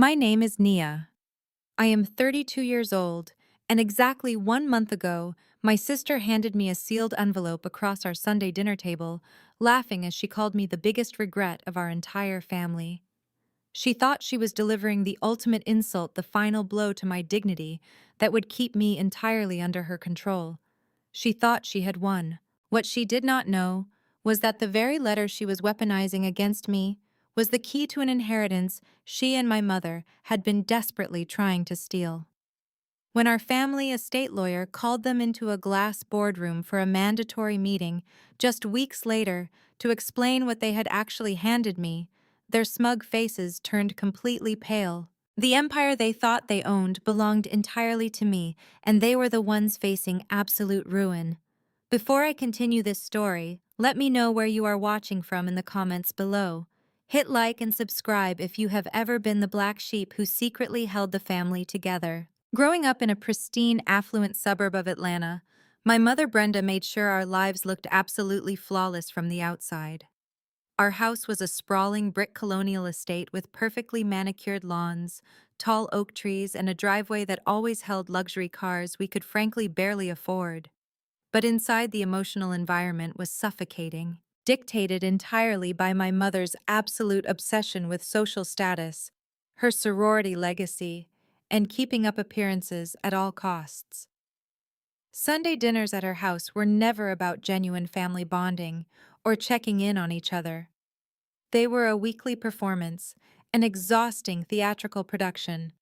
My name is Nia. I am 32 years old, and exactly 1 month ago, my sister handed me a sealed envelope across our Sunday dinner table, laughing as she called me the biggest regret of our entire family. She thought she was delivering the ultimate insult, the final blow to my dignity that would keep me entirely under her control. She thought she had won. What she did not know was that the very letter she was weaponizing against me was the key to an inheritance she and my mother had been desperately trying to steal. When our family estate lawyer called them into a glass boardroom for a mandatory meeting just weeks later to explain what they had actually handed me, their smug faces turned completely pale. The empire they thought they owned belonged entirely to me, and they were the ones facing absolute ruin. Before I continue this story, let me know where you are watching from in the comments below. Hit like and subscribe if you have ever been the black sheep who secretly held the family together. Growing up in a pristine, affluent suburb of Atlanta, my mother Brenda made sure our lives looked absolutely flawless from the outside. Our house was a sprawling brick colonial estate with perfectly manicured lawns, tall oak trees, and a driveway that always held luxury cars we could frankly barely afford. But inside, the emotional environment was suffocating, dictated entirely by my mother's absolute obsession with social status, her sorority legacy, and keeping up appearances at all costs. Sunday dinners at her house were never about genuine family bonding or checking in on each other. They were a weekly performance, an exhausting theatrical production,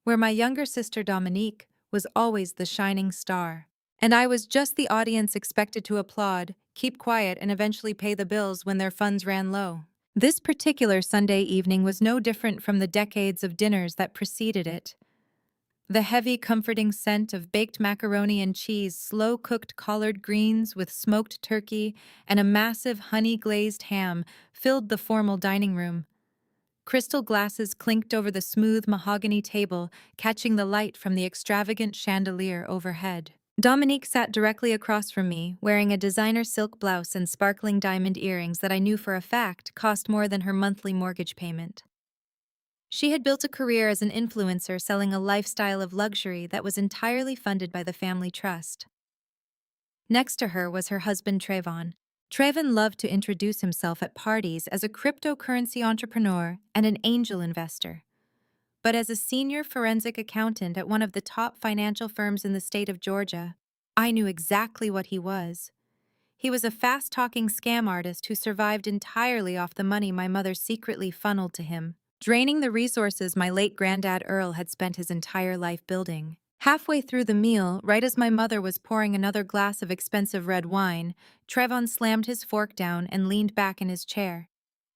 where my younger sister Dominique was always the shining star, and I was just the audience expected to applaud, keep quiet, and eventually pay the bills when their funds ran low. This particular Sunday evening was no different from the decades of dinners that preceded it. The heavy, comforting scent of baked macaroni and cheese, slow-cooked collard greens with smoked turkey, and a massive honey-glazed ham filled the formal dining room. Crystal glasses clinked over the smooth mahogany table, catching the light from the extravagant chandelier overhead. Dominique sat directly across from me, wearing a designer silk blouse and sparkling diamond earrings that I knew for a fact cost more than her monthly mortgage payment. She had built a career as an influencer selling a lifestyle of luxury that was entirely funded by the family trust. Next to her was her husband Trayvon. Trayvon loved to introduce himself at parties as a cryptocurrency entrepreneur and an angel investor. But as a senior forensic accountant at one of the top financial firms in the state of Georgia, I knew exactly what he was. He was a fast-talking scam artist who survived entirely off the money my mother secretly funneled to him, draining the resources my late granddad Earl had spent his entire life building. Halfway through the meal, right as my mother was pouring another glass of expensive red wine, Trayvon slammed his fork down and leaned back in his chair.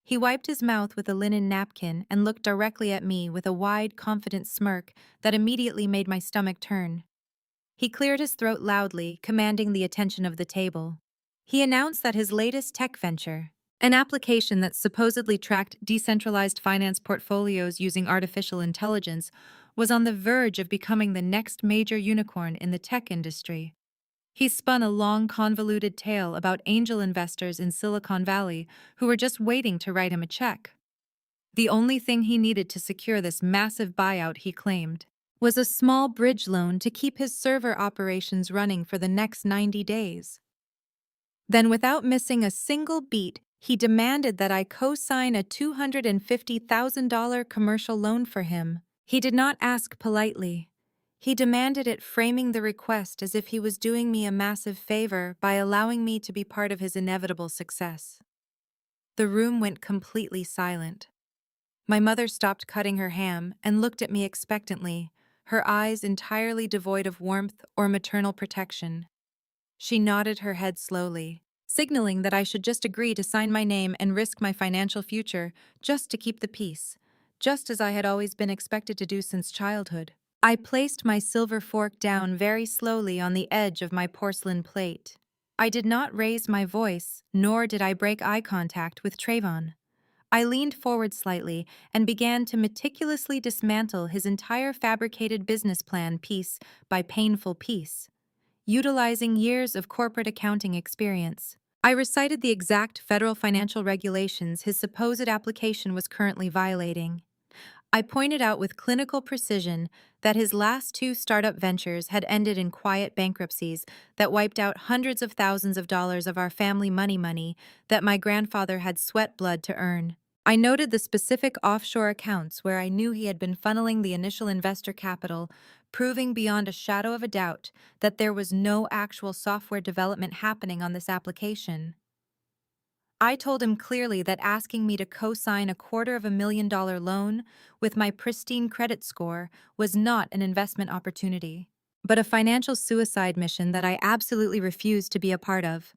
He wiped his mouth with a linen napkin and looked directly at me with a wide, confident smirk that immediately made my stomach turn. He cleared his throat loudly, commanding the attention of the table. He announced that his latest tech venture, an application that supposedly tracked decentralized finance portfolios using artificial intelligence, was on the verge of becoming the next major unicorn in the tech industry. He spun a long, convoluted tale about angel investors in Silicon Valley who were just waiting to write him a check. The only thing he needed to secure this massive buyout, he claimed, was a small bridge loan to keep his server operations running for the next 90 days. Then, without missing a single beat, he demanded that I co-sign a $250,000 commercial loan for him. He did not ask politely. He demanded it, framing the request as if he was doing me a massive favor by allowing me to be part of his inevitable success. The room went completely silent. My mother stopped cutting her ham and looked at me expectantly, her eyes entirely devoid of warmth or maternal protection. She nodded her head slowly, signaling that I should just agree to sign my name and risk my financial future just to keep the peace, just as I had always been expected to do since childhood. I placed my silver fork down very slowly on the edge of my porcelain plate. I did not raise my voice, nor did I break eye contact with Trayvon. I leaned forward slightly and began to meticulously dismantle his entire fabricated business plan piece by painful piece, utilizing years of corporate accounting experience. I recited the exact federal financial regulations his supposed application was currently violating. I pointed out with clinical precision that his last two startup ventures had ended in quiet bankruptcies that wiped out hundreds of thousands of dollars of our family money that my grandfather had sweat blood to earn. I noted the specific offshore accounts where I knew he had been funneling the initial investor capital, proving beyond a shadow of a doubt that there was no actual software development happening on this application. I told him clearly that asking me to co-sign a $250,000 loan with my pristine credit score was not an investment opportunity, but a financial suicide mission that I absolutely refused to be a part of.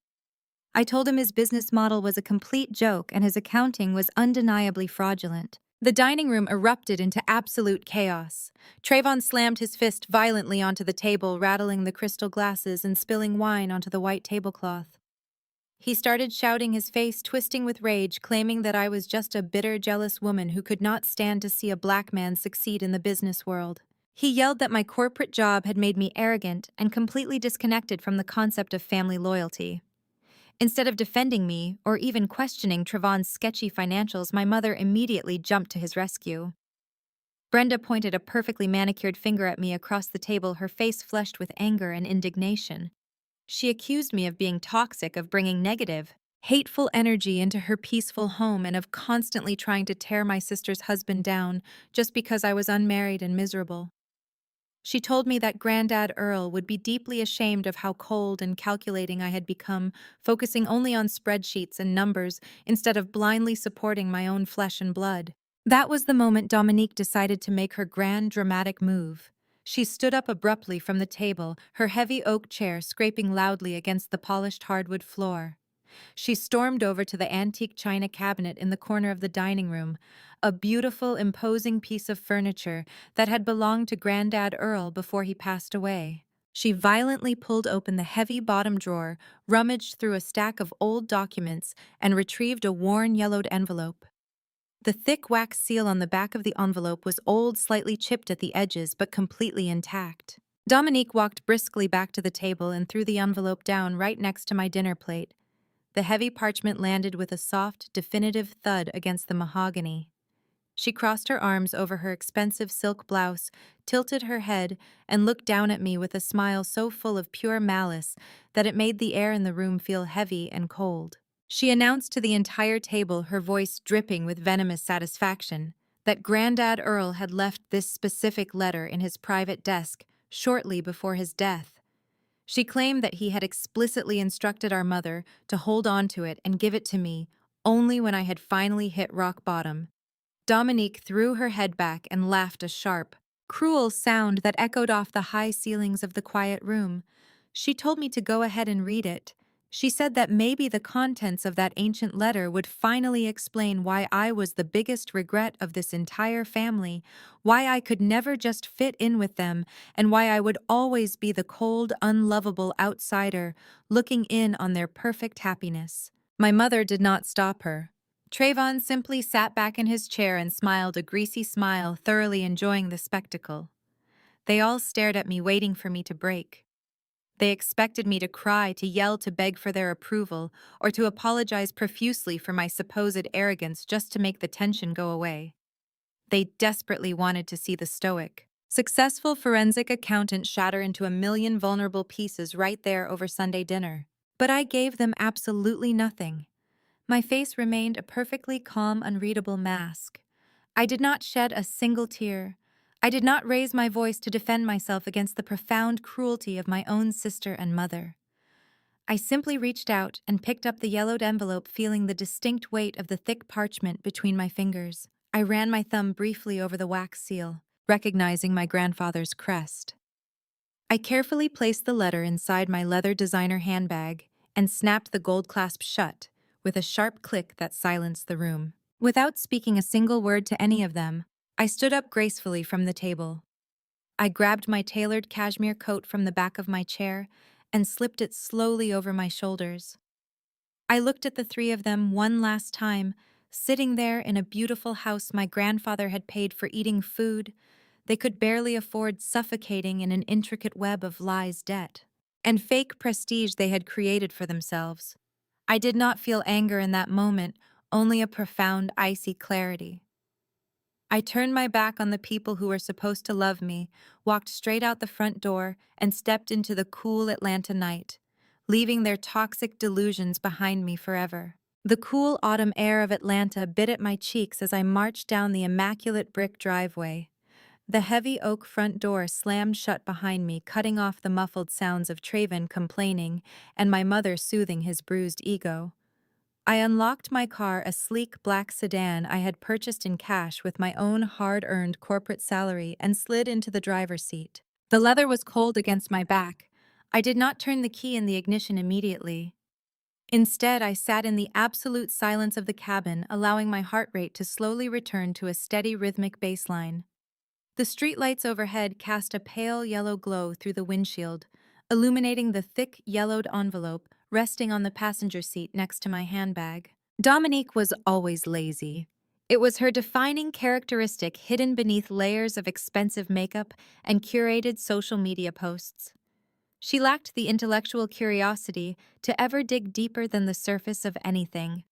I told him his business model was a complete joke and his accounting was undeniably fraudulent. The dining room erupted into absolute chaos. Trayvon slammed his fist violently onto the table, rattling the crystal glasses and spilling wine onto the white tablecloth. He started shouting, his face twisting with rage, claiming that I was just a bitter, jealous woman who could not stand to see a black man succeed in the business world. He yelled that my corporate job had made me arrogant and completely disconnected from the concept of family loyalty. Instead of defending me or even questioning Trevon's sketchy financials, my mother immediately jumped to his rescue. Brenda pointed a perfectly manicured finger at me across the table, her face flushed with anger and indignation. She accused me of being toxic, of bringing negative, hateful energy into her peaceful home, and of constantly trying to tear my sister's husband down just because I was unmarried and miserable. She told me that Granddad Earl would be deeply ashamed of how cold and calculating I had become, focusing only on spreadsheets and numbers instead of blindly supporting my own flesh and blood. That was the moment Dominique decided to make her grand, dramatic move. She stood up abruptly from the table, her heavy oak chair scraping loudly against the polished hardwood floor. She stormed over to the antique china cabinet in the corner of the dining room, a beautiful, imposing piece of furniture that had belonged to Granddad Earl before he passed away. She violently pulled open the heavy bottom drawer, rummaged through a stack of old documents, and retrieved a worn, yellowed envelope. The thick wax seal on the back of the envelope was old, slightly chipped at the edges, but completely intact. Dominique walked briskly back to the table and threw the envelope down right next to my dinner plate. The heavy parchment landed with a soft, definitive thud against the mahogany. She crossed her arms over her expensive silk blouse, tilted her head, and looked down at me with a smile so full of pure malice that it made the air in the room feel heavy and cold. She announced to the entire table, her voice dripping with venomous satisfaction, that Grandad Earl had left this specific letter in his private desk shortly before his death. She claimed that he had explicitly instructed our mother to hold on to it and give it to me only when I had finally hit rock bottom. Dominique threw her head back and laughed, a sharp, cruel sound that echoed off the high ceilings of the quiet room. She told me to go ahead and read it. She said that maybe the contents of that ancient letter would finally explain why I was the biggest regret of this entire family, why I could never just fit in with them, and why I would always be the cold, unlovable outsider looking in on their perfect happiness. My mother did not stop her. Trayvon simply sat back in his chair and smiled a greasy smile, thoroughly enjoying the spectacle. They all stared at me, waiting for me to break. They expected me to cry, to yell, to beg for their approval, or to apologize profusely for my supposed arrogance just to make the tension go away. They desperately wanted to see the stoic, successful forensic accountant shatter into a million vulnerable pieces right there over Sunday dinner. But I gave them absolutely nothing. My face remained a perfectly calm, unreadable mask. I did not shed a single tear. I did not raise my voice to defend myself against the profound cruelty of my own sister and mother. I simply reached out and picked up the yellowed envelope, feeling the distinct weight of the thick parchment between my fingers. I ran my thumb briefly over the wax seal, recognizing my grandfather's crest. I carefully placed the letter inside my leather designer handbag and snapped the gold clasp shut with a sharp click that silenced the room. Without speaking a single word to any of them, I stood up gracefully from the table. I grabbed my tailored cashmere coat from the back of my chair and slipped it slowly over my shoulders. I looked at the three of them one last time, sitting there in a beautiful house my grandfather had paid for, eating food they could barely afford, suffocating in an intricate web of lies, debt, and fake prestige they had created for themselves. I did not feel anger in that moment, only a profound, icy clarity. I turned my back on the people who were supposed to love me, walked straight out the front door, and stepped into the cool Atlanta night, leaving their toxic delusions behind me forever. The cool autumn air of Atlanta bit at my cheeks as I marched down the immaculate brick driveway. The heavy oak front door slammed shut behind me, cutting off the muffled sounds of Traven complaining and my mother soothing his bruised ego. I unlocked my car, a sleek black sedan I had purchased in cash with my own hard-earned corporate salary, and slid into the driver's seat. The leather was cold against my back. I did not turn the key in the ignition immediately. Instead, I sat in the absolute silence of the cabin, allowing my heart rate to slowly return to a steady rhythmic baseline. The streetlights overhead cast a pale yellow glow through the windshield, illuminating the thick, yellowed envelope resting on the passenger seat next to my handbag. Dominique was always lazy. It was her defining characteristic hidden beneath layers of expensive makeup and curated social media posts. She lacked the intellectual curiosity to ever dig deeper than the surface of anything.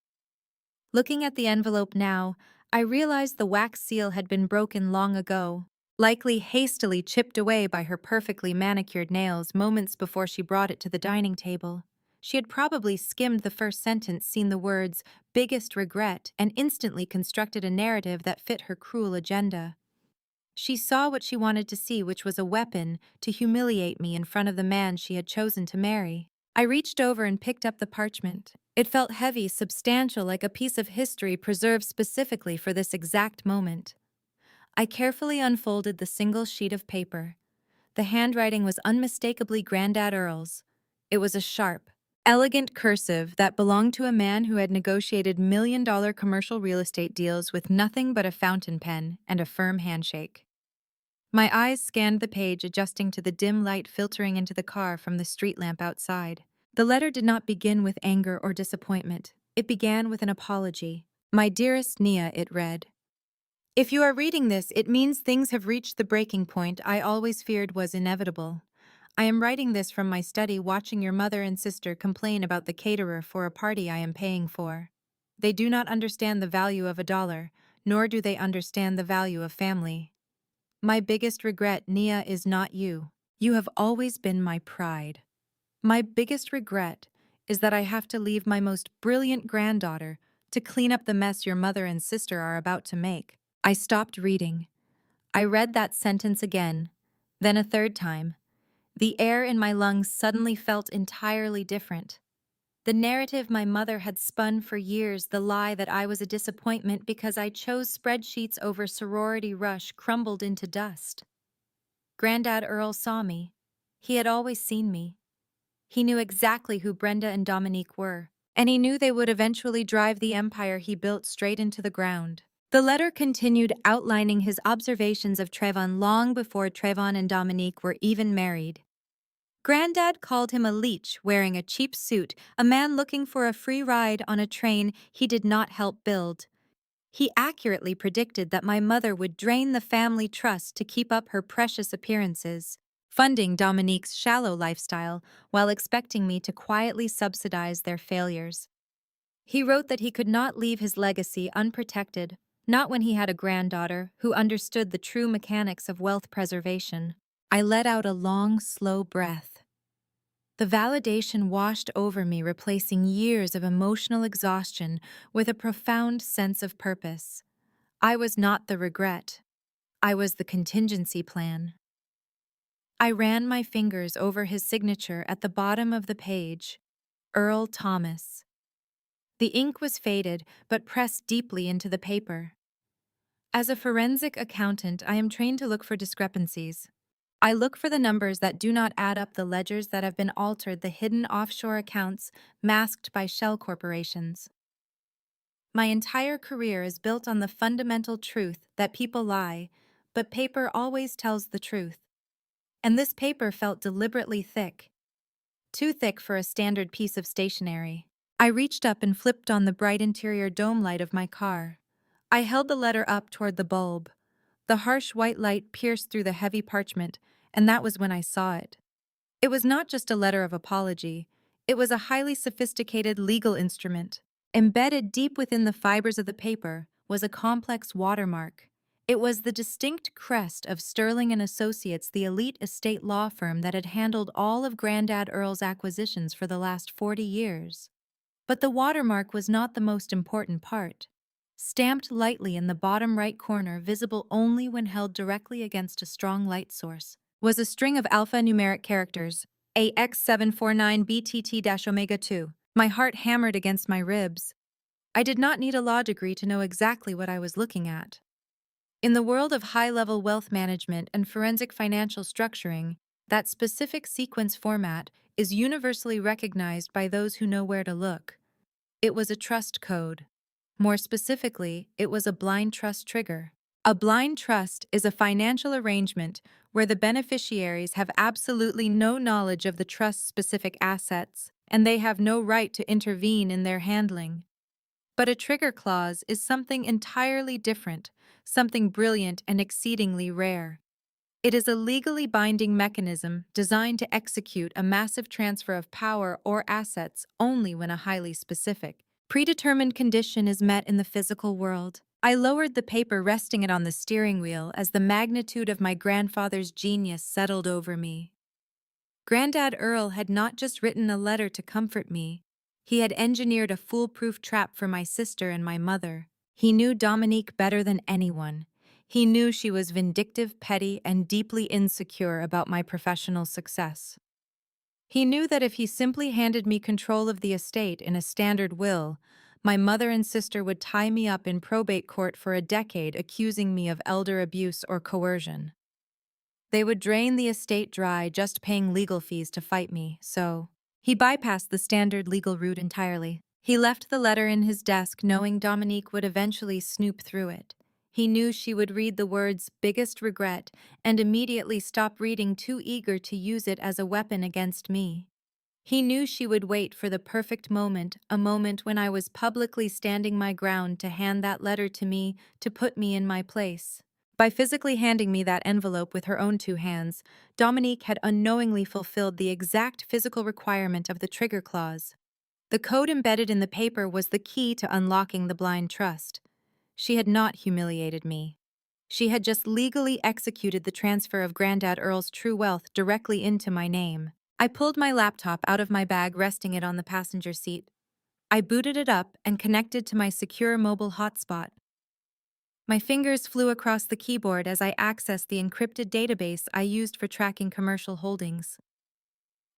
Looking at the envelope now, I realized the wax seal had been broken long ago, likely hastily chipped away by her perfectly manicured nails moments before she brought it to the dining table. She had probably skimmed the first sentence, seen the words, biggest regret, and instantly constructed a narrative that fit her cruel agenda. She saw what she wanted to see, which was a weapon to humiliate me in front of the man she had chosen to marry. I reached over and picked up the parchment. It felt heavy, substantial, like a piece of history preserved specifically for this exact moment. I carefully unfolded the single sheet of paper. The handwriting was unmistakably Grandad Earl's. It was a sharp, elegant cursive that belonged to a man who had negotiated million-dollar commercial real estate deals with nothing but a fountain pen and a firm handshake. My eyes scanned the page, adjusting to the dim light filtering into the car from the street lamp outside. The letter did not begin with anger or disappointment. It began with an apology. "My dearest Nia," it read. "If you are reading this, it means things have reached the breaking point I always feared was inevitable. I am writing this from my study, watching your mother and sister complain about the caterer for a party I am paying for. They do not understand the value of $1, nor do they understand the value of family. My biggest regret, Nia, is not you. You have always been my pride. My biggest regret is that I have to leave my most brilliant granddaughter to clean up the mess your mother and sister are about to make." I stopped reading. I read that sentence again, then a third time. The air in my lungs suddenly felt entirely different. The narrative my mother had spun for years, the lie that I was a disappointment because I chose spreadsheets over sorority rush, crumbled into dust. Grandad Earl saw me. He had always seen me. He knew exactly who Brenda and Dominique were, and he knew they would eventually drive the empire he built straight into the ground. The letter continued, outlining his observations of Trayvon long before Trayvon and Dominique were even married. Grandad called him a leech wearing a cheap suit, a man looking for a free ride on a train he did not help build. He accurately predicted that my mother would drain the family trust to keep up her precious appearances, funding Dominique's shallow lifestyle while expecting me to quietly subsidize their failures. He wrote that he could not leave his legacy unprotected, not when he had a granddaughter who understood the true mechanics of wealth preservation. I let out a long, slow breath. The validation washed over me, replacing years of emotional exhaustion with a profound sense of purpose. I was not the regret. I was the contingency plan. I ran my fingers over his signature at the bottom of the page, Earl Thomas. The ink was faded, but pressed deeply into the paper. As a forensic accountant, I am trained to look for discrepancies. I look for the numbers that do not add up, the ledgers that have been altered, the hidden offshore accounts masked by shell corporations. My entire career is built on the fundamental truth that people lie, but paper always tells the truth. And this paper felt deliberately thick, too thick for a standard piece of stationery. I reached up and flipped on the bright interior dome light of my car. I held the letter up toward the bulb. The harsh white light pierced through the heavy parchment, and that was when I saw it. It was not just a letter of apology. It was a highly sophisticated legal instrument. Embedded deep within the fibers of the paper was a complex watermark, It was the distinct crest of Sterling and Associates, the elite estate law firm that had handled all of Grandad Earl's acquisitions for the last 40 years. But the watermark was not the most important part. Stamped lightly in the bottom right corner, visible only when held directly against a strong light source, was a string of alphanumeric characters, AX749BTT-Omega 2. My heart hammered against my ribs. I did not need a law degree to know exactly what I was looking at. In the world of high-level wealth management and forensic financial structuring, that specific sequence format is universally recognized by those who know where to look. It was a trust code. More specifically, it was a blind trust trigger. A blind trust is a financial arrangement where the beneficiaries have absolutely no knowledge of the trust's specific assets, and they have no right to intervene in their handling. But a trigger clause is something entirely different, something brilliant and exceedingly rare. It is a legally binding mechanism designed to execute a massive transfer of power or assets only when a highly specific, predetermined condition is met in the physical world. I lowered the paper, resting it on the steering wheel as the magnitude of my grandfather's genius settled over me. Grandad Earl had not just written a letter to comfort me. He had engineered a foolproof trap for my sister and my mother. He knew Dominique better than anyone. He knew she was vindictive, petty, and deeply insecure about my professional success. He knew that if he simply handed me control of the estate in a standard will, my mother and sister would tie me up in probate court for a decade, accusing me of elder abuse or coercion. They would drain the estate dry, just paying legal fees to fight me, so he bypassed the standard legal route entirely. He left the letter in his desk, knowing Dominique would eventually snoop through it. He knew she would read the words "biggest regret" and immediately stop reading, too eager to use it as a weapon against me. He knew she would wait for the perfect moment, a moment when I was publicly standing my ground, to hand that letter to me, to put me in my place. By physically handing me that envelope with her own two hands, Dominique had unknowingly fulfilled the exact physical requirement of the trigger clause. The code embedded in the paper was the key to unlocking the blind trust. She had not humiliated me. She had just legally executed the transfer of Grandad Earl's true wealth directly into my name. I pulled my laptop out of my bag, resting it on the passenger seat. I booted it up and connected to my secure mobile hotspot. My fingers flew across the keyboard as I accessed the encrypted database I used for tracking commercial holdings.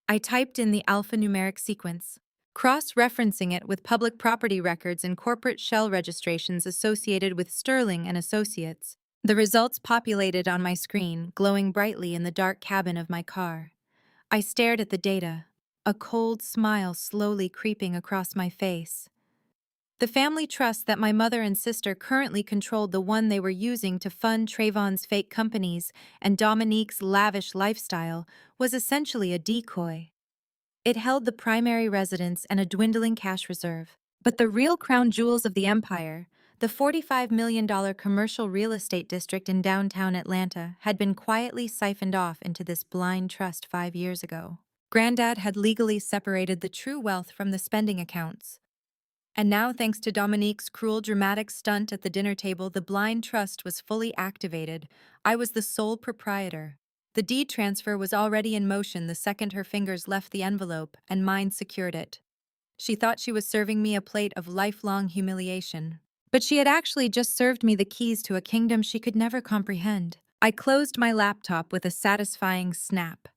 I typed in the alphanumeric sequence, cross-referencing it with public property records and corporate shell registrations associated with Sterling and Associates. The results populated on my screen, glowing brightly in the dark cabin of my car. I stared at the data, a cold smile slowly creeping across my face. The family trust that my mother and sister currently controlled, the one they were using to fund Trayvon's fake companies and Dominique's lavish lifestyle, was essentially a decoy. It held the primary residence and a dwindling cash reserve. But the real crown jewels of the empire, the $45 million commercial real estate district in downtown Atlanta, had been quietly siphoned off into this blind trust 5 years ago. Grandad had legally separated the true wealth from the spending accounts. And now, thanks to Dominique's cruel, dramatic stunt at the dinner table, the blind trust was fully activated. I was the sole proprietor. The deed transfer was already in motion the second her fingers left the envelope, and mine secured it. She thought she was serving me a plate of lifelong humiliation. But she had actually just served me the keys to a kingdom she could never comprehend. I closed my laptop with a satisfying snap.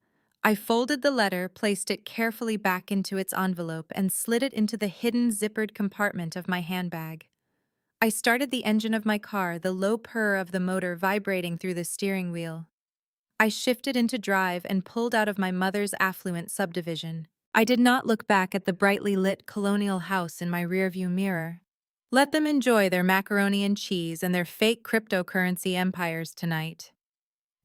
I folded the letter, placed it carefully back into its envelope, and slid it into the hidden zippered compartment of my handbag. I started the engine of my car, the low purr of the motor vibrating through the steering wheel. I shifted into drive and pulled out of my mother's affluent subdivision. I did not look back at the brightly lit colonial house in my rearview mirror. Let them enjoy their macaroni and cheese and their fake cryptocurrency empires tonight.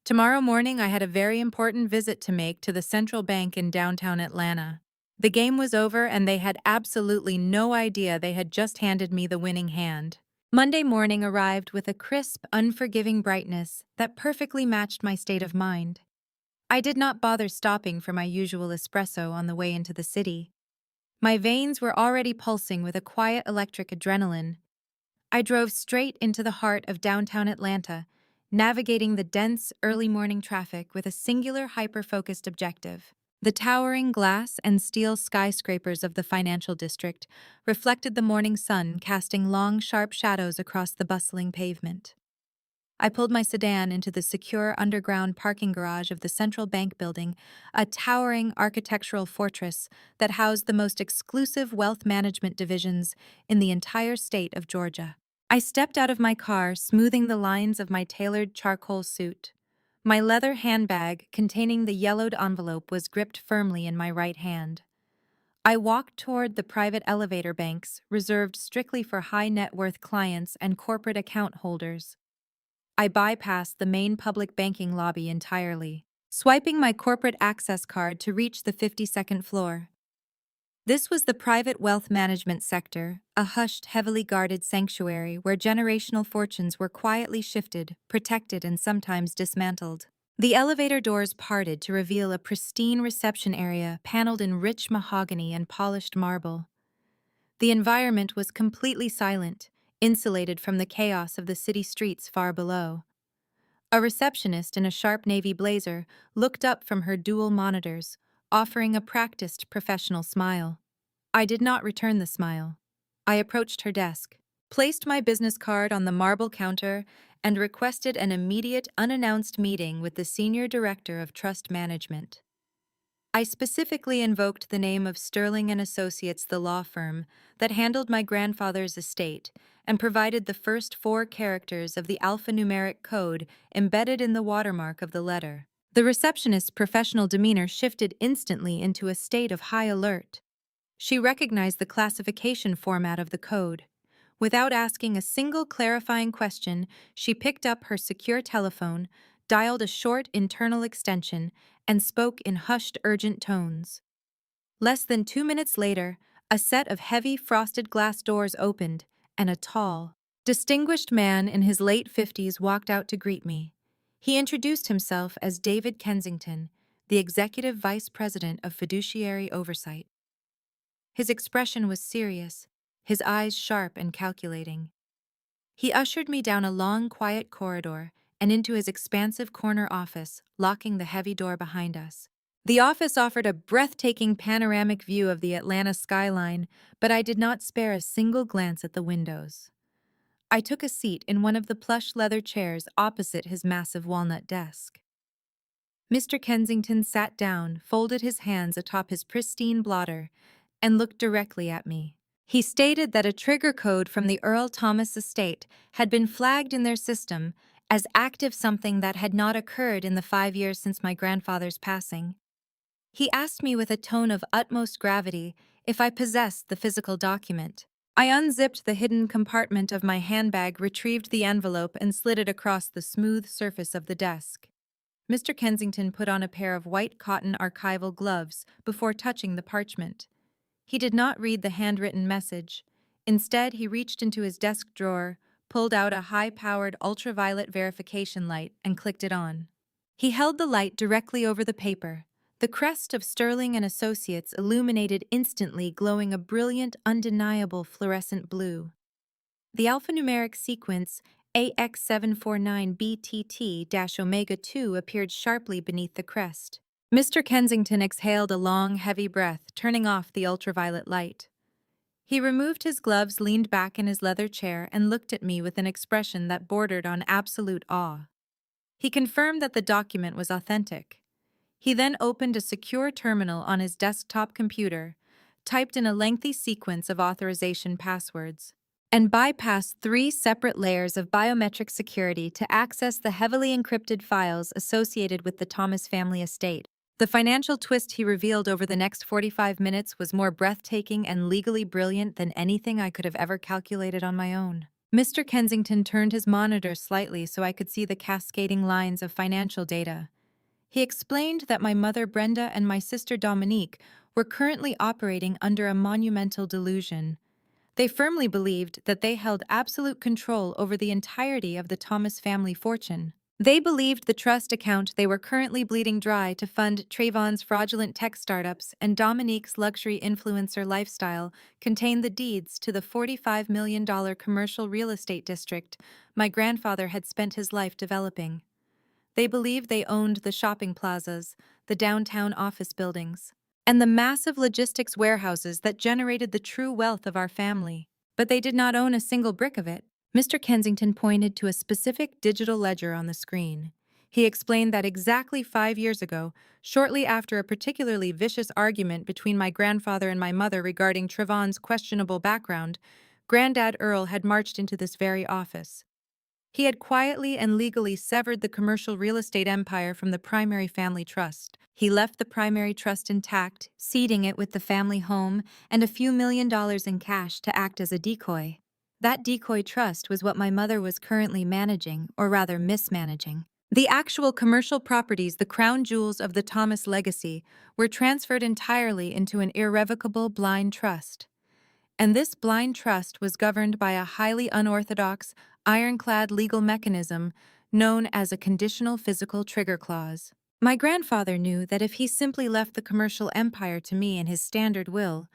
Tomorrow morning, I had a very important visit to make to the central bank in downtown Atlanta. The game was over, and they had absolutely no idea they had just handed me the winning hand. Monday morning arrived with a crisp, unforgiving brightness that perfectly matched my state of mind. I did not bother stopping for my usual espresso on the way into the city. My veins were already pulsing with a quiet electric adrenaline. I drove straight into the heart of downtown Atlanta, navigating the dense, early morning traffic with a singular, hyper-focused objective. The towering glass and steel skyscrapers of the financial district reflected the morning sun, casting long, sharp shadows across the bustling pavement. I pulled my sedan into the secure underground parking garage of the Central Bank building, a towering architectural fortress that housed the most exclusive wealth management divisions in the entire state of Georgia. I stepped out of my car, smoothing the lines of my tailored charcoal suit. My leather handbag containing the yellowed envelope was gripped firmly in my right hand. I walked toward the private elevator banks reserved strictly for high net worth clients and corporate account holders. I bypassed the main public banking lobby entirely, swiping my corporate access card to reach the 52nd floor. This was the private wealth management sector, a hushed, heavily guarded sanctuary where generational fortunes were quietly shifted, protected, and sometimes dismantled. The elevator doors parted to reveal a pristine reception area paneled in rich mahogany and polished marble. The environment was completely silent, insulated from the chaos of the city streets far below. A receptionist in a sharp navy blazer looked up from her dual monitors, offering a practiced professional smile. I did not return the smile. I approached her desk, placed my business card on the marble counter, and requested an immediate, unannounced meeting with the Senior Director of Trust Management. I specifically invoked the name of Sterling and Associates, the law firm that handled my grandfather's estate, and provided the first 4 characters of the alphanumeric code embedded in the watermark of the letter. The receptionist's professional demeanor shifted instantly into a state of high alert. She recognized the classification format of the code. Without asking a single clarifying question, she picked up her secure telephone, dialed a short internal extension, and spoke in hushed, urgent tones. Less than 2 minutes later, a set of heavy frosted glass doors opened, and a tall, distinguished man in his late 50s walked out to greet me. He introduced himself as David Kensington, the Executive Vice President of Fiduciary Oversight. His expression was serious, his eyes sharp and calculating. He ushered me down a long, quiet corridor and into his expansive corner office, locking the heavy door behind us. The office offered a breathtaking panoramic view of the Atlanta skyline, but I did not spare a single glance at the windows. I took a seat in one of the plush leather chairs opposite his massive walnut desk. Mr. Kensington sat down, folded his hands atop his pristine blotter, and looked directly at me. He stated that a trigger code from the Earl Thomas estate had been flagged in their system as active, something that had not occurred in the 5 years since my grandfather's passing. He asked me with a tone of utmost gravity if I possessed the physical document. I unzipped the hidden compartment of my handbag, retrieved the envelope, and slid it across the smooth surface of the desk. Mr. Kensington put on a pair of white cotton archival gloves before touching the parchment. He did not read the handwritten message. Instead, he reached into his desk drawer, pulled out a high-powered ultraviolet verification light, and clicked it on. He held the light directly over the paper. The crest of Sterling and Associates illuminated instantly, glowing a brilliant, undeniable fluorescent blue. The alphanumeric sequence AX749BTT-Omega-2 appeared sharply beneath the crest. Mr. Kensington exhaled a long, heavy breath, turning off the ultraviolet light. He removed his gloves, leaned back in his leather chair, and looked at me with an expression that bordered on absolute awe. He confirmed that the document was authentic. He then opened a secure terminal on his desktop computer, typed in a lengthy sequence of authorization passwords, and bypassed 3 separate layers of biometric security to access the heavily encrypted files associated with the Thomas family estate. The financial twist he revealed over the next 45 minutes was more breathtaking and legally brilliant than anything I could have ever calculated on my own. Mr. Kensington turned his monitor slightly so I could see the cascading lines of financial data. He explained that my mother Brenda and my sister Dominique were currently operating under a monumental delusion. They firmly believed that they held absolute control over the entirety of the Thomas family fortune. They believed the trust account they were currently bleeding dry to fund Trayvon's fraudulent tech startups and Dominique's luxury influencer lifestyle contained the deeds to the $45 million commercial real estate district my grandfather had spent his life developing. They believed they owned the shopping plazas, the downtown office buildings, and the massive logistics warehouses that generated the true wealth of our family. But they did not own a single brick of it. Mr. Kensington pointed to a specific digital ledger on the screen. He explained that exactly 5 years ago, shortly after a particularly vicious argument between my grandfather and my mother regarding Trevon's questionable background, Granddad Earl had marched into this very office. He had quietly and legally severed the commercial real estate empire from the primary family trust. He left the primary trust intact, seeding it with the family home and a few $1 million in cash to act as a decoy. That decoy trust was what my mother was currently managing, or rather mismanaging. The actual commercial properties, the crown jewels of the Thomas legacy, were transferred entirely into an irrevocable blind trust. And this blind trust was governed by a highly unorthodox, ironclad legal mechanism known as a conditional physical trigger clause. My grandfather knew that if he simply left the commercial empire to me in his standard will,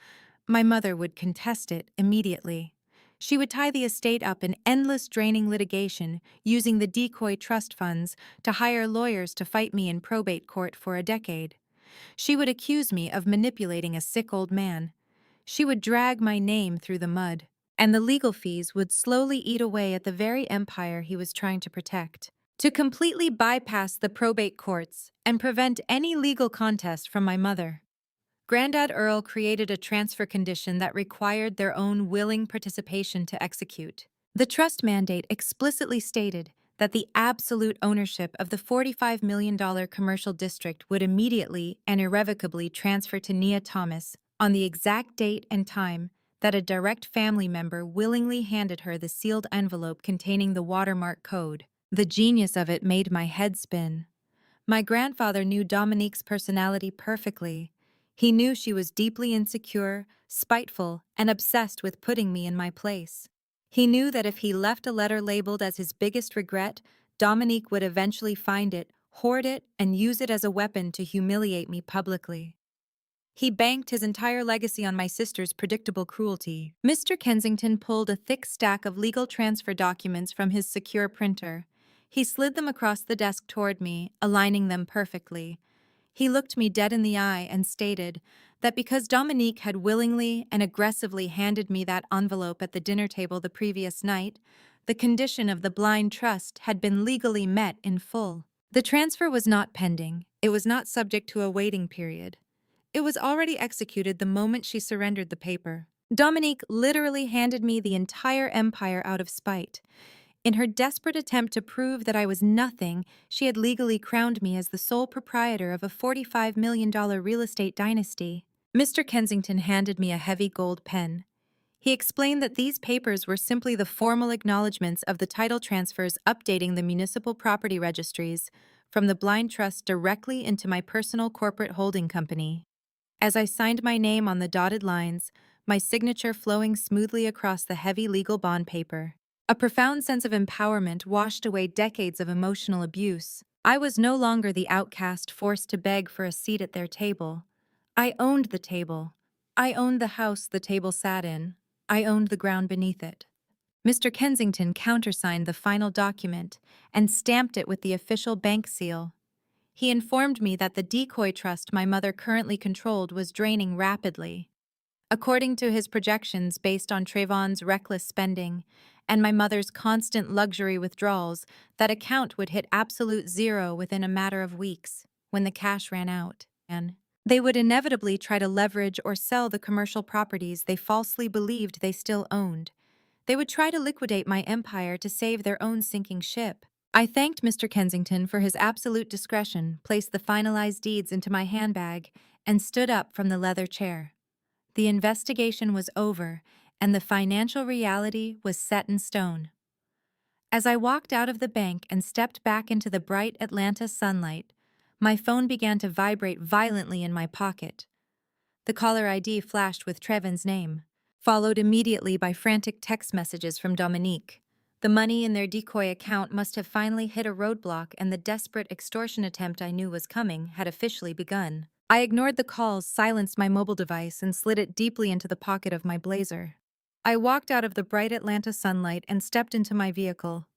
my mother would contest it immediately. She would tie the estate up in endless draining litigation, using the decoy trust funds to hire lawyers to fight me in probate court for a decade. She would accuse me of manipulating a sick old man. She would drag my name through the mud, and the legal fees would slowly eat away at the very empire he was trying to protect. To completely bypass the probate courts and prevent any legal contest from my mother, Grandad Earl created a transfer condition that required their own willing participation to execute. The trust mandate explicitly stated that the absolute ownership of the $45 million commercial district would immediately and irrevocably transfer to Nia Thomas on the exact date and time that a direct family member willingly handed her the sealed envelope containing the watermark code. The genius of it made my head spin. My grandfather knew Dominique's personality perfectly. He knew she was deeply insecure, spiteful, and obsessed with putting me in my place. He knew that if he left a letter labeled as his biggest regret, Dominique would eventually find it, hoard it, and use it as a weapon to humiliate me publicly. He banked his entire legacy on my sister's predictable cruelty. Mr. Kensington pulled a thick stack of legal transfer documents from his secure printer. He slid them across the desk toward me, aligning them perfectly. He looked me dead in the eye and stated that because Dominique had willingly and aggressively handed me that envelope at the dinner table the previous night, the condition of the blind trust had been legally met in full. The transfer was not pending. It was not subject to a waiting period. It was already executed the moment she surrendered the paper. Dominique literally handed me the entire empire out of spite. In her desperate attempt to prove that I was nothing, she had legally crowned me as the sole proprietor of a $45 million real estate dynasty. Mr. Kensington handed me a heavy gold pen. He explained that these papers were simply the formal acknowledgments of the title transfers updating the municipal property registries from the blind trust directly into my personal corporate holding company. As I signed my name on the dotted lines, my signature flowing smoothly across the heavy legal bond paper, a profound sense of empowerment washed away decades of emotional abuse. I was no longer the outcast forced to beg for a seat at their table. I owned the table. I owned the house the table sat in. I owned the ground beneath it. Mr. Kensington countersigned the final document and stamped it with the official bank seal. He informed me that the decoy trust my mother currently controlled was draining rapidly. According to his projections based on Trayvon's reckless spending and my mother's constant luxury withdrawals, that account would hit absolute zero within a matter of weeks when the cash ran out. And they would inevitably try to leverage or sell the commercial properties they falsely believed they still owned. They would try to liquidate my empire to save their own sinking ship. I thanked Mr. Kensington for his absolute discretion, placed the finalized deeds into my handbag, and stood up from the leather chair. The investigation was over, and the financial reality was set in stone. As I walked out of the bank and stepped back into the bright Atlanta sunlight, my phone began to vibrate violently in my pocket. The caller ID flashed with Trevon's name, followed immediately by frantic text messages from Dominique. The money in their decoy account must have finally hit a roadblock, and the desperate extortion attempt I knew was coming had officially begun. I ignored the calls, silenced my mobile device, and slid it deeply into the pocket of my blazer. I walked out of the bright Atlanta sunlight and stepped into my vehicle.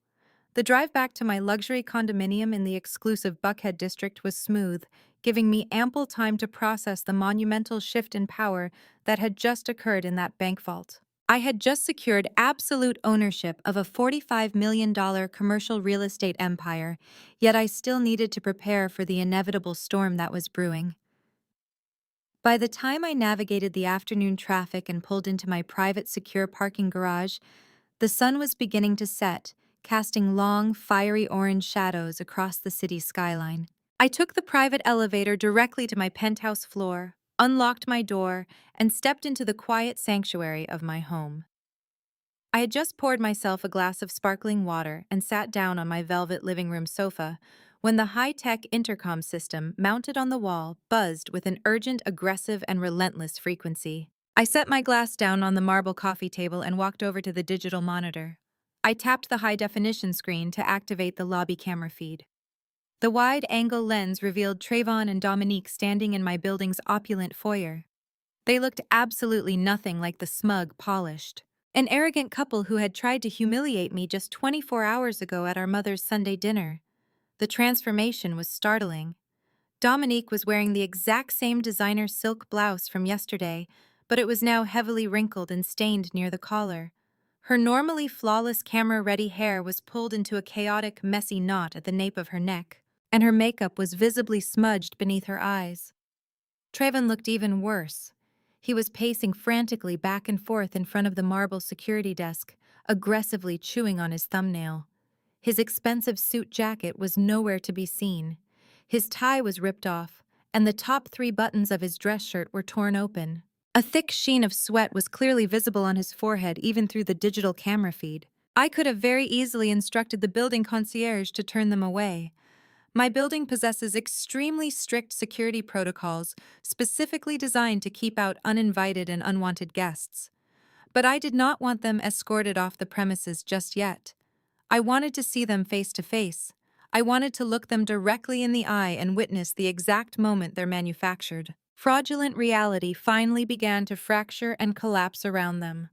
The drive back to my luxury condominium in the exclusive Buckhead district was smooth, giving me ample time to process the monumental shift in power that had just occurred in that bank vault. I had just secured absolute ownership of a $45 million commercial real estate empire, yet I still needed to prepare for the inevitable storm that was brewing. By the time I navigated the afternoon traffic and pulled into my private secure parking garage, the sun was beginning to set, casting long, fiery orange shadows across the city's skyline. I took the private elevator directly to my penthouse floor, unlocked my door, and stepped into the quiet sanctuary of my home. I had just poured myself a glass of sparkling water and sat down on my velvet living room sofa when the high-tech intercom system mounted on the wall buzzed with an urgent, aggressive, and relentless frequency. I set my glass down on the marble coffee table and walked over to the digital monitor. I tapped the high-definition screen to activate the lobby camera feed. The wide-angle lens revealed Trayvon and Dominique standing in my building's opulent foyer. They looked absolutely nothing like the smug, polished, an arrogant couple who had tried to humiliate me just 24 hours ago at our mother's Sunday dinner. The transformation was startling. Dominique was wearing the exact same designer silk blouse from yesterday, but it was now heavily wrinkled and stained near the collar. Her normally flawless camera-ready hair was pulled into a chaotic, messy knot at the nape of her neck, and her makeup was visibly smudged beneath her eyes. Trayvon looked even worse. He was pacing frantically back and forth in front of the marble security desk, aggressively chewing on his thumbnail. His expensive suit jacket was nowhere to be seen. His tie was ripped off, and the top 3 buttons of his dress shirt were torn open. A thick sheen of sweat was clearly visible on his forehead even through the digital camera feed. I could have very easily instructed the building concierge to turn them away. My building possesses extremely strict security protocols specifically designed to keep out uninvited and unwanted guests. But I did not want them escorted off the premises just yet. I wanted to see them face to face. I wanted to look them directly in the eye and witness the exact moment they're manufactured. Fraudulent reality finally began to fracture and collapse around them.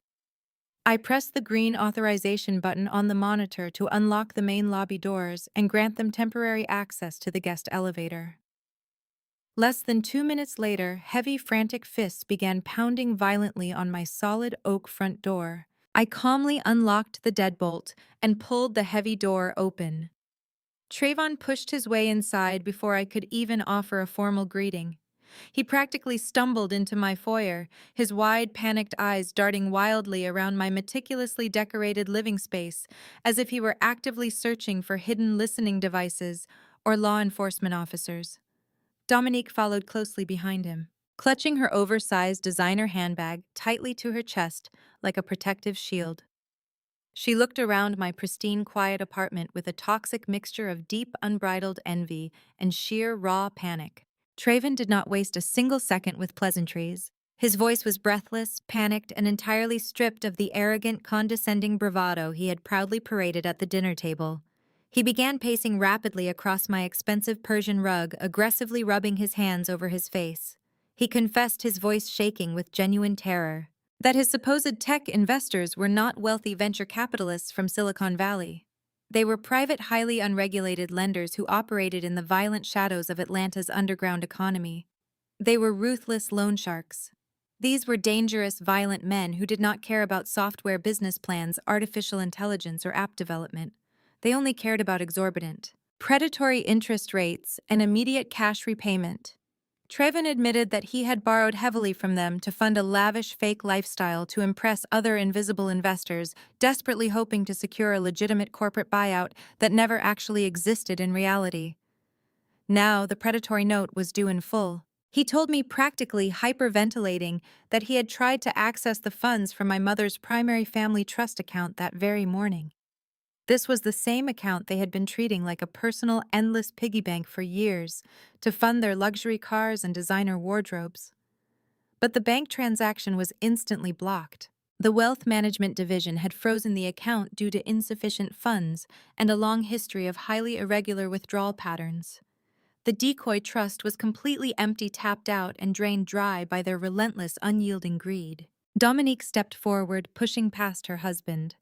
I pressed the green authorization button on the monitor to unlock the main lobby doors and grant them temporary access to the guest elevator. Less than 2 minutes later, heavy, frantic fists began pounding violently on my solid oak front door. I calmly unlocked the deadbolt and pulled the heavy door open. Trayvon pushed his way inside before I could even offer a formal greeting. He practically stumbled into my foyer, his wide, panicked eyes darting wildly around my meticulously decorated living space, as if he were actively searching for hidden listening devices or law enforcement officers. Dominique followed closely behind him, clutching her oversized designer handbag tightly to her chest like a protective shield. She looked around my pristine, quiet apartment with a toxic mixture of deep, unbridled envy and sheer, raw panic. Trayvon did not waste a single second with pleasantries. His voice was breathless, panicked, and entirely stripped of the arrogant, condescending bravado he had proudly paraded at the dinner table. He began pacing rapidly across my expensive Persian rug, aggressively rubbing his hands over his face. He confessed, his voice shaking with genuine terror, that his supposed tech investors were not wealthy venture capitalists from Silicon Valley. They were private, highly unregulated lenders who operated in the violent shadows of Atlanta's underground economy. They were ruthless loan sharks. These were dangerous, violent men who did not care about software business plans, artificial intelligence, or app development. They only cared about exorbitant, predatory interest rates and immediate cash repayment. Trayvon admitted that he had borrowed heavily from them to fund a lavish fake lifestyle to impress other invisible investors, desperately hoping to secure a legitimate corporate buyout that never actually existed in reality. Now, the predatory note was due in full. He told me, practically hyperventilating, that he had tried to access the funds from my mother's primary family trust account that very morning. This was the same account they had been treating like a personal, endless piggy bank for years to fund their luxury cars and designer wardrobes. But the bank transaction was instantly blocked. The wealth management division had frozen the account due to insufficient funds and a long history of highly irregular withdrawal patterns. The decoy trust was completely empty, tapped out, and drained dry by their relentless, unyielding greed. Dominique stepped forward, pushing past her husband.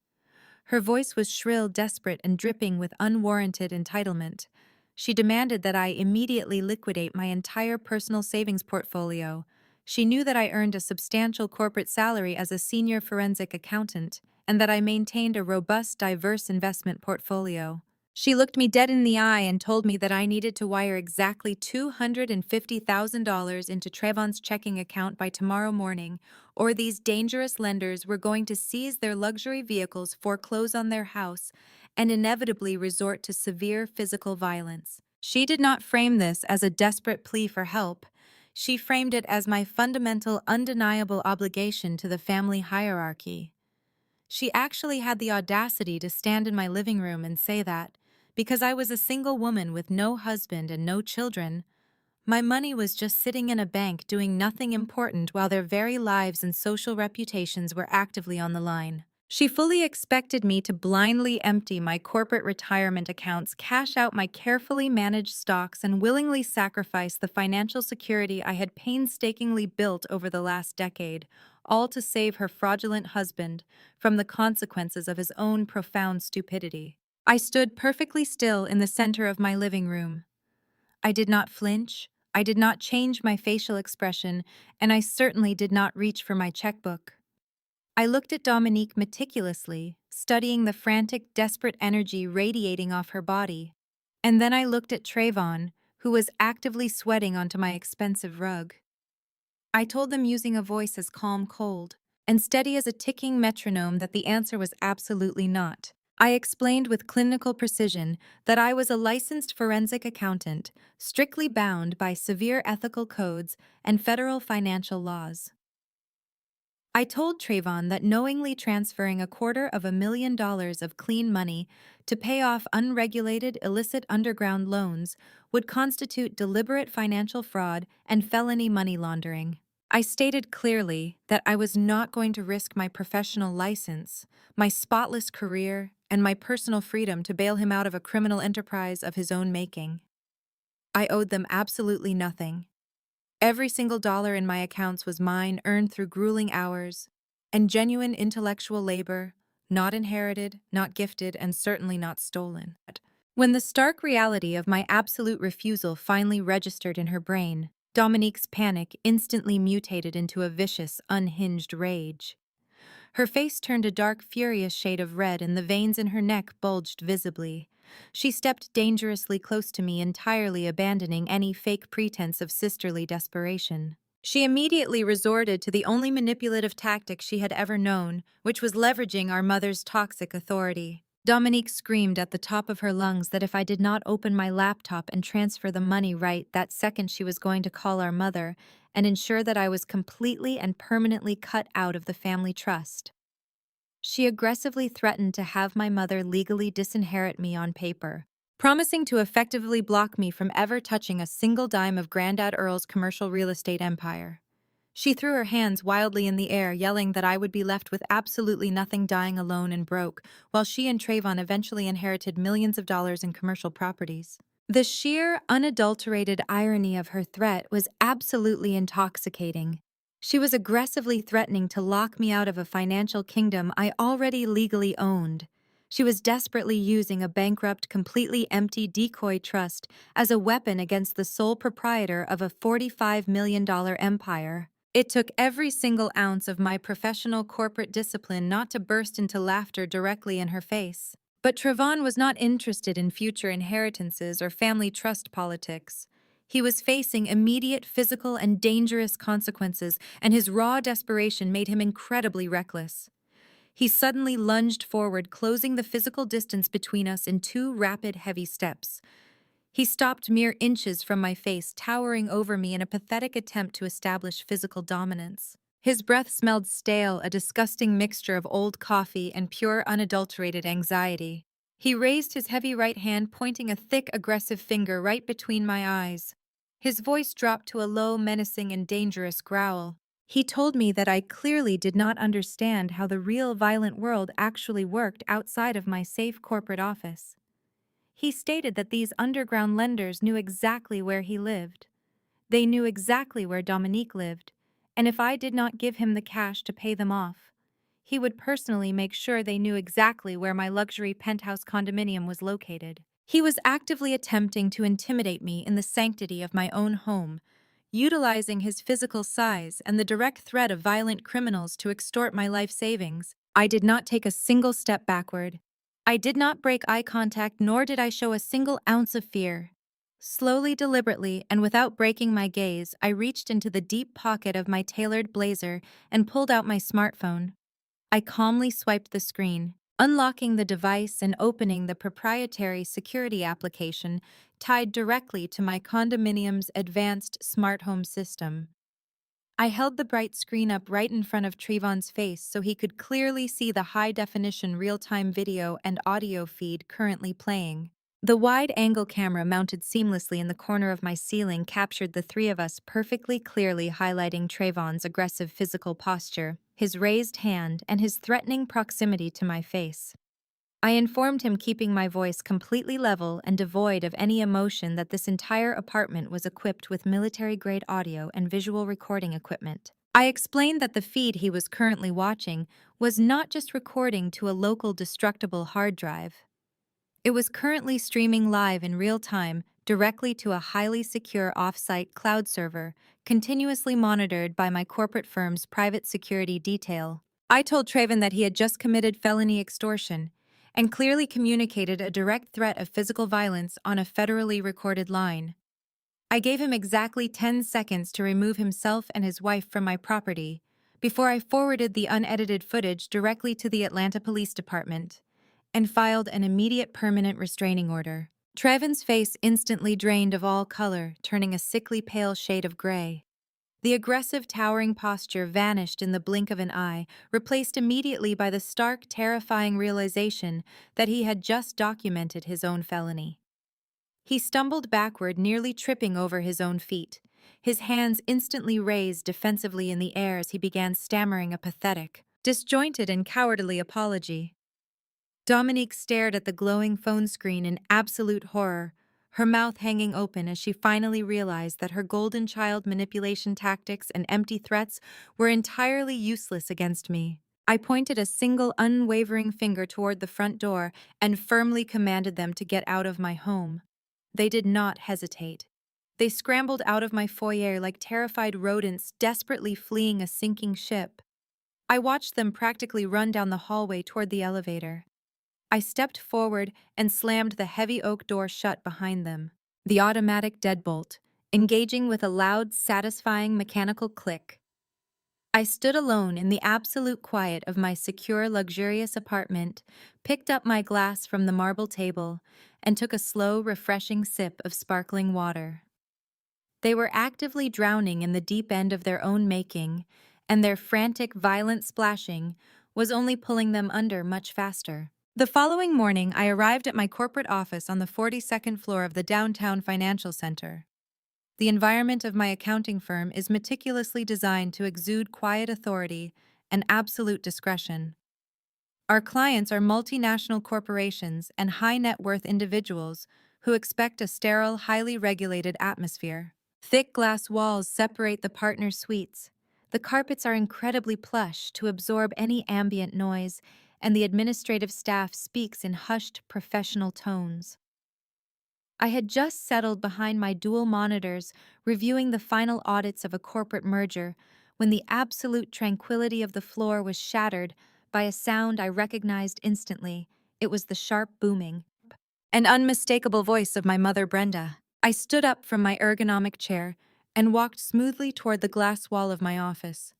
Her voice was shrill, desperate, and dripping with unwarranted entitlement. She demanded that I immediately liquidate my entire personal savings portfolio. She knew that I earned a substantial corporate salary as a senior forensic accountant, and that I maintained a robust, diverse investment portfolio. She looked me dead in the eye and told me that I needed to wire exactly $250,000 into Trayvon's checking account by tomorrow morning, or these dangerous lenders were going to seize their luxury vehicles, foreclose on their house, and inevitably resort to severe physical violence. She did not frame this as a desperate plea for help. She framed it as my fundamental, undeniable obligation to the family hierarchy. She actually had the audacity to stand in my living room and say that, because I was a single woman with no husband and no children, my money was just sitting in a bank doing nothing important while their very lives and social reputations were actively on the line. She fully expected me to blindly empty my corporate retirement accounts, cash out my carefully managed stocks, and willingly sacrifice the financial security I had painstakingly built over the last decade, all to save her fraudulent husband from the consequences of his own profound stupidity. I stood perfectly still in the center of my living room. I did not flinch, I did not change my facial expression, and I certainly did not reach for my checkbook. I looked at Dominique meticulously, studying the frantic, desperate energy radiating off her body. And then I looked at Trayvon, who was actively sweating onto my expensive rug. I told them using a voice as calm, cold, and steady as a ticking metronome that the answer was absolutely not. I explained with clinical precision that I was a licensed forensic accountant, strictly bound by severe ethical codes and federal financial laws. I told Trayvon that knowingly transferring $250,000 of clean money to pay off unregulated illicit underground loans would constitute deliberate financial fraud and felony money laundering. I stated clearly that I was not going to risk my professional license, my spotless career, and my personal freedom to bail him out of a criminal enterprise of his own making. I owed them absolutely nothing. Every single dollar in my accounts was mine, earned through grueling hours and genuine intellectual labor, not inherited, not gifted, and certainly not stolen. When the stark reality of my absolute refusal finally registered in her brain, Dominique's panic instantly mutated into a vicious, unhinged rage. Her face turned a dark, furious shade of red, and the veins in her neck bulged visibly. She stepped dangerously close to me, entirely abandoning any fake pretense of sisterly desperation. She immediately resorted to the only manipulative tactic she had ever known, which was leveraging our mother's toxic authority. Dominique screamed at the top of her lungs that if I did not open my laptop and transfer the money right that second, she was going to call our mother and ensure that I was completely and permanently cut out of the family trust. She aggressively threatened to have my mother legally disinherit me on paper, promising to effectively block me from ever touching a single dime of Grandad Earl's commercial real estate empire. She threw her hands wildly in the air, yelling that I would be left with absolutely nothing, dying alone and broke, while she and Trayvon eventually inherited millions of dollars in commercial properties. The sheer, unadulterated irony of her threat was absolutely intoxicating. She was aggressively threatening to lock me out of a financial kingdom I already legally owned. She was desperately using a bankrupt, completely empty decoy trust as a weapon against the sole proprietor of a $45 million empire. It took every single ounce of my professional corporate discipline not to burst into laughter directly in her face. But Trayvon was not interested in future inheritances or family trust politics. He was facing immediate physical and dangerous consequences, and his raw desperation made him incredibly reckless. He suddenly lunged forward, closing the physical distance between us in two rapid, heavy steps. He stopped mere inches from my face, towering over me in a pathetic attempt to establish physical dominance. His breath smelled stale, a disgusting mixture of old coffee and pure, unadulterated anxiety. He raised his heavy right hand, pointing a thick, aggressive finger right between my eyes. His voice dropped to a low, menacing, and dangerous growl. He told me that I clearly did not understand how the real violent world actually worked outside of my safe corporate office. He stated that these underground lenders knew exactly where he lived. They knew exactly where Dominique lived, and if I did not give him the cash to pay them off, he would personally make sure they knew exactly where my luxury penthouse condominium was located. He was actively attempting to intimidate me in the sanctity of my own home, utilizing his physical size and the direct threat of violent criminals to extort my life savings. I did not take a single step backward. I did not break eye contact, nor did I show a single ounce of fear. Slowly, deliberately, and without breaking my gaze, I reached into the deep pocket of my tailored blazer and pulled out my smartphone. I calmly swiped the screen, unlocking the device and opening the proprietary security application tied directly to my condominium's advanced smart home system. I held the bright screen up right in front of Trayvon's face so he could clearly see the high-definition real-time video and audio feed currently playing. The wide-angle camera mounted seamlessly in the corner of my ceiling captured the three of us perfectly clearly, highlighting Trayvon's aggressive physical posture, his raised hand, and his threatening proximity to my face. I informed him, keeping my voice completely level and devoid of any emotion, that this entire apartment was equipped with military-grade audio and visual recording equipment. I explained that the feed he was currently watching was not just recording to a local destructible hard drive. It was currently streaming live in real time directly to a highly secure off-site cloud server, continuously monitored by my corporate firm's private security detail. I told Trayvon that he had just committed felony extortion and clearly communicated a direct threat of physical violence on a federally recorded line. I gave him exactly 10 seconds to remove himself and his wife from my property before I forwarded the unedited footage directly to the Atlanta Police Department and filed an immediate permanent restraining order. Trayvon's face instantly drained of all color, turning a sickly pale shade of gray. The aggressive, towering posture vanished in the blink of an eye, replaced immediately by the stark, terrifying realization that he had just documented his own felony. He stumbled backward, nearly tripping over his own feet, his hands instantly raised defensively in the air as he began stammering a pathetic, disjointed and cowardly apology. Dominique stared at the glowing phone screen in absolute horror, her mouth hanging open as she finally realized that her golden child manipulation tactics and empty threats were entirely useless against me. I pointed a single unwavering finger toward the front door and firmly commanded them to get out of my home. They did not hesitate. They scrambled out of my foyer like terrified rodents desperately fleeing a sinking ship. I watched them practically run down the hallway toward the elevator. I stepped forward and slammed the heavy oak door shut behind them, the automatic deadbolt, engaging with a loud, satisfying mechanical click. I stood alone in the absolute quiet of my secure, luxurious apartment, picked up my glass from the marble table, and took a slow, refreshing sip of sparkling water. They were actively drowning in the deep end of their own making, and their frantic, violent splashing was only pulling them under much faster. The following morning, I arrived at my corporate office on the 42nd floor of the downtown financial center. The environment of my accounting firm is meticulously designed to exude quiet authority and absolute discretion. Our clients are multinational corporations and high-net-worth individuals who expect a sterile, highly regulated atmosphere. Thick glass walls separate the partner suites. The carpets are incredibly plush to absorb any ambient noise, and the administrative staff speaks in hushed, professional tones. I had just settled behind my dual monitors, reviewing the final audits of a corporate merger, when the absolute tranquility of the floor was shattered by a sound I recognized instantly. It was the sharp booming and unmistakable voice of my mother, Brenda. I stood up from my ergonomic chair and walked smoothly toward the glass wall of my office.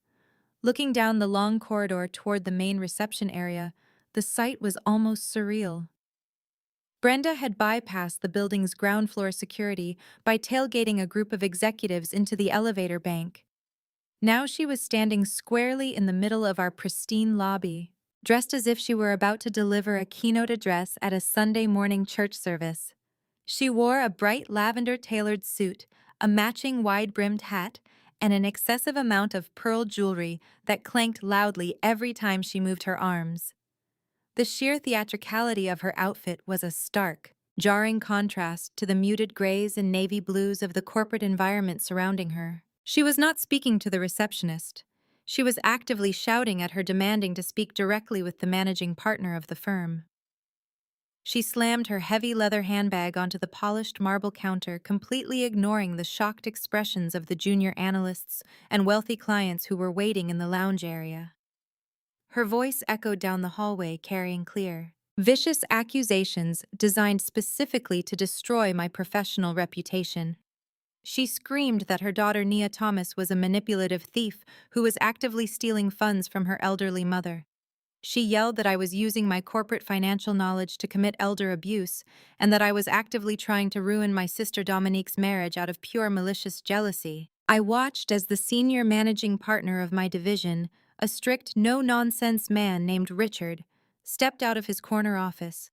Looking down the long corridor toward the main reception area, the sight was almost surreal. Brenda had bypassed the building's ground floor security by tailgating a group of executives into the elevator bank. Now she was standing squarely in the middle of our pristine lobby, dressed as if she were about to deliver a keynote address at a Sunday morning church service. She wore a bright lavender-tailored suit, a matching wide-brimmed hat, and an excessive amount of pearl jewelry that clanked loudly every time she moved her arms. The sheer theatricality of her outfit was a stark, jarring contrast to the muted grays and navy blues of the corporate environment surrounding her. She was not speaking to the receptionist. She was actively shouting at her, demanding to speak directly with the managing partner of the firm. She slammed her heavy leather handbag onto the polished marble counter, completely ignoring the shocked expressions of the junior analysts and wealthy clients who were waiting in the lounge area. Her voice echoed down the hallway, carrying clear, vicious accusations designed specifically to destroy my professional reputation. She screamed that her daughter Nia Thomas was a manipulative thief who was actively stealing funds from her elderly mother. She yelled that I was using my corporate financial knowledge to commit elder abuse and that I was actively trying to ruin my sister Dominique's marriage out of pure malicious jealousy. I watched as the senior managing partner of my division, a strict, no-nonsense man named Richard, stepped out of his corner office.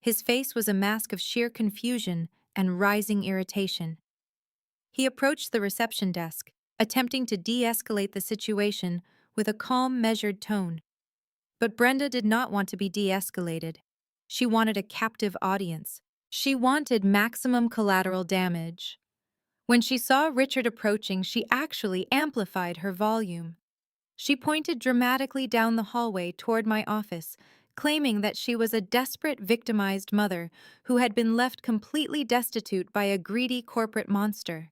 His face was a mask of sheer confusion and rising irritation. He approached the reception desk, attempting to de-escalate the situation with a calm, measured tone. But Brenda did not want to be de-escalated. She wanted a captive audience. She wanted maximum collateral damage. When she saw Richard approaching, she actually amplified her volume. She pointed dramatically down the hallway toward my office, claiming that she was a desperate, victimized mother who had been left completely destitute by a greedy corporate monster.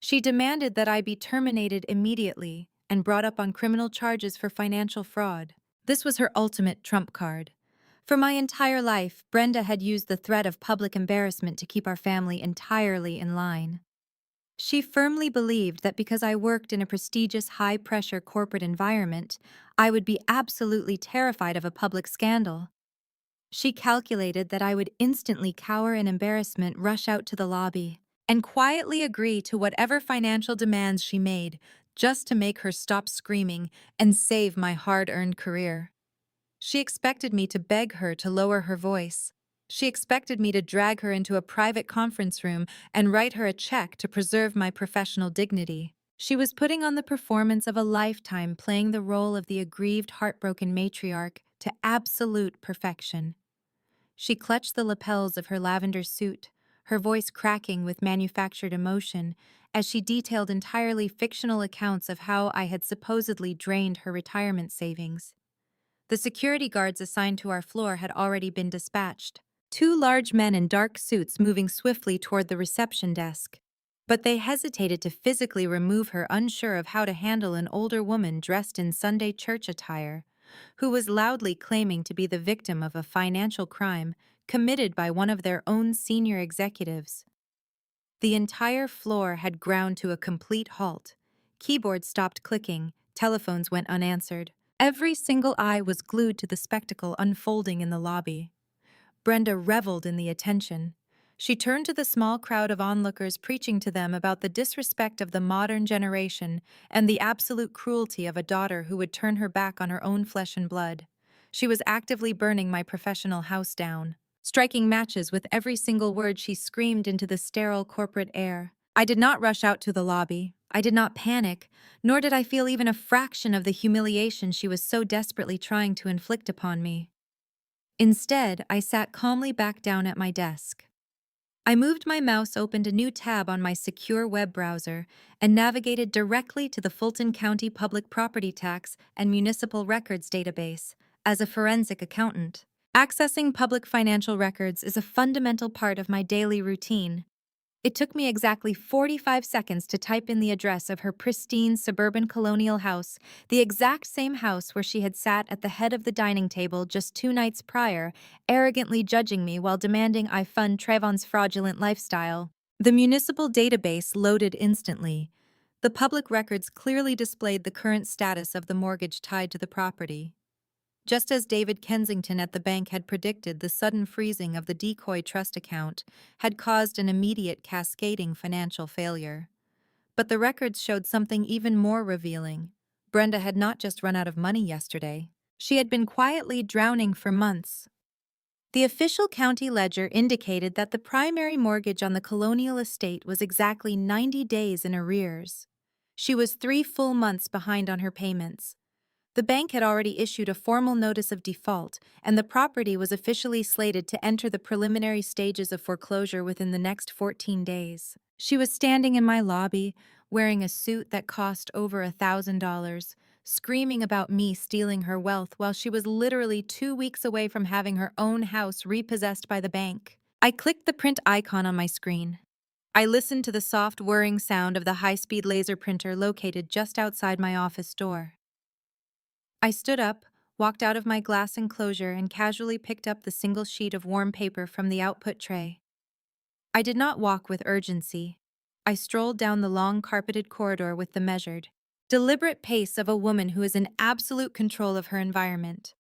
She demanded that I be terminated immediately and brought up on criminal charges for financial fraud. This was her ultimate trump card. For my entire life, Brenda had used the threat of public embarrassment to keep our family entirely in line. She firmly believed that because I worked in a prestigious, high-pressure corporate environment, I would be absolutely terrified of a public scandal. She calculated that I would instantly cower in embarrassment, rush out to the lobby, and quietly agree to whatever financial demands she made, just to make her stop screaming and save my hard-earned career. She expected me to beg her to lower her voice. She expected me to drag her into a private conference room and write her a check to preserve my professional dignity. She was putting on the performance of a lifetime, playing the role of the aggrieved, heartbroken matriarch to absolute perfection. She clutched the lapels of her lavender suit, her voice cracking with manufactured emotion, as she detailed entirely fictional accounts of how I had supposedly drained her retirement savings. The security guards assigned to our floor had already been dispatched, two large men in dark suits moving swiftly toward the reception desk. But they hesitated to physically remove her, unsure of how to handle an older woman dressed in Sunday church attire, who was loudly claiming to be the victim of a financial crime committed by one of their own senior executives. The entire floor had ground to a complete halt. Keyboards stopped clicking, telephones went unanswered. Every single eye was glued to the spectacle unfolding in the lobby. Brenda reveled in the attention. She turned to the small crowd of onlookers, preaching to them about the disrespect of the modern generation and the absolute cruelty of a daughter who would turn her back on her own flesh and blood. She was actively burning my professional house down, striking matches with every single word she screamed into the sterile corporate air. I did not rush out to the lobby. I did not panic, nor did I feel even a fraction of the humiliation she was so desperately trying to inflict upon me. Instead, I sat calmly back down at my desk. I moved my mouse, opened a new tab on my secure web browser, and navigated directly to the Fulton County Public Property Tax and Municipal Records database. As a forensic accountant, accessing public financial records is a fundamental part of my daily routine. It took me exactly 45 seconds to type in the address of her pristine suburban colonial house, the exact same house where she had sat at the head of the dining table just 2 nights prior, arrogantly judging me while demanding I fund Trayvon's fraudulent lifestyle. The municipal database loaded instantly. The public records clearly displayed the current status of the mortgage tied to the property. Just as David Kensington at the bank had predicted, the sudden freezing of the decoy trust account had caused an immediate cascading financial failure. But the records showed something even more revealing. Brenda had not just run out of money yesterday. She had been quietly drowning for months. The official county ledger indicated that the primary mortgage on the colonial estate was exactly 90 days in arrears. She was 3 full months behind on her payments. The bank had already issued a formal notice of default, and the property was officially slated to enter the preliminary stages of foreclosure within the next 14 days. She was standing in my lobby, wearing a suit that cost over $1,000, screaming about me stealing her wealth while she was literally 2 weeks away from having her own house repossessed by the bank. I clicked the print icon on my screen. I listened to the soft whirring sound of the high-speed laser printer located just outside my office door. I stood up, walked out of my glass enclosure, and casually picked up the single sheet of warm paper from the output tray. I did not walk with urgency. I strolled down the long carpeted corridor with the measured, deliberate pace of a woman who is in absolute control of her environment.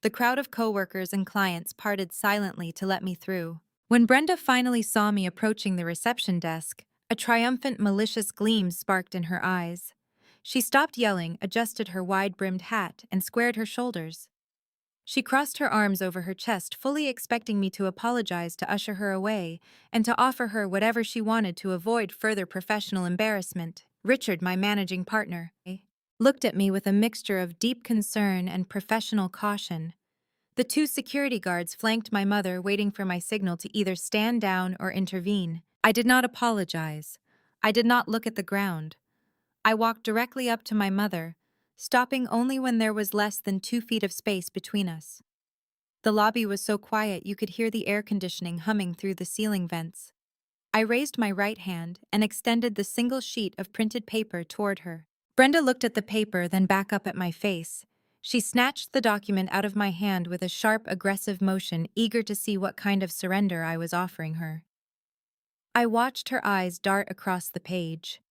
The crowd of coworkers and clients parted silently to let me through. When Brenda finally saw me approaching the reception desk, a triumphant, malicious gleam sparked in her eyes. She stopped yelling, adjusted her wide-brimmed hat, and squared her shoulders. She crossed her arms over her chest, fully expecting me to apologize, to usher her away, and to offer her whatever she wanted to avoid further professional embarrassment. Richard, my managing partner, looked at me with a mixture of deep concern and professional caution. The 2 security guards flanked my mother, waiting for my signal to either stand down or intervene. I did not apologize. I did not look at the ground. I walked directly up to my mother, stopping only when there was less than 2 feet of space between us. The lobby was so quiet you could hear the air conditioning humming through the ceiling vents. I raised my right hand and extended the single sheet of printed paper toward her. Brenda looked at the paper, then back up at my face. She snatched the document out of my hand with a sharp, aggressive motion, eager to see what kind of surrender I was offering her. I watched her eyes dart across the page.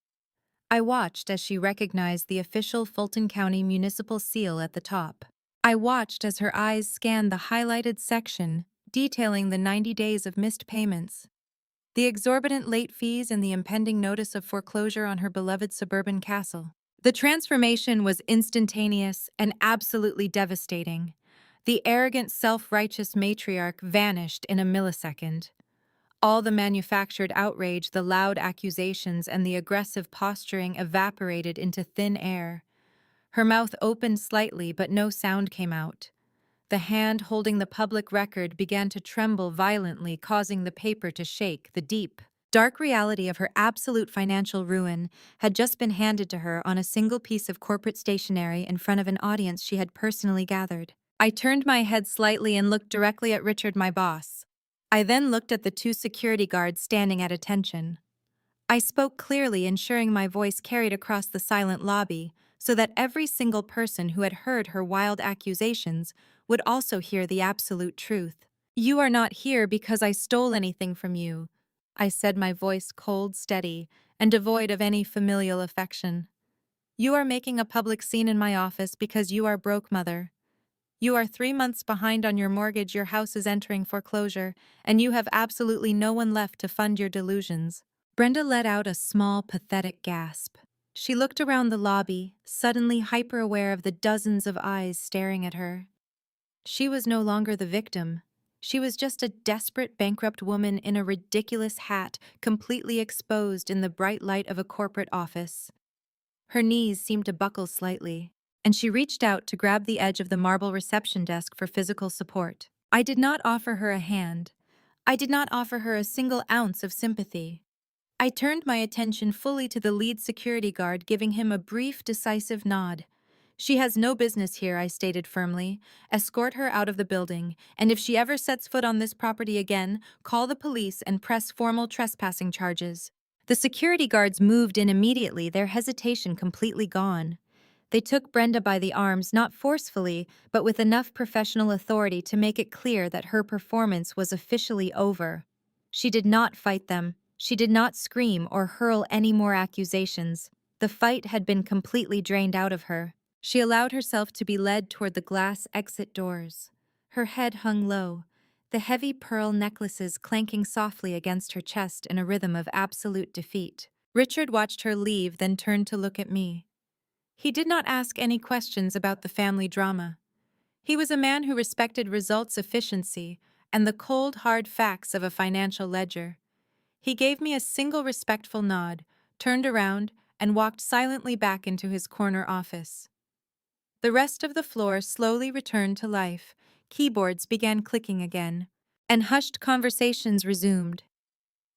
I watched as she recognized the official Fulton County municipal seal at the top. I watched as her eyes scanned the highlighted section detailing the 90 days of missed payments, the exorbitant late fees, and the impending notice of foreclosure on her beloved suburban castle. The transformation was instantaneous and absolutely devastating. The arrogant, self-righteous matriarch vanished in a millisecond. All the manufactured outrage, the loud accusations, and the aggressive posturing evaporated into thin air. Her mouth opened slightly, but no sound came out. The hand holding the public record began to tremble violently, causing the paper to shake. The deep, dark reality of her absolute financial ruin had just been handed to her on a single piece of corporate stationery in front of an audience she had personally gathered. I turned my head slightly and looked directly at Richard, my boss. I then looked at the 2 security guards standing at attention. I spoke clearly, ensuring my voice carried across the silent lobby so that every single person who had heard her wild accusations would also hear the absolute truth. "You are not here because I stole anything from you," I said, my voice cold, steady, and devoid of any familial affection. "You are making a public scene in my office because you are broke, mother. You are 3 months behind on your mortgage, your house is entering foreclosure, and you have absolutely no one left to fund your delusions." Brenda let out a small, pathetic gasp. She looked around the lobby, suddenly hyper-aware of the dozens of eyes staring at her. She was no longer the victim. She was just a desperate, bankrupt woman in a ridiculous hat, completely exposed in the bright light of a corporate office. Her knees seemed to buckle slightly, and she reached out to grab the edge of the marble reception desk for physical support. I did not offer her a hand. I did not offer her a single ounce of sympathy. I turned my attention fully to the lead security guard, giving him a brief, decisive nod. "She has no business here," I stated firmly. "Escort her out of the building, and if she ever sets foot on this property again, call the police and press formal trespassing charges." The security guards moved in immediately, their hesitation completely gone. They took Brenda by the arms, not forcefully, but with enough professional authority to make it clear that her performance was officially over. She did not fight them. She did not scream or hurl any more accusations. The fight had been completely drained out of her. She allowed herself to be led toward the glass exit doors. Her head hung low, the heavy pearl necklaces clanking softly against her chest in a rhythm of absolute defeat. Richard watched her leave, then turned to look at me. He did not ask any questions about the family drama. He was a man who respected results, efficiency, and the cold, hard facts of a financial ledger. He gave me a single respectful nod, turned around, and walked silently back into his corner office. The rest of the floor slowly returned to life, keyboards began clicking again, and hushed conversations resumed.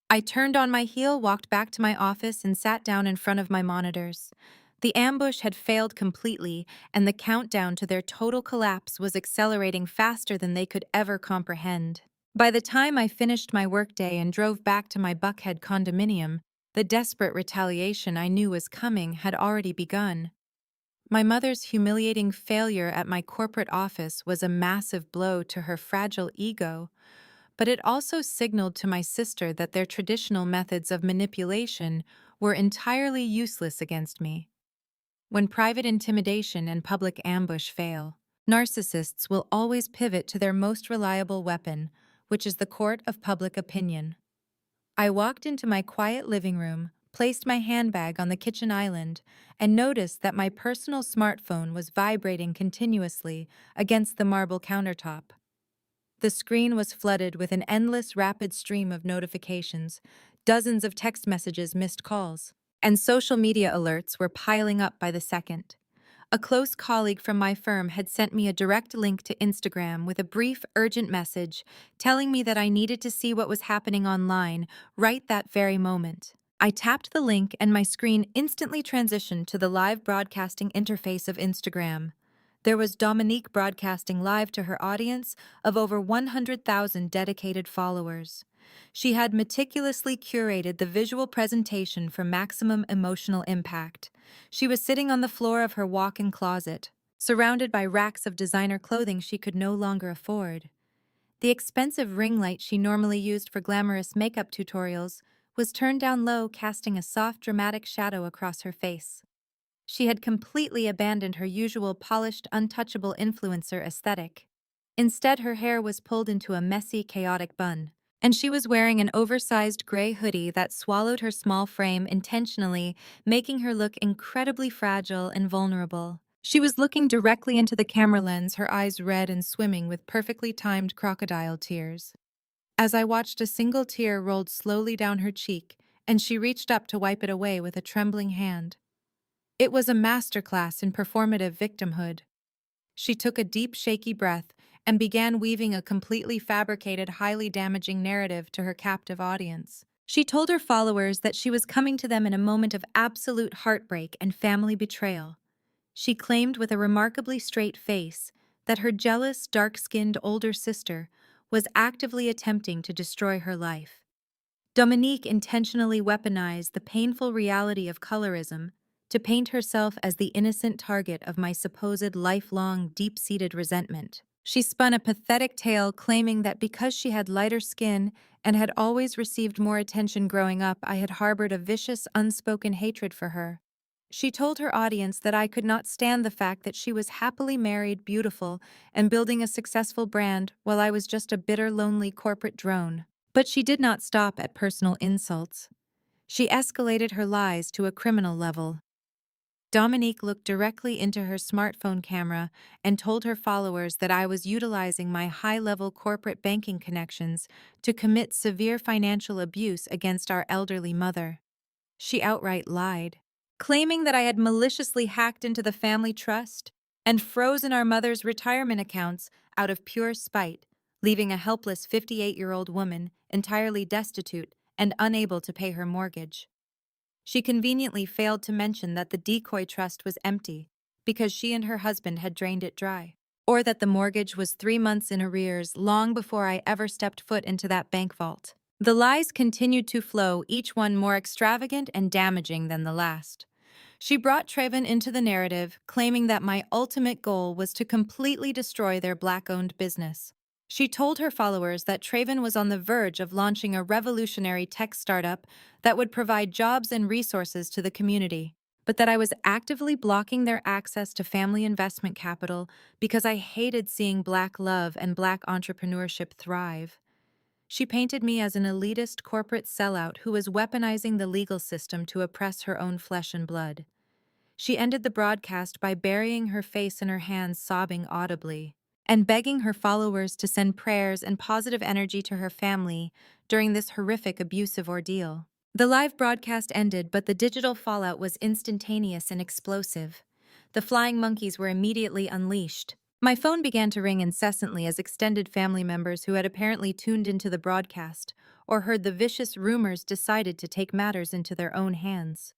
I turned on my heel, walked back to my office, and sat down in front of my monitors. The ambush had failed completely, and the countdown to their total collapse was accelerating faster than they could ever comprehend. By the time I finished my workday and drove back to my Buckhead condominium, the desperate retaliation I knew was coming had already begun. My mother's humiliating failure at my corporate office was a massive blow to her fragile ego, but it also signaled to my sister that their traditional methods of manipulation were entirely useless against me. When private intimidation and public ambush fail, narcissists will always pivot to their most reliable weapon, which is the court of public opinion. I walked into my quiet living room, placed my handbag on the kitchen island, and noticed that my personal smartphone was vibrating continuously against the marble countertop. The screen was flooded with an endless rapid stream of notifications, dozens of text messages, missed calls, and social media alerts were piling up by the second. A close colleague from my firm had sent me a direct link to Instagram with a brief, urgent message telling me that I needed to see what was happening online right that very moment. I tapped the link and my screen instantly transitioned to the live broadcasting interface of Instagram. There was Dominique broadcasting live to her audience of over 100,000 dedicated followers. She had meticulously curated the visual presentation for maximum emotional impact. She was sitting on the floor of her walk-in closet, surrounded by racks of designer clothing she could no longer afford. The expensive ring light she normally used for glamorous makeup tutorials was turned down low, casting a soft, dramatic shadow across her face. She had completely abandoned her usual polished, untouchable influencer aesthetic. Instead, her hair was pulled into a messy, chaotic bun, and she was wearing an oversized gray hoodie that swallowed her small frame intentionally, making her look incredibly fragile and vulnerable. She was looking directly into the camera lens, her eyes red and swimming with perfectly timed crocodile tears. As I watched, a single tear rolled slowly down her cheek, and she reached up to wipe it away with a trembling hand. It was a masterclass in performative victimhood. She took a deep, shaky breath and began weaving a completely fabricated, highly damaging narrative to her captive audience. She told her followers that she was coming to them in a moment of absolute heartbreak and family betrayal. She claimed with a remarkably straight face that her jealous, dark-skinned older sister was actively attempting to destroy her life. Dominique intentionally weaponized the painful reality of colorism to paint herself as the innocent target of my supposed lifelong, deep-seated resentment. She spun a pathetic tale claiming that because she had lighter skin and had always received more attention growing up, I had harbored a vicious, unspoken hatred for her. She told her audience that I could not stand the fact that she was happily married, beautiful, and building a successful brand while I was just a bitter, lonely corporate drone. But she did not stop at personal insults. She escalated her lies to a criminal level. Dominique looked directly into her smartphone camera and told her followers that I was utilizing my high-level corporate banking connections to commit severe financial abuse against our elderly mother. She outright lied, claiming that I had maliciously hacked into the family trust and frozen our mother's retirement accounts out of pure spite, leaving a helpless 58-year-old woman entirely destitute and unable to pay her mortgage. She conveniently failed to mention that the decoy trust was empty because she and her husband had drained it dry, or that the mortgage was 3 months in arrears long before I ever stepped foot into that bank vault. The lies continued to flow, each one more extravagant and damaging than the last. She brought Trayvon into the narrative, claiming that my ultimate goal was to completely destroy their Black-owned business. She told her followers that Trayvon was on the verge of launching a revolutionary tech startup that would provide jobs and resources to the community, but that I was actively blocking their access to family investment capital because I hated seeing Black love and Black entrepreneurship thrive. She painted me as an elitist corporate sellout who was weaponizing the legal system to oppress her own flesh and blood. She ended the broadcast by burying her face in her hands, sobbing audibly, and begging her followers to send prayers and positive energy to her family during this horrific abusive ordeal. The live broadcast ended, but the digital fallout was instantaneous and explosive. The flying monkeys were immediately unleashed. My phone began to ring incessantly as extended family members who had apparently tuned into the broadcast or heard the vicious rumors decided to take matters into their own hands.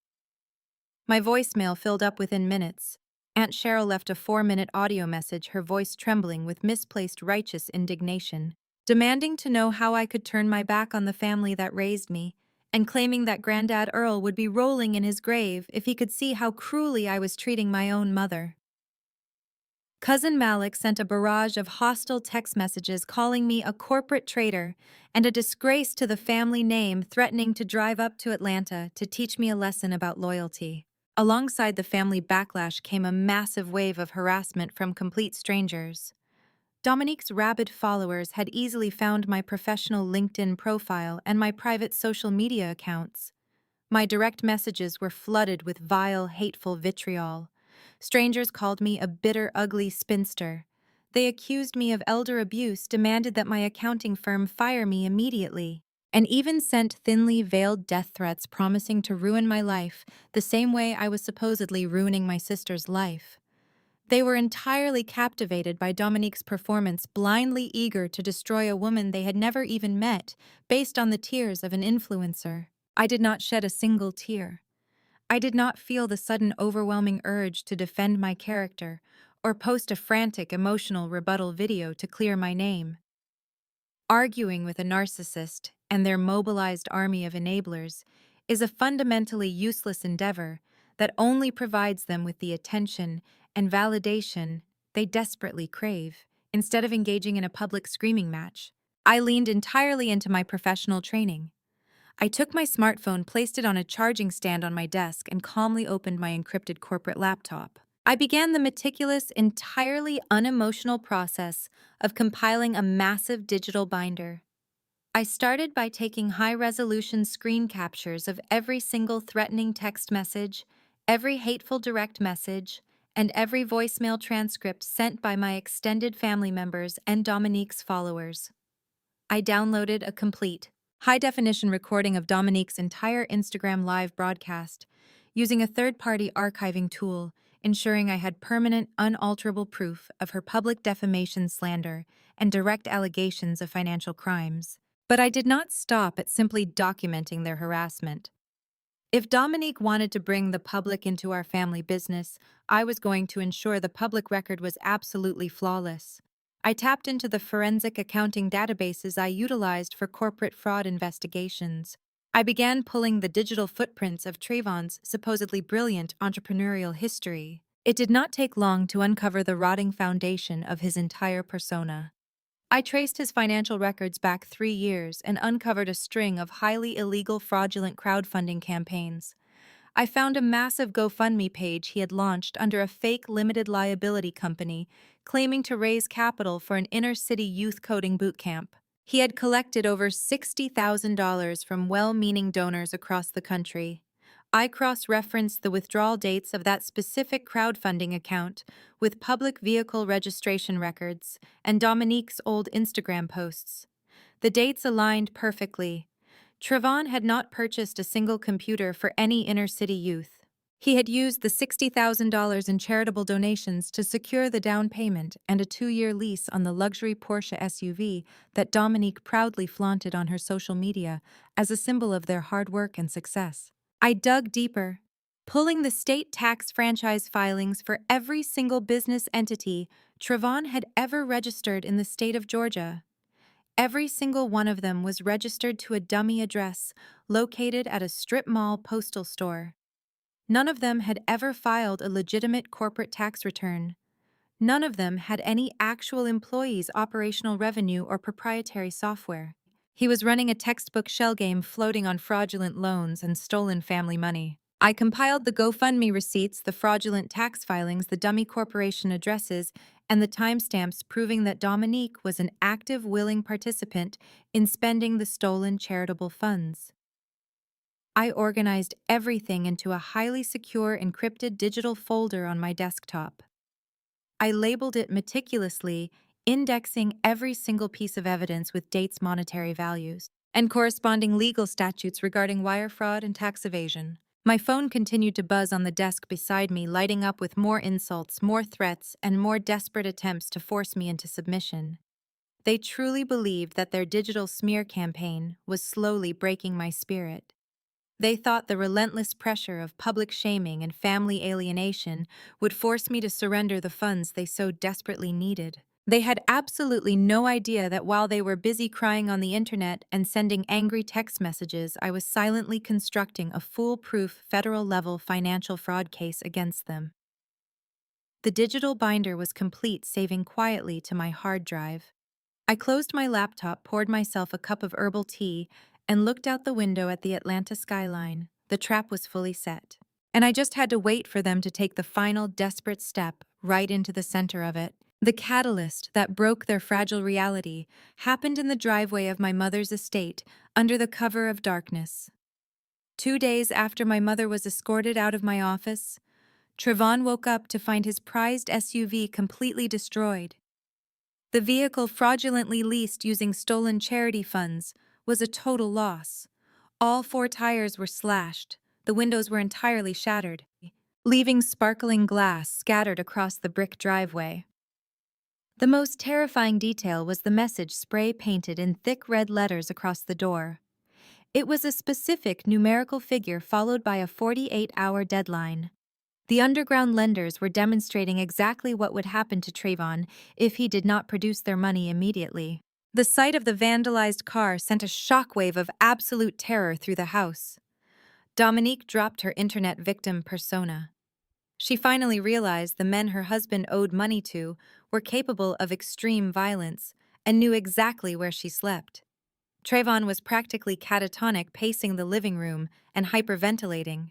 My voicemail filled up within minutes. Aunt Cheryl left a 4-minute audio message, her voice trembling with misplaced righteous indignation, demanding to know how I could turn my back on the family that raised me, and claiming that Grandad Earl would be rolling in his grave if he could see how cruelly I was treating my own mother. Cousin Malik sent a barrage of hostile text messages calling me a corporate traitor and a disgrace to the family name, threatening to drive up to Atlanta to teach me a lesson about loyalty. Alongside the family backlash came a massive wave of harassment from complete strangers. Dominique's rabid followers had easily found my professional LinkedIn profile and my private social media accounts. My direct messages were flooded with vile, hateful vitriol. Strangers called me a bitter, ugly spinster. They accused me of elder abuse, demanded that my accounting firm fire me immediately, and even sent thinly veiled death threats promising to ruin my life the same way I was supposedly ruining my sister's life. They were entirely captivated by Dominique's performance, blindly eager to destroy a woman they had never even met, based on the tears of an influencer. I did not shed a single tear. I did not feel the sudden overwhelming urge to defend my character or post a frantic emotional rebuttal video to clear my name. Arguing with a narcissist and their mobilized army of enablers is a fundamentally useless endeavor that only provides them with the attention and validation they desperately crave. Instead of engaging in a public screaming match, I leaned entirely into my professional training. I took my smartphone, placed it on a charging stand on my desk, and calmly opened my encrypted corporate laptop. I began the meticulous, entirely unemotional process of compiling a massive digital binder. I started by taking high-resolution screen captures of every single threatening text message, every hateful direct message, and every voicemail transcript sent by my extended family members and Dominique's followers. I downloaded a complete, high-definition recording of Dominique's entire Instagram live broadcast, using a third-party archiving tool, ensuring I had permanent, unalterable proof of her public defamation, slander, and direct allegations of financial crimes. But I did not stop at simply documenting their harassment. If Dominique wanted to bring the public into our family business, I was going to ensure the public record was absolutely flawless. I tapped into the forensic accounting databases I utilized for corporate fraud investigations. I began pulling the digital footprints of Trayvon's supposedly brilliant entrepreneurial history. It did not take long to uncover the rotting foundation of his entire persona. I traced his financial records back 3 years and uncovered a string of highly illegal, fraudulent crowdfunding campaigns. I found a massive GoFundMe page he had launched under a fake limited liability company, claiming to raise capital for an inner-city youth coding boot camp. He had collected over $60,000 from well-meaning donors across the country. I cross-referenced the withdrawal dates of that specific crowdfunding account with public vehicle registration records and Dominique's old Instagram posts. The dates aligned perfectly. Trayvon had not purchased a single computer for any inner-city youth. He had used the $60,000 in charitable donations to secure the down payment and a 2-year lease on the luxury Porsche SUV that Dominique proudly flaunted on her social media as a symbol of their hard work and success. I dug deeper, pulling the state tax franchise filings for every single business entity Trayvon had ever registered in the state of Georgia. Every single one of them was registered to a dummy address located at a strip mall postal store. None of them had ever filed a legitimate corporate tax return. None of them had any actual employees, operational revenue, or proprietary software. He was running a textbook shell game floating on fraudulent loans and stolen family money. I compiled the GoFundMe receipts, the fraudulent tax filings, the dummy corporation addresses, and the timestamps proving that Dominique was an active, willing participant in spending the stolen charitable funds. I organized everything into a highly secure, encrypted digital folder on my desktop. I labeled it meticulously, indexing every single piece of evidence with dates, monetary values. and corresponding legal statutes regarding wire fraud and tax evasion. My phone continued to buzz on the desk beside me, lighting up with more insults, more threats, and more desperate attempts to force me into submission. They truly believed that their digital smear campaign was slowly breaking my spirit. They thought the relentless pressure of public shaming and family alienation would force me to surrender the funds they so desperately needed. They had absolutely no idea that while they were busy crying on the internet and sending angry text messages, I was silently constructing a foolproof federal-level financial fraud case against them. The digital binder was complete, saving quietly to my hard drive. I closed my laptop, poured myself a cup of herbal tea, and looked out the window at the Atlanta skyline. The trap was fully set. And I just had to wait for them to take the final desperate step right into the center of it. The catalyst that broke their fragile reality happened in the driveway of my mother's estate under the cover of darkness. 2 days after my mother was escorted out of my office, Trevon woke up to find his prized SUV completely destroyed. The vehicle, fraudulently leased using stolen charity funds, was a total loss. All 4 tires were slashed, the windows were entirely shattered, leaving sparkling glass scattered across the brick driveway. The most terrifying detail was the message spray-painted in thick red letters across the door. It was a specific numerical figure followed by a 48-hour deadline. The underground lenders were demonstrating exactly what would happen to Trayvon if he did not produce their money immediately. The sight of the vandalized car sent a shockwave of absolute terror through the house. Dominique dropped her internet victim persona. She finally realized the men her husband owed money to were capable of extreme violence and knew exactly where she slept. Trayvon was practically catatonic, pacing the living room and hyperventilating.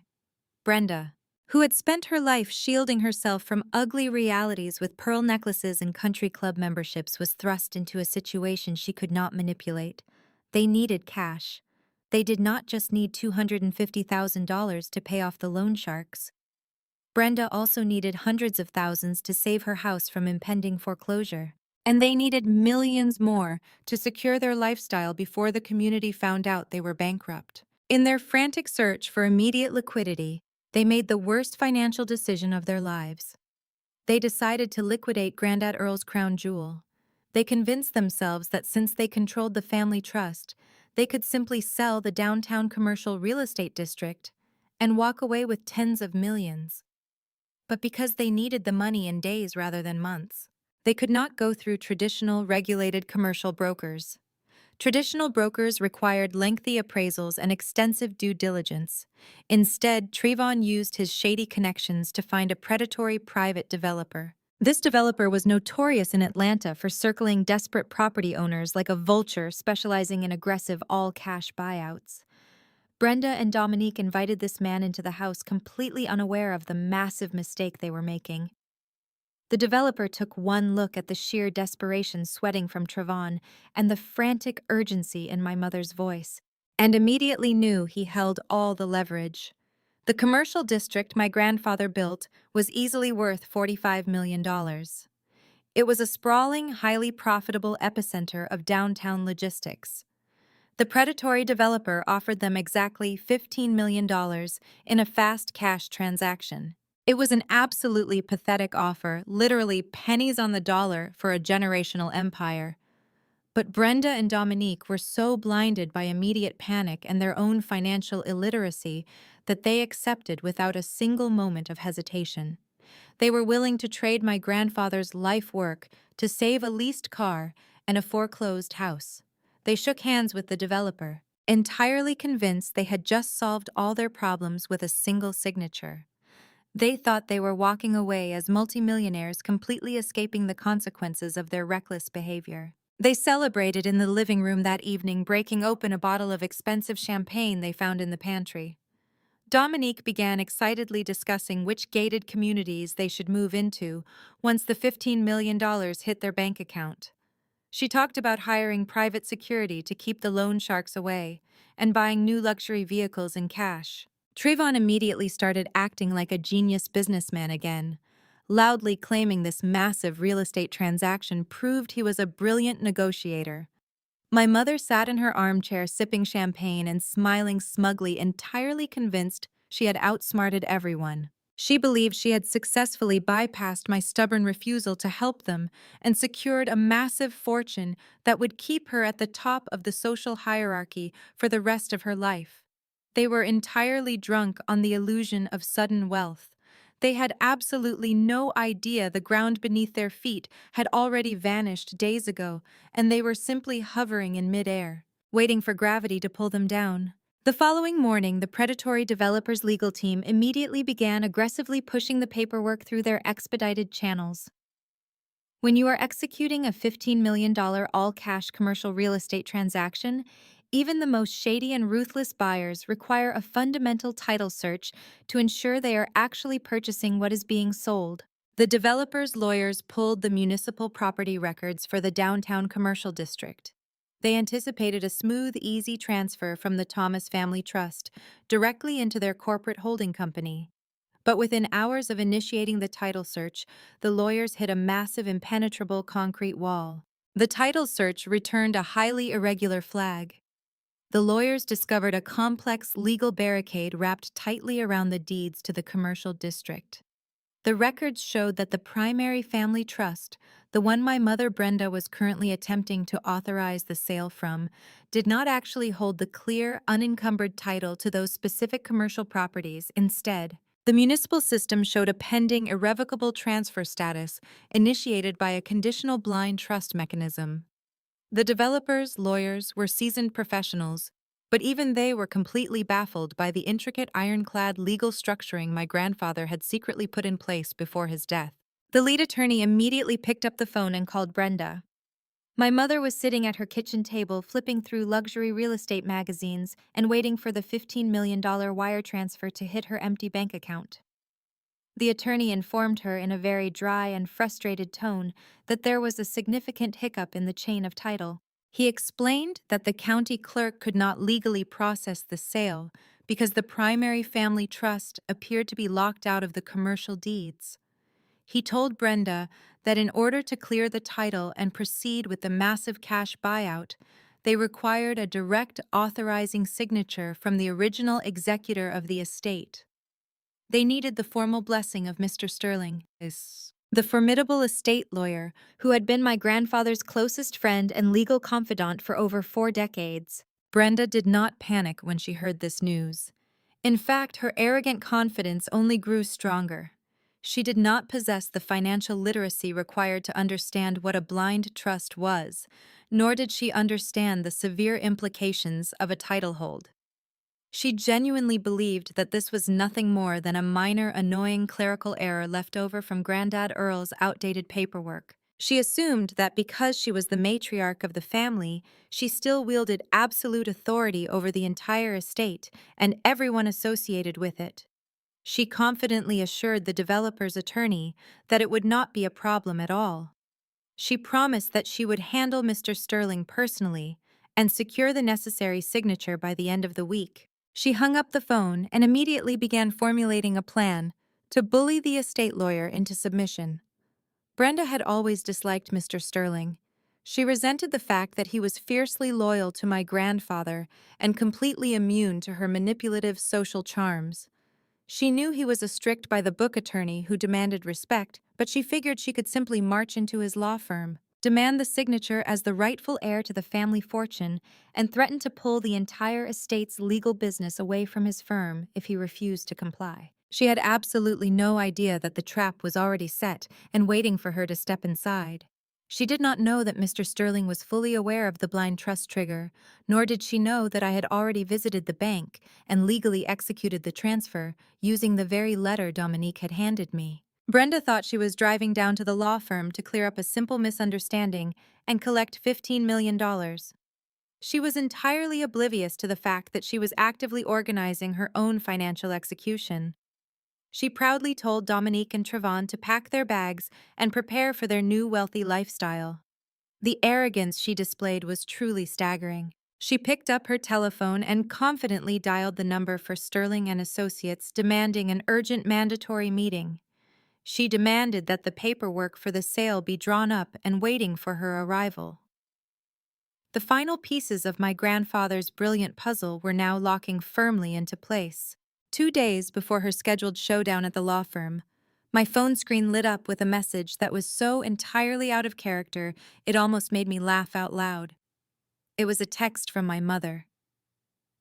Brenda, who had spent her life shielding herself from ugly realities with pearl necklaces and country club memberships, was thrust into a situation she could not manipulate. They needed cash. They did not just need $250,000 to pay off the loan sharks. Brenda also needed hundreds of thousands to save her house from impending foreclosure. And they needed millions more to secure their lifestyle before the community found out they were bankrupt. In their frantic search for immediate liquidity, they made the worst financial decision of their lives. They decided to liquidate Grandad Earl's crown jewel. They convinced themselves that since they controlled the family trust, they could simply sell the downtown commercial real estate district and walk away with tens of millions. But because they needed the money in days rather than months, they could not go through traditional regulated commercial brokers. Traditional brokers required lengthy appraisals and extensive due diligence. Instead, Trayvon used his shady connections to find a predatory private developer. This developer was notorious in Atlanta for circling desperate property owners like a vulture, specializing in aggressive all-cash buyouts. Brenda and Dominique invited this man into the house completely unaware of the massive mistake they were making. The developer took one look at the sheer desperation sweating from Trayvon and the frantic urgency in my mother's voice, and immediately knew he held all the leverage. The commercial district my grandfather built was easily worth $45 million. It was a sprawling, highly profitable epicenter of downtown logistics. The predatory developer offered them exactly $15 million in a fast cash transaction. It was an absolutely pathetic offer, literally pennies on the dollar for a generational empire. But Brenda and Dominique were so blinded by immediate panic and their own financial illiteracy that they accepted without a single moment of hesitation. They were willing to trade my grandfather's life work to save a leased car and a foreclosed house. They shook hands with the developer, entirely convinced they had just solved all their problems with a single signature. They thought they were walking away as multimillionaires, completely escaping the consequences of their reckless behavior. They celebrated in the living room that evening, breaking open a bottle of expensive champagne they found in the pantry. Dominique began excitedly discussing which gated communities they should move into once the $15 million hit their bank account. She talked about hiring private security to keep the loan sharks away and buying new luxury vehicles in cash. Trayvon immediately started acting like a genius businessman again, loudly claiming this massive real estate transaction proved he was a brilliant negotiator. My mother sat in her armchair sipping champagne and smiling smugly, entirely convinced she had outsmarted everyone. She believed she had successfully bypassed my stubborn refusal to help them and secured a massive fortune that would keep her at the top of the social hierarchy for the rest of her life. They were entirely drunk on the illusion of sudden wealth. They had absolutely no idea the ground beneath their feet had already vanished days ago, and they were simply hovering in midair, waiting for gravity to pull them down. The following morning, the predatory developer's legal team immediately began aggressively pushing the paperwork through their expedited channels. When you are executing a $15 million all-cash commercial real estate transaction, even the most shady and ruthless buyers require a fundamental title search to ensure they are actually purchasing what is being sold. The developer's lawyers pulled the municipal property records for the downtown commercial district. They anticipated a smooth, easy transfer from the Thomas Family Trust directly into their corporate holding company. But within hours of initiating the title search, the lawyers hit a massive, impenetrable concrete wall. The title search returned a highly irregular flag. The lawyers discovered a complex legal barricade wrapped tightly around the deeds to the commercial district. The records showed that the primary family trust, the one my mother Brenda was currently attempting to authorize the sale from, did not actually hold the clear, unencumbered title to those specific commercial properties. Instead, the municipal system showed a pending irrevocable transfer status initiated by a conditional blind trust mechanism. The developers' lawyers were seasoned professionals, but even they were completely baffled by the intricate ironclad legal structuring my grandfather had secretly put in place before his death. The lead attorney immediately picked up the phone and called Brenda. My mother was sitting at her kitchen table flipping through luxury real estate magazines and waiting for the $15 million wire transfer to hit her empty bank account. The attorney informed her in a very dry and frustrated tone that there was a significant hiccup in the chain of title. He explained that the county clerk could not legally process the sale because the primary family trust appeared to be locked out of the commercial deeds. He told Brenda that in order to clear the title and proceed with the massive cash buyout, they required a direct authorizing signature from the original executor of the estate. They needed the formal blessing of Mr. Sterling, the formidable estate lawyer who had been my grandfather's closest friend and legal confidant for over 4 decades. Brenda did not panic when she heard this news. In fact, her arrogant confidence only grew stronger. She did not possess the financial literacy required to understand what a blind trust was, nor did she understand the severe implications of a title hold. She genuinely believed that this was nothing more than a minor, annoying clerical error left over from Grandad Earl's outdated paperwork. She assumed that because she was the matriarch of the family, she still wielded absolute authority over the entire estate and everyone associated with it. She confidently assured the developer's attorney that it would not be a problem at all. She promised that she would handle Mr. Sterling personally and secure the necessary signature by the end of the week. She hung up the phone and immediately began formulating a plan to bully the estate lawyer into submission. Brenda had always disliked Mr. Sterling. She resented the fact that he was fiercely loyal to my grandfather and completely immune to her manipulative social charms. She knew he was a strict-by-the-book attorney who demanded respect, but she figured she could simply march into his law firm, demand the signature as the rightful heir to the family fortune, and threaten to pull the entire estate's legal business away from his firm if he refused to comply. She had absolutely no idea that the trap was already set and waiting for her to step inside. She did not know that Mr. Sterling was fully aware of the blind trust trigger, nor did she know that I had already visited the bank and legally executed the transfer using the very letter Dominique had handed me. Brenda thought she was driving down to the law firm to clear up a simple misunderstanding and collect $15 million. She was entirely oblivious to the fact that she was actively organizing her own financial execution. She proudly told Dominique and Trevon to pack their bags and prepare for their new wealthy lifestyle. The arrogance she displayed was truly staggering. She picked up her telephone and confidently dialed the number for Sterling and Associates, demanding an urgent mandatory meeting. She demanded that the paperwork for the sale be drawn up and waiting for her arrival. The final pieces of my grandfather's brilliant puzzle were now locking firmly into place. 2 days before her scheduled showdown at the law firm, my phone screen lit up with a message that was so entirely out of character it almost made me laugh out loud. It was a text from my mother.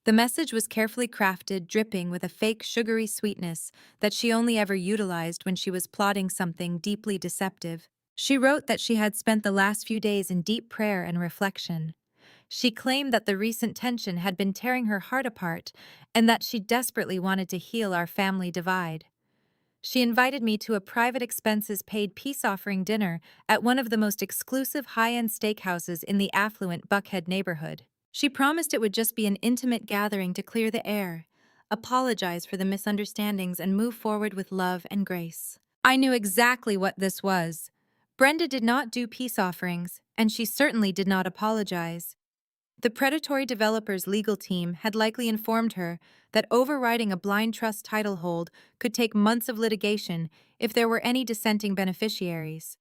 The message was carefully crafted, dripping with a fake sugary sweetness that she only ever utilized when she was plotting something deeply deceptive. She wrote that she had spent the last few days in deep prayer and reflection. She claimed that the recent tension had been tearing her heart apart and that she desperately wanted to heal our family divide. She invited me to a private expenses-paid peace-offering dinner at one of the most exclusive high-end steakhouses in the affluent Buckhead neighborhood. She promised it would just be an intimate gathering to clear the air, apologize for the misunderstandings, and move forward with love and grace. I knew exactly what this was. Brenda did not do peace offerings, and she certainly did not apologize. The predatory developer's legal team had likely informed her that overriding a blind trust title hold could take months of litigation if there were any dissenting beneficiaries.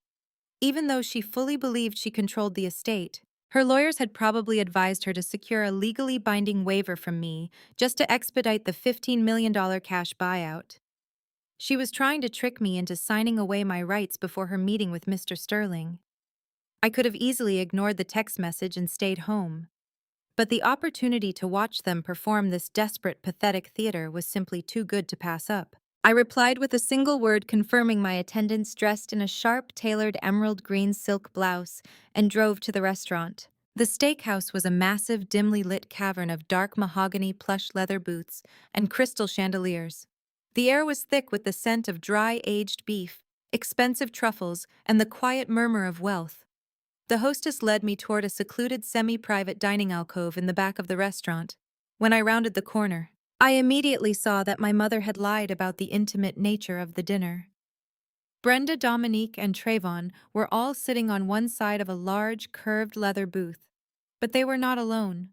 Even though she fully believed she controlled the estate, her lawyers had probably advised her to secure a legally binding waiver from me just to expedite the $15 million cash buyout. She was trying to trick me into signing away my rights before her meeting with Mr. Sterling. I could have easily ignored the text message and stayed home. But the opportunity to watch them perform this desperate, pathetic theater was simply too good to pass up. I replied with a single word confirming my attendance, dressed in a sharp, tailored emerald green silk blouse, and drove to the restaurant. The steakhouse was a massive, dimly lit cavern of dark mahogany plush leather booths and crystal chandeliers. The air was thick with the scent of dry, aged beef, expensive truffles, and the quiet murmur of wealth. The hostess led me toward a secluded semi-private dining alcove in the back of the restaurant. When I rounded the corner, I immediately saw that my mother had lied about the intimate nature of the dinner. Brenda, Dominique, and Trayvon were all sitting on one side of a large, curved leather booth. But they were not alone.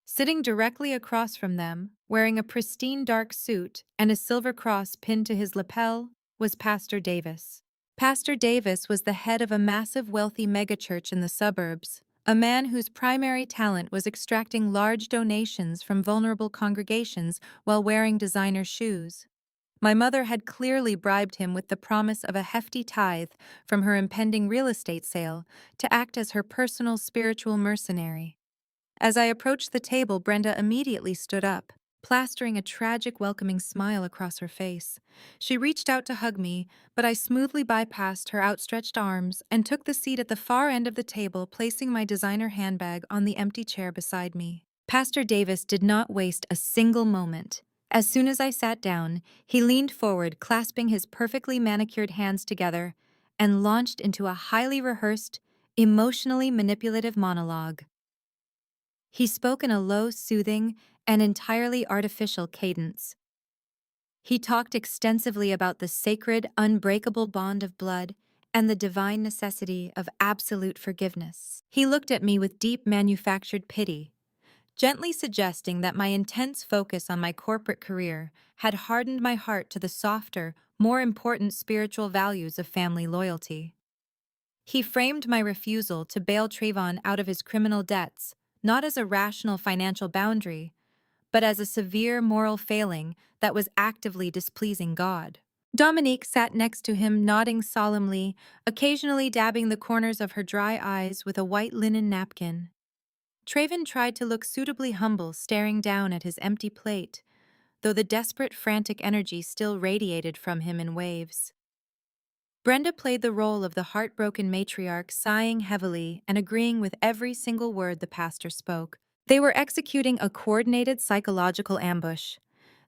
Sitting directly across from them, wearing a pristine dark suit and a silver cross pinned to his lapel, was Pastor Davis. Pastor Davis was the head of a massive wealthy megachurch in the suburbs, a man whose primary talent was extracting large donations from vulnerable congregations while wearing designer shoes. My mother had clearly bribed him with the promise of a hefty tithe from her impending real estate sale to act as her personal spiritual mercenary. As I approached the table, Brenda immediately stood up, plastering a tragic, welcoming smile across her face. She reached out to hug me, but I smoothly bypassed her outstretched arms and took the seat at the far end of the table, placing my designer handbag on the empty chair beside me. Pastor Davis did not waste a single moment. As soon as I sat down, he leaned forward, clasping his perfectly manicured hands together, and launched into a highly rehearsed, emotionally manipulative monologue. He spoke in a low, soothing, and entirely artificial cadence. He talked extensively about the sacred, unbreakable bond of blood and the divine necessity of absolute forgiveness. He looked at me with deep manufactured pity, gently suggesting that my intense focus on my corporate career had hardened my heart to the softer, more important spiritual values of family loyalty. He framed my refusal to bail Trayvon out of his criminal debts not as a rational financial boundary, but as a severe moral failing that was actively displeasing God. Dominique sat next to him, nodding solemnly, occasionally dabbing the corners of her dry eyes with a white linen napkin. Trayvon tried to look suitably humble, staring down at his empty plate, though the desperate, frantic energy still radiated from him in waves. Brenda played the role of the heartbroken matriarch, sighing heavily and agreeing with every single word the pastor spoke. They were executing a coordinated psychological ambush.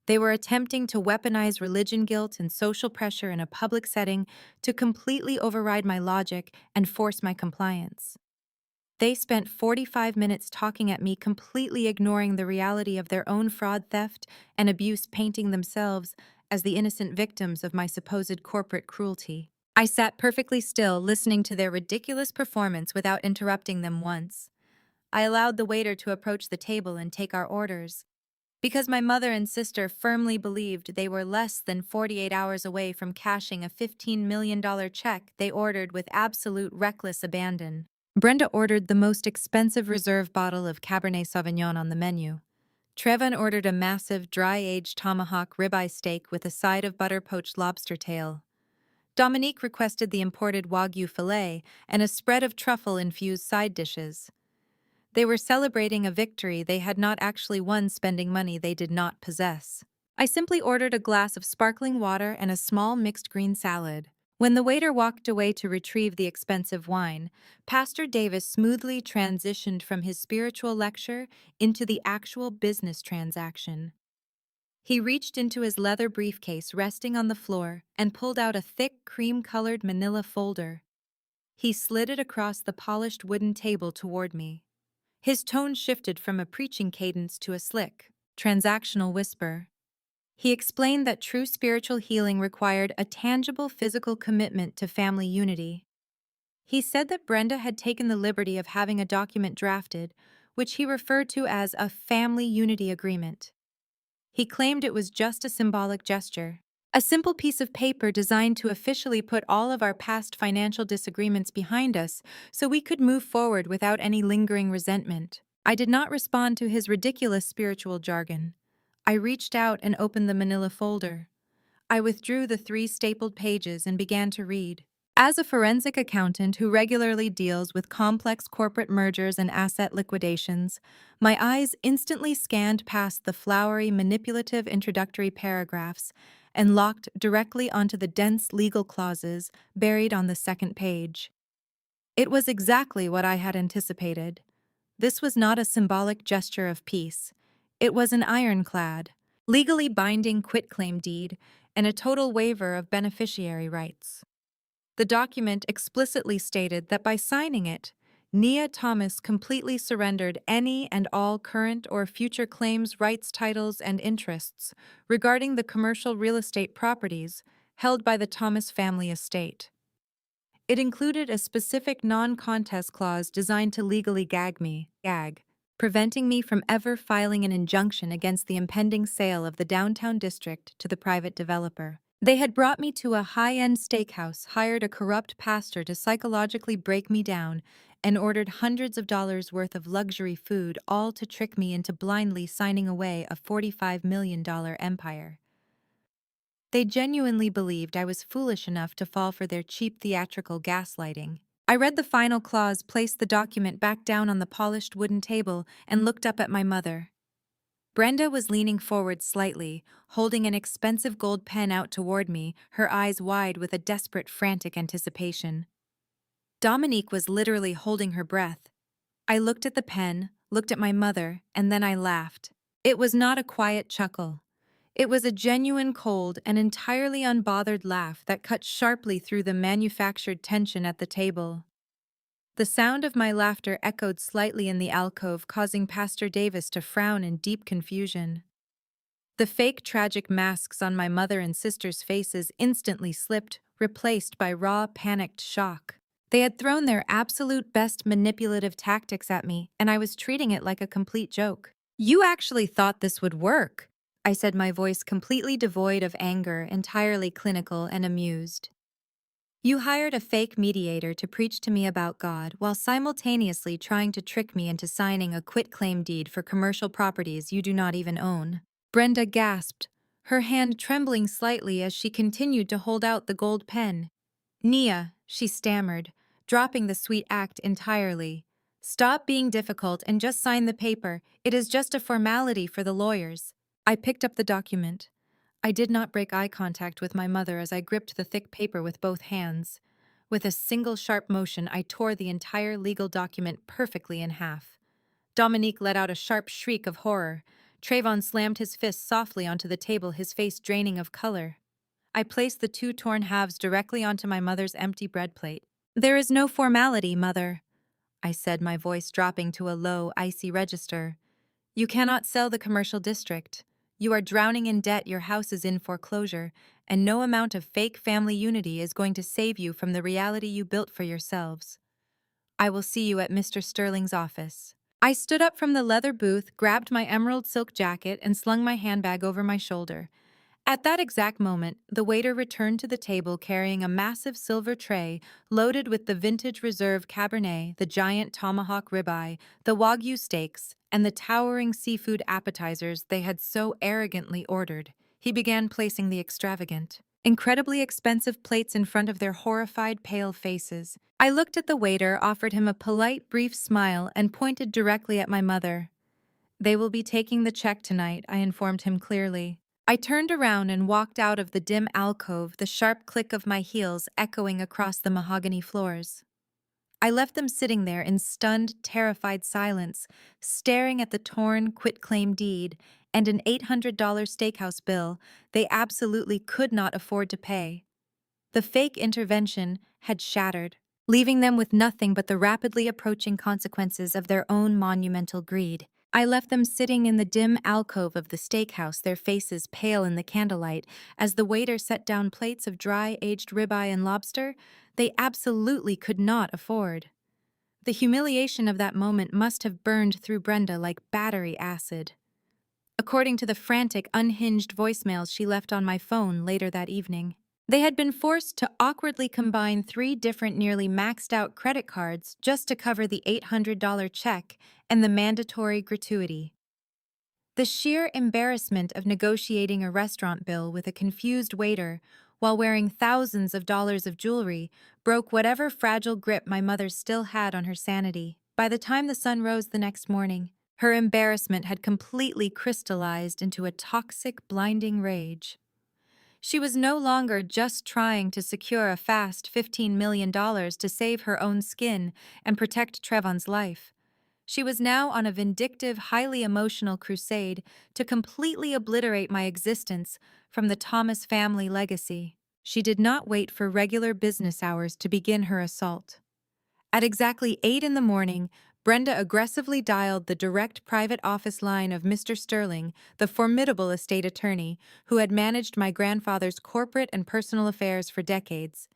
They were attempting to weaponize religion guilt and social pressure in a public setting to completely override my logic and force my compliance. They spent 45 minutes talking at me, completely ignoring the reality of their own fraud, theft, and abuse, painting themselves as the innocent victims of my supposed corporate cruelty. I sat perfectly still, listening to their ridiculous performance without interrupting them once. I allowed the waiter to approach the table and take our orders. Because my mother and sister firmly believed they were less than 48 hours away from cashing a $15 million check, they ordered with absolute reckless abandon. Brenda ordered the most expensive reserve bottle of Cabernet Sauvignon on the menu. Trevon ordered a massive, dry-aged tomahawk ribeye steak with a side of butter-poached lobster tail. Dominique requested the imported Wagyu filet and a spread of truffle-infused side dishes. They were celebrating a victory they had not actually won spending money they did not possess. I simply ordered a glass of sparkling water and a small mixed green salad. When the waiter walked away to retrieve the expensive wine, Pastor Davis smoothly transitioned from his spiritual lecture into the actual business transaction. He reached into his leather briefcase resting on the floor and pulled out a thick, cream-colored manila folder. He slid it across the polished wooden table toward me. His tone shifted from a preaching cadence to a slick, transactional whisper. He explained that true spiritual healing required a tangible physical commitment to family unity. He said that Brenda had taken the liberty of having a document drafted, which he referred to as a family unity agreement. He claimed it was just a symbolic gesture, a simple piece of paper designed to officially put all of our past financial disagreements behind us so we could move forward without any lingering resentment. I did not respond to his ridiculous spiritual jargon. I reached out and opened the manila folder. I withdrew the 3 stapled pages and began to read. As a forensic accountant who regularly deals with complex corporate mergers and asset liquidations, my eyes instantly scanned past the flowery, manipulative introductory paragraphs and locked directly onto the dense legal clauses buried on the second page. It was exactly what I had anticipated. This was not a symbolic gesture of peace. It was an ironclad, legally binding quitclaim deed and a total waiver of beneficiary rights. The document explicitly stated that by signing it, Nia Thomas completely surrendered any and all current or future claims, rights, titles, and interests regarding the commercial real estate properties held by the Thomas family estate. It included a specific non-contest clause designed to legally gag, preventing me from ever filing an injunction against the impending sale of the downtown district to the private developer. They had brought me to a high-end steakhouse, hired a corrupt pastor to psychologically break me down, and ordered hundreds of dollars worth of luxury food, all to trick me into blindly signing away a $45 million empire. They genuinely believed I was foolish enough to fall for their cheap theatrical gaslighting. I read the final clause, placed the document back down on the polished wooden table, and looked up at my mother. Brenda was leaning forward slightly, holding an expensive gold pen out toward me, her eyes wide with a desperate, frantic anticipation. Dominique was literally holding her breath. I looked at the pen, looked at my mother, and then I laughed. It was not a quiet chuckle. It was a genuine, cold, and entirely unbothered laugh that cut sharply through the manufactured tension at the table. The sound of my laughter echoed slightly in the alcove, causing Pastor Davis to frown in deep confusion. The fake tragic masks on my mother and sister's faces instantly slipped, replaced by raw, panicked shock. They had thrown their absolute best manipulative tactics at me, and I was treating it like a complete joke. "You actually thought this would work," I said, my voice completely devoid of anger, entirely clinical and amused. "You hired a fake mediator to preach to me about God while simultaneously trying to trick me into signing a quitclaim deed for commercial properties you do not even own." Brenda gasped, her hand trembling slightly as she continued to hold out the gold pen. "Nia," she stammered, dropping the sweet act entirely. "Stop being difficult and just sign the paper. It is just a formality for the lawyers." I picked up the document. I did not break eye contact with my mother as I gripped the thick paper with both hands. With a single sharp motion, I tore the entire legal document perfectly in half. Dominique let out a sharp shriek of horror. Trayvon slammed his fist softly onto the table, his face draining of color. I placed the 2 torn halves directly onto my mother's empty bread plate. "There is no formality, Mother," I said, my voice dropping to a low, icy register. "You cannot sell the commercial district. You are drowning in debt, your house is in foreclosure, and no amount of fake family unity is going to save you from the reality you built for yourselves. I will see you at Mr. Sterling's office." I stood up from the leather booth, grabbed my emerald silk jacket, and slung my handbag over my shoulder. At that exact moment, the waiter returned to the table carrying a massive silver tray loaded with the vintage reserve Cabernet, the giant tomahawk ribeye, the Wagyu steaks, and the towering seafood appetizers they had so arrogantly ordered. He began placing the extravagant, incredibly expensive plates in front of their horrified, pale faces. I looked at the waiter, offered him a polite, brief smile, and pointed directly at my mother. "They will be taking the check tonight," I informed him clearly. I turned around and walked out of the dim alcove, the sharp click of my heels echoing across the mahogany floors. I left them sitting there in stunned, terrified silence, staring at the torn quitclaim deed and an $800 steakhouse bill they absolutely could not afford to pay. The fake intervention had shattered, leaving them with nothing but the rapidly approaching consequences of their own monumental greed. I left them sitting in the dim alcove of the steakhouse, their faces pale in the candlelight, as the waiter set down plates of dry, aged ribeye and lobster they absolutely could not afford. The humiliation of that moment must have burned through Brenda like battery acid. According to the frantic, unhinged voicemails she left on my phone later that evening, they had been forced to awkwardly combine three different nearly maxed out credit cards just to cover the $800 check and the mandatory gratuity. The sheer embarrassment of negotiating a restaurant bill with a confused waiter while wearing thousands of dollars of jewelry broke whatever fragile grip my mother still had on her sanity. By the time the sun rose the next morning, her embarrassment had completely crystallized into a toxic, blinding rage. She was no longer just trying to secure a fast $15 million to save her own skin and protect Trevon's life. She was now on a vindictive, highly emotional crusade to completely obliterate my existence from the Thomas family legacy. She did not wait for regular business hours to begin her assault. At exactly 8 in the morning, Brenda aggressively dialed the direct private office line of Mr. Sterling, the formidable estate attorney who had managed my grandfather's corporate and personal affairs for decades.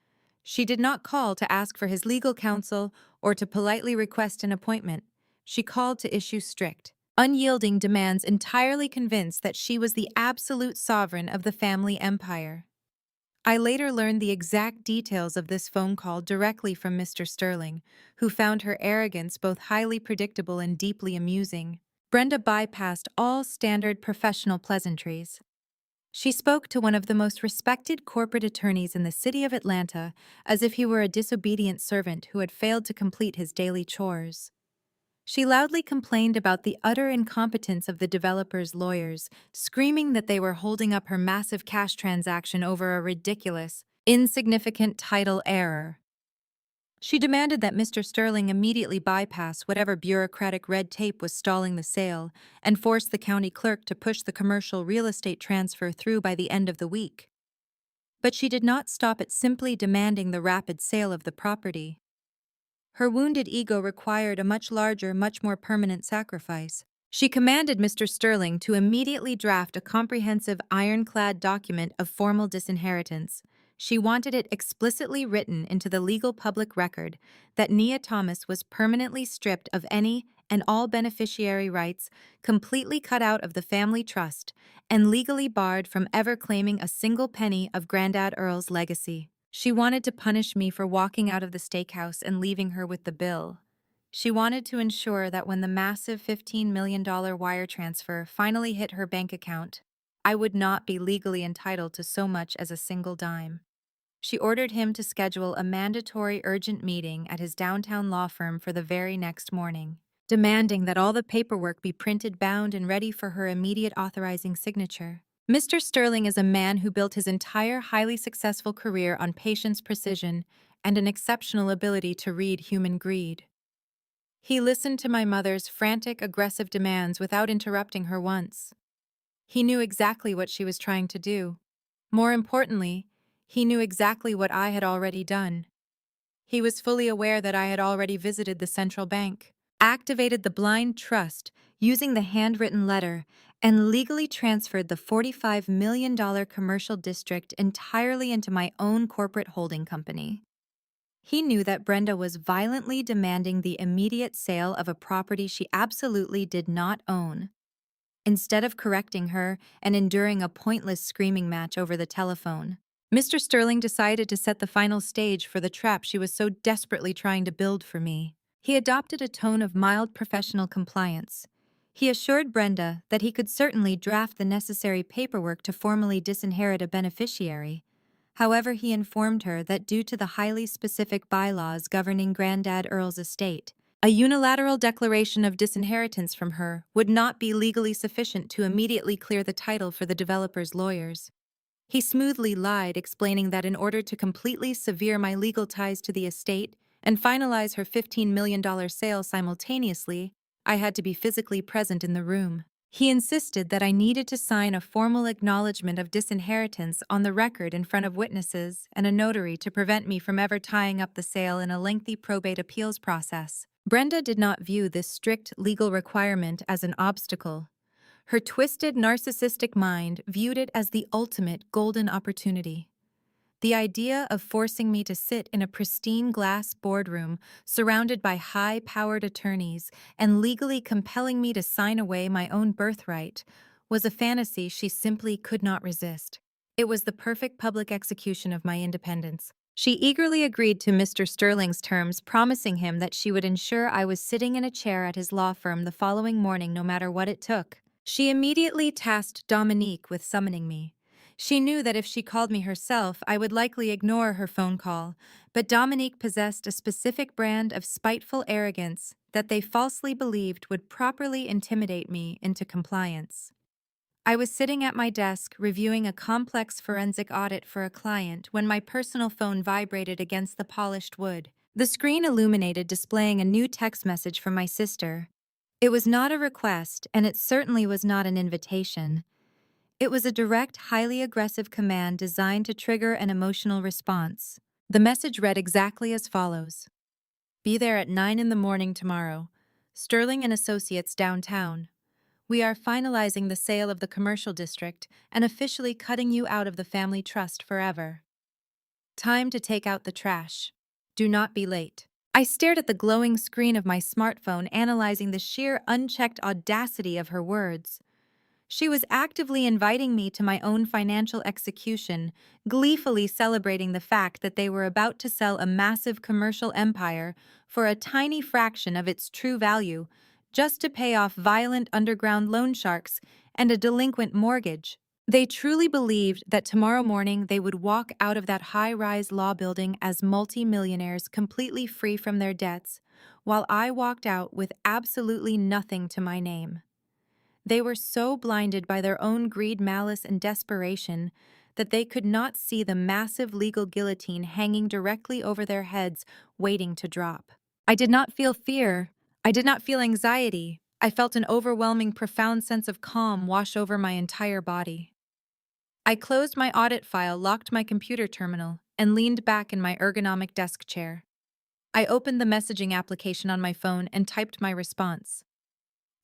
She did not call to ask for his legal counsel or to politely request an appointment. She called to issue strict, unyielding demands, entirely convinced that she was the absolute sovereign of the family empire. I later learned the exact details of this phone call directly from Mr. Sterling, who found her arrogance both highly predictable and deeply amusing. Brenda bypassed all standard professional pleasantries. She spoke to one of the most respected corporate attorneys in the city of Atlanta as if he were a disobedient servant who had failed to complete his daily chores. She loudly complained about the utter incompetence of the developer's lawyers, screaming that they were holding up her massive cash transaction over a ridiculous, insignificant title error. She demanded that Mr. Sterling immediately bypass whatever bureaucratic red tape was stalling the sale and force the county clerk to push the commercial real estate transfer through by the end of the week. But she did not stop at simply demanding the rapid sale of the property. Her wounded ego required a much larger, much more permanent sacrifice. She commanded Mr. Sterling to immediately draft a comprehensive ironclad document of formal disinheritance. She wanted it explicitly written into the legal public record that Nia Thomas was permanently stripped of any and all beneficiary rights, completely cut out of the family trust, and legally barred from ever claiming a single penny of Grandad Earl's legacy. She wanted to punish me for walking out of the steakhouse and leaving her with the bill. She wanted to ensure that when the massive $15 million wire transfer finally hit her bank account, I would not be legally entitled to so much as a single dime. She ordered him to schedule a mandatory urgent meeting at his downtown law firm for the very next morning, demanding that all the paperwork be printed, bound, and ready for her immediate authorizing signature. Mr. Sterling is a man who built his entire highly successful career on patience, precision, and an exceptional ability to read human greed. He listened to my mother's frantic, aggressive demands without interrupting her once. He knew exactly what she was trying to do. More importantly, he knew exactly what I had already done. He was fully aware that I had already visited the central bank, activated the blind trust using the handwritten letter, and legally transferred the $45 million commercial district entirely into my own corporate holding company. He knew that Brenda was violently demanding the immediate sale of a property she absolutely did not own. instead of correcting her and enduring a pointless screaming match over the telephone. Mr. Sterling decided to set the final stage for the trap she was so desperately trying to build for me. He adopted a tone of mild professional compliance. He assured Brenda that he could certainly draft the necessary paperwork to formally disinherit a beneficiary. However, he informed her that due to the highly specific bylaws governing Grandad Earl's estate, a unilateral declaration of disinheritance from her would not be legally sufficient to immediately clear the title for the developer's lawyers. He smoothly lied, explaining that in order to completely sever my legal ties to the estate and finalize her $15 million sale simultaneously, I had to be physically present in the room. He insisted that I needed to sign a formal acknowledgement of disinheritance on the record in front of witnesses and a notary to prevent me from ever tying up the sale in a lengthy probate appeals process. Brenda did not view this strict legal requirement as an obstacle. Her twisted, narcissistic mind viewed it as the ultimate golden opportunity. The idea of forcing me to sit in a pristine glass boardroom surrounded by high-powered attorneys and legally compelling me to sign away my own birthright was a fantasy she simply could not resist. It was the perfect public execution of my independence. She eagerly agreed to Mr. Sterling's terms, promising him that she would ensure I was sitting in a chair at his law firm the following morning no matter what it took. She immediately tasked Dominique with summoning me. She knew that if she called me herself, I would likely ignore her phone call, but Dominique possessed a specific brand of spiteful arrogance that they falsely believed would properly intimidate me into compliance. I was sitting at my desk reviewing a complex forensic audit for a client when my personal phone vibrated against the polished wood. The screen illuminated, displaying a new text message from my sister. It was not a request, and it certainly was not an invitation. It was a direct, highly aggressive command designed to trigger an emotional response. The message read exactly as follows: "Be there at 9 in the morning tomorrow. Sterling and Associates downtown. We are finalizing the sale of the commercial district and officially cutting you out of the family trust forever. Time to take out the trash. Do not be late." I stared at the glowing screen of my smartphone, analyzing the sheer unchecked audacity of her words. She was actively inviting me to my own financial execution, gleefully celebrating the fact that they were about to sell a massive commercial empire for a tiny fraction of its true value, just to pay off violent underground loan sharks and a delinquent mortgage. They truly believed that tomorrow morning they would walk out of that high-rise law building as multi-millionaires completely free from their debts, while I walked out with absolutely nothing to my name. They were so blinded by their own greed, malice, and desperation that they could not see the massive legal guillotine hanging directly over their heads, waiting to drop. I did not feel fear. I did not feel anxiety. I felt an overwhelming, profound sense of calm wash over my entire body. I closed my audit file, locked my computer terminal, and leaned back in my ergonomic desk chair. I opened the messaging application on my phone and typed my response.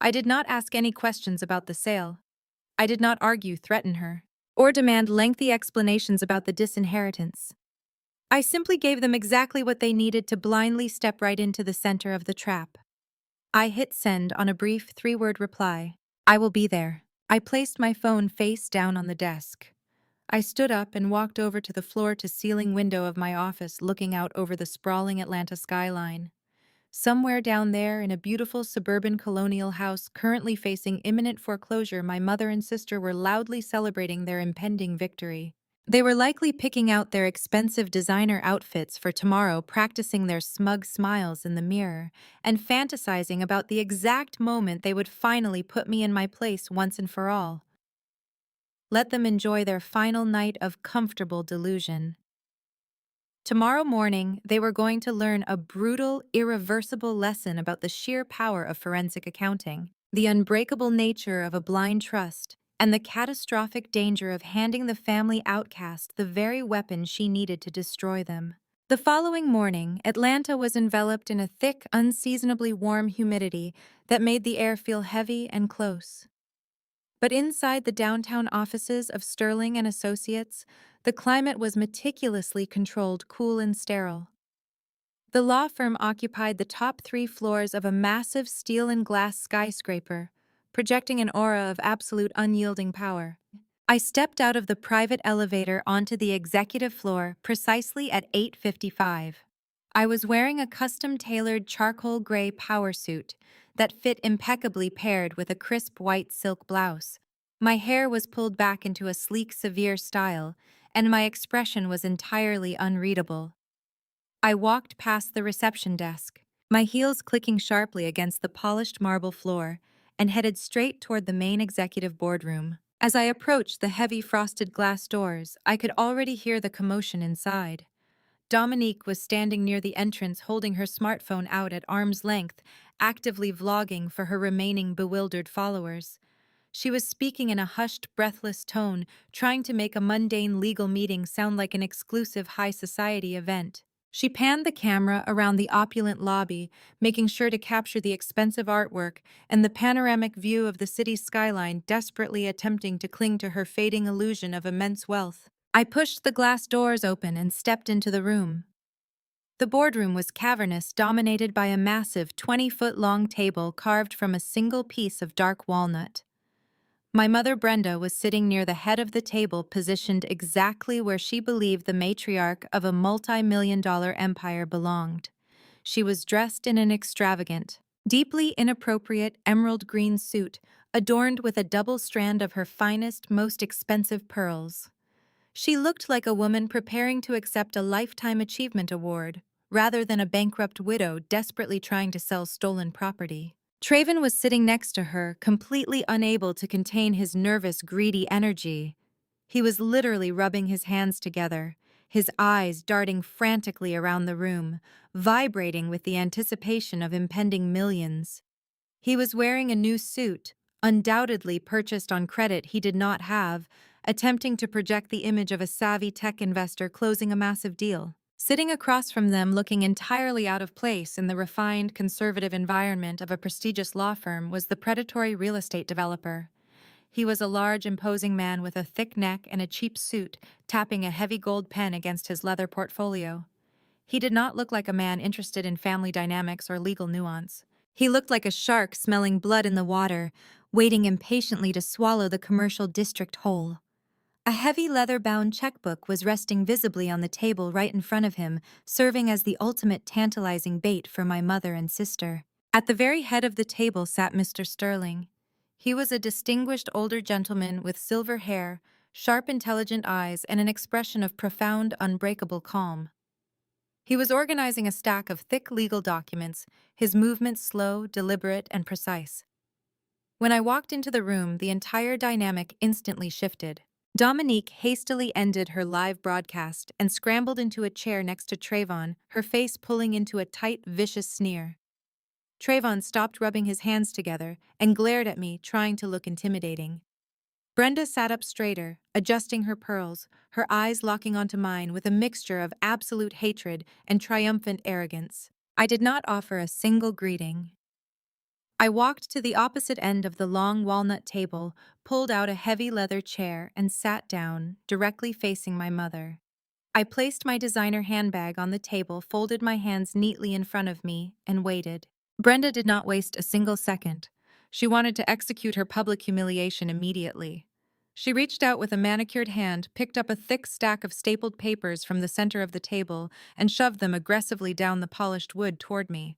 I did not ask any questions about the sale. I did not argue, threaten her, or demand lengthy explanations about the disinheritance. I simply gave them exactly what they needed to blindly step right into the center of the trap. I hit send on a brief 3-word reply. "I will be there." I placed my phone face down on the desk. I stood up and walked over to the floor-to-ceiling window of my office, looking out over the sprawling Atlanta skyline. Somewhere down there, in a beautiful suburban colonial house currently facing imminent foreclosure, my mother and sister were loudly celebrating their impending victory. They were likely picking out their expensive designer outfits for tomorrow, practicing their smug smiles in the mirror, and fantasizing about the exact moment they would finally put me in my place once and for all. Let them enjoy their final night of comfortable delusion. Tomorrow morning, they were going to learn a brutal, irreversible lesson about the sheer power of forensic accounting, the unbreakable nature of a blind trust, and the catastrophic danger of handing the family outcast the very weapon she needed to destroy them. The following morning, Atlanta was enveloped in a thick, unseasonably warm humidity that made the air feel heavy and close. But inside the downtown offices of Sterling and Associates, the climate was meticulously controlled, cool and sterile. The law firm occupied the top 3 floors of a massive steel and glass skyscraper, projecting an aura of absolute unyielding power. I stepped out of the private elevator onto the executive floor precisely at 8:55. I was wearing a custom-tailored charcoal gray power suit that fit impeccably paired with a crisp white silk blouse. My hair was pulled back into a sleek, severe style, and my expression was entirely unreadable. I walked past the reception desk, my heels clicking sharply against the polished marble floor, and headed straight toward the main executive boardroom. As I approached the heavy frosted glass doors, I could already hear the commotion inside. Dominique was standing near the entrance holding her smartphone out at arm's length, actively vlogging for her remaining bewildered followers. She was speaking in a hushed, breathless tone, trying to make a mundane legal meeting sound like an exclusive high society event. She panned the camera around the opulent lobby, making sure to capture the expensive artwork and the panoramic view of the city's skyline, desperately attempting to cling to her fading illusion of immense wealth. I pushed the glass doors open and stepped into the room. The boardroom was cavernous, dominated by a massive 20-foot-long table carved from a single piece of dark walnut. My mother Brenda was sitting near the head of the table, positioned exactly where she believed the matriarch of a multi-million-dollar empire belonged. She was dressed in an extravagant, deeply inappropriate emerald green suit, adorned with a double strand of her finest, most expensive pearls. She looked like a woman preparing to accept a Lifetime Achievement Award, rather than a bankrupt widow desperately trying to sell stolen property. Traven was sitting next to her, completely unable to contain his nervous, greedy energy. He was literally rubbing his hands together, his eyes darting frantically around the room, vibrating with the anticipation of impending millions. He was wearing a new suit, undoubtedly purchased on credit he did not have, attempting to project the image of a savvy tech investor closing a massive deal. Sitting across from them, looking entirely out of place in the refined, conservative environment of a prestigious law firm, was the predatory real estate developer. He was a large, imposing man with a thick neck and a cheap suit, tapping a heavy gold pen against his leather portfolio. He did not look like a man interested in family dynamics or legal nuance. He looked like a shark smelling blood in the water, waiting impatiently to swallow the commercial district whole. A heavy leather-bound checkbook was resting visibly on the table right in front of him, serving as the ultimate tantalizing bait for my mother and sister. At the very head of the table sat Mr. Sterling. He was a distinguished older gentleman with silver hair, sharp, intelligent eyes, and an expression of profound, unbreakable calm. He was organizing a stack of thick legal documents, his movements slow, deliberate, and precise. When I walked into the room, the entire dynamic instantly shifted. Dominique hastily ended her live broadcast and scrambled into a chair next to Trayvon, her face pulling into a tight, vicious sneer. Trayvon stopped rubbing his hands together and glared at me, trying to look intimidating. Brenda sat up straighter, adjusting her pearls, her eyes locking onto mine with a mixture of absolute hatred and triumphant arrogance. I did not offer a single greeting. I walked to the opposite end of the long walnut table, pulled out a heavy leather chair, and sat down, directly facing my mother. I placed my designer handbag on the table, folded my hands neatly in front of me, and waited. Brenda did not waste a single second. She wanted to execute her public humiliation immediately. She reached out with a manicured hand, picked up a thick stack of stapled papers from the center of the table, and shoved them aggressively down the polished wood toward me.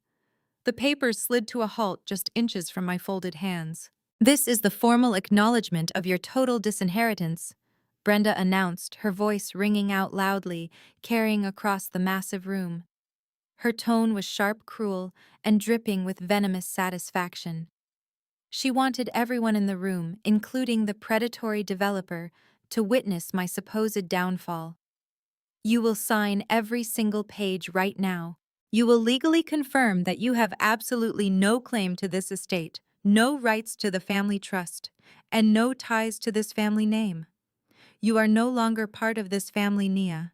The papers slid to a halt just inches from my folded hands. "This is the formal acknowledgement of your total disinheritance," Brenda announced, her voice ringing out loudly, carrying across the massive room. Her tone was sharp, cruel, and dripping with venomous satisfaction. She wanted everyone in the room, including the predatory developer, to witness my supposed downfall. "You will sign every single page right now. You will legally confirm that you have absolutely no claim to this estate, no rights to the family trust, and no ties to this family name. You are no longer part of this family, Nia.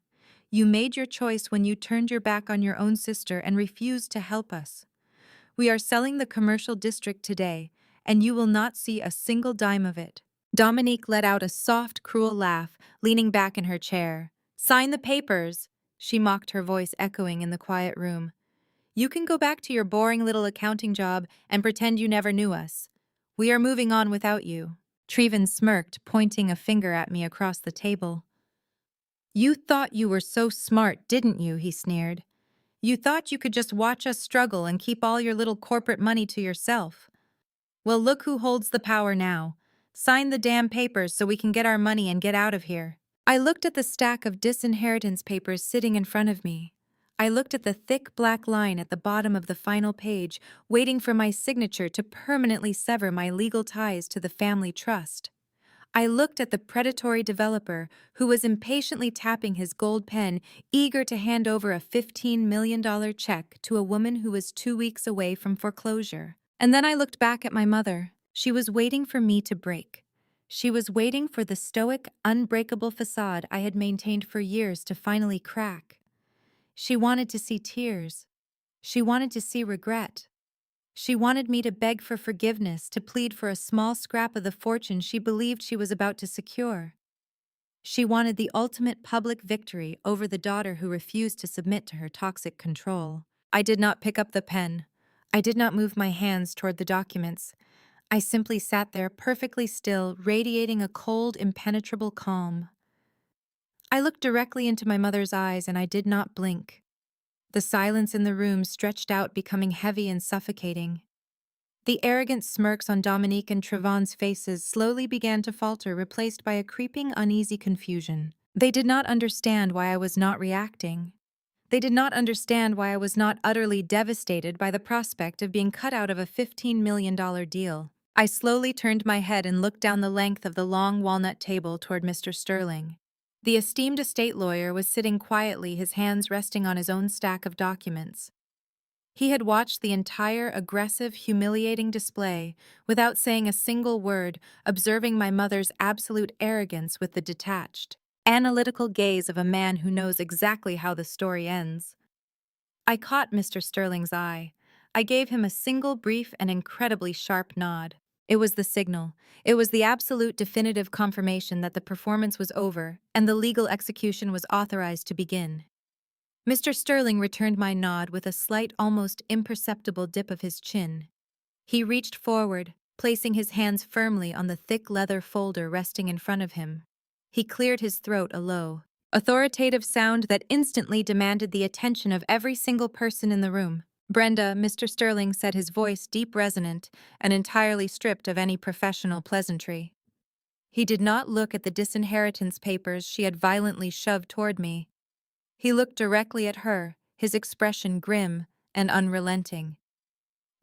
You made your choice when you turned your back on your own sister and refused to help us. We are selling the commercial district today, and you will not see a single dime of it." Dominique let out a soft, cruel laugh, leaning back in her chair. "Sign the papers," she mocked, her voice echoing in the quiet room. "You can go back to your boring little accounting job and pretend you never knew us. We are moving on without you. Treven smirked, pointing a finger at me across the table. You thought you were so smart, didn't you? He sneered. You thought you could just watch us struggle and keep all your little corporate money to yourself. Well, look who holds the power now. Sign the damn papers so we can get our money and get out of here. I looked at the stack of disinheritance papers sitting in front of me. I looked at the thick black line at the bottom of the final page, waiting for my signature to permanently sever my legal ties to the family trust. I looked at the predatory developer who was impatiently tapping his gold pen, eager to hand over a $15 million check to a woman who was 2 weeks away from foreclosure. And then I looked back at my mother. She was waiting for me to break. She was waiting for the stoic, unbreakable facade I had maintained for years to finally crack. She wanted to see tears. She wanted to see regret. She wanted me to beg for forgiveness, to plead for a small scrap of the fortune she believed she was about to secure. She wanted the ultimate public victory over the daughter who refused to submit to her toxic control. I did not pick up the pen. I did not move my hands toward the documents. I simply sat there perfectly still, radiating a cold, impenetrable calm. I looked directly into my mother's eyes and I did not blink. The silence in the room stretched out, becoming heavy and suffocating. The arrogant smirks on Dominique and Trevon's faces slowly began to falter, replaced by a creeping, uneasy confusion. They did not understand why I was not reacting. They did not understand why I was not utterly devastated by the prospect of being cut out of a $15 million deal. I slowly turned my head and looked down the length of the long walnut table toward Mr. Sterling. The esteemed estate lawyer was sitting quietly, his hands resting on his own stack of documents. He had watched the entire aggressive, humiliating display without saying a single word, observing my mother's absolute arrogance with the detached, analytical gaze of a man who knows exactly how the story ends. I caught Mr. Sterling's eye. I gave him a single brief and incredibly sharp nod. It was the signal. It was the absolute definitive confirmation that the performance was over and the legal execution was authorized to begin. Mr. Sterling returned my nod with a slight, almost imperceptible dip of his chin. He reached forward, placing his hands firmly on the thick leather folder resting in front of him. He cleared his throat a low, authoritative sound that instantly demanded the attention of every single person in the room. Brenda, Mr. Sterling said, his voice deep, resonant, and entirely stripped of any professional pleasantry. He did not look at the disinheritance papers she had violently shoved toward me. He looked directly at her, his expression grim and unrelenting.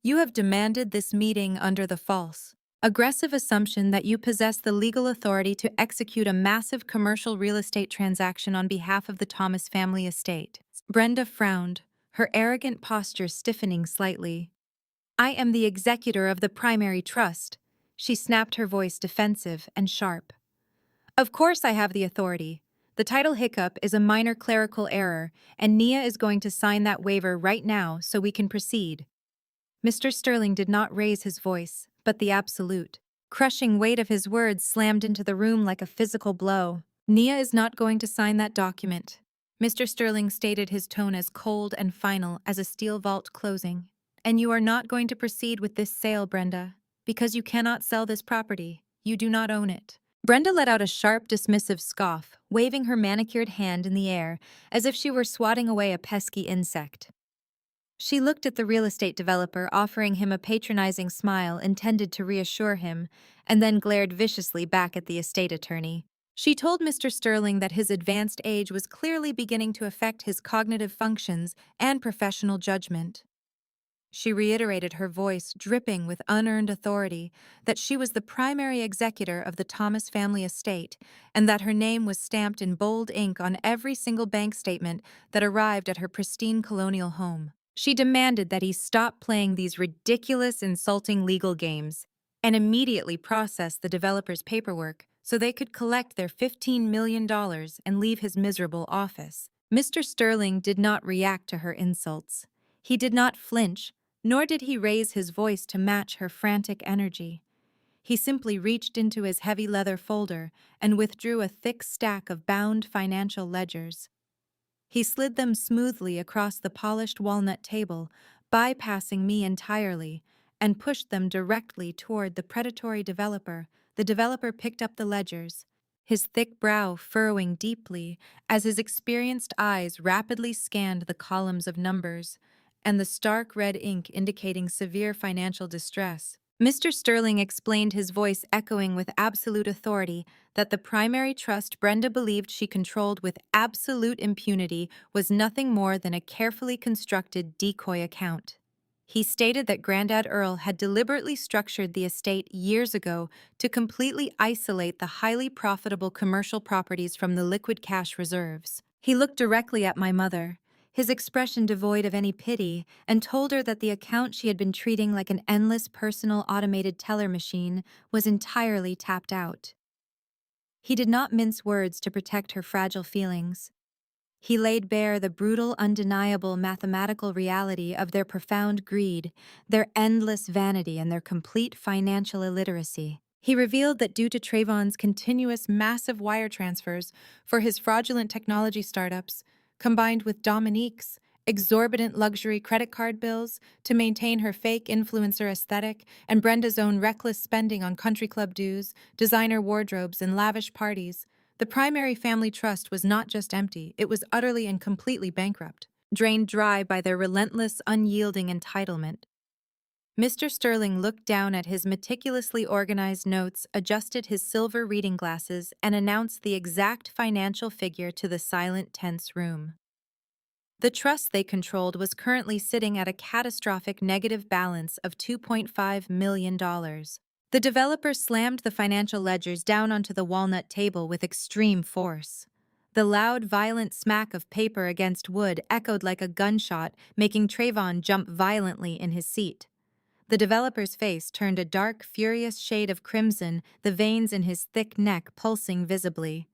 You have demanded this meeting under the false, aggressive assumption that you possess the legal authority to execute a massive commercial real estate transaction on behalf of the Thomas family estate. Brenda frowned, her arrogant posture stiffening slightly. I am the executor of the primary trust. She snapped, her voice defensive and sharp. Of course I have the authority. The title hiccup is a minor clerical error, and Nia is going to sign that waiver right now so we can proceed. Mr. Sterling did not raise his voice, but the absolute, crushing weight of his words slammed into the room like a physical blow. Nia is not going to sign that document. Mr. Sterling stated, his tone as cold and final as a steel vault closing. And you are not going to proceed with this sale, Brenda, because you cannot sell this property. You do not own it. Brenda let out a sharp, dismissive scoff, waving her manicured hand in the air as if she were swatting away a pesky insect. She looked at the real estate developer, offering him a patronizing smile intended to reassure him, and then glared viciously back at the estate attorney. She told Mr. Sterling that his advanced age was clearly beginning to affect his cognitive functions and professional judgment. She reiterated, her voice dripping with unearned authority, that she was the primary executor of the Thomas family estate and that her name was stamped in bold ink on every single bank statement that arrived at her pristine colonial home. She demanded that he stop playing these ridiculous, insulting legal games and immediately process the developer's paperwork so they could collect their $15 million and leave his miserable office. Mr. Sterling did not react to her insults. He did not flinch, nor did he raise his voice to match her frantic energy. He simply reached into his heavy leather folder and withdrew a thick stack of bound financial ledgers. He slid them smoothly across the polished walnut table, bypassing me entirely, and pushed them directly toward the predatory developer. The developer picked up the ledgers, his thick brow furrowing deeply as his experienced eyes rapidly scanned the columns of numbers and the stark red ink indicating severe financial distress. Mr. Sterling explained, his voice echoing with absolute authority, that the primary trust Brenda believed she controlled with absolute impunity was nothing more than a carefully constructed decoy account. He stated that Grandad Earl had deliberately structured the estate years ago to completely isolate the highly profitable commercial properties from the liquid cash reserves. He looked directly at my mother, his expression devoid of any pity, and told her that the account she had been treating like an endless personal automated teller machine was entirely tapped out. He did not mince words to protect her fragile feelings. He laid bare the brutal, undeniable mathematical reality of their profound greed, their endless vanity, and their complete financial illiteracy. He revealed that due to Trayvon's continuous massive wire transfers for his fraudulent technology startups, combined with Dominique's exorbitant luxury credit card bills to maintain her fake influencer aesthetic, and Brenda's own reckless spending on country club dues, designer wardrobes, and lavish parties, the primary family trust was not just empty, it was utterly and completely bankrupt, drained dry by their relentless, unyielding entitlement. Mr. Sterling looked down at his meticulously organized notes, adjusted his silver reading glasses, and announced the exact financial figure to the silent, tense room. The trust they controlled was currently sitting at a catastrophic negative balance of $2.5 million. The developer slammed the financial ledgers down onto the walnut table with extreme force. The loud, violent smack of paper against wood echoed like a gunshot, making Trayvon jump violently in his seat. The developer's face turned a dark, furious shade of crimson, the veins in his thick neck pulsing visibly.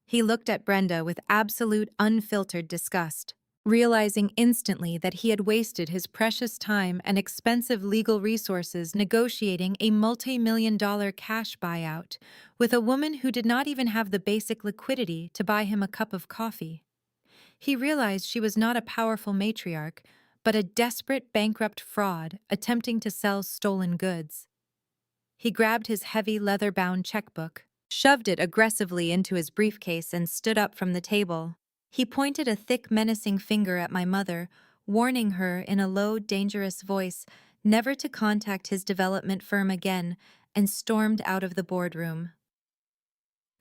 He looked at Brenda with absolute, unfiltered disgust, realizing instantly that he had wasted his precious time and expensive legal resources negotiating a multi-million-dollar cash buyout with a woman who did not even have the basic liquidity to buy him a cup of coffee. He realized she was not a powerful matriarch, but a desperate, bankrupt fraud attempting to sell stolen goods. He grabbed his heavy, leather-bound checkbook, shoved it aggressively into his briefcase, and stood up from the table. He pointed a thick, menacing finger at my mother, warning her in a low, dangerous voice never to contact his development firm again, and stormed out of the boardroom.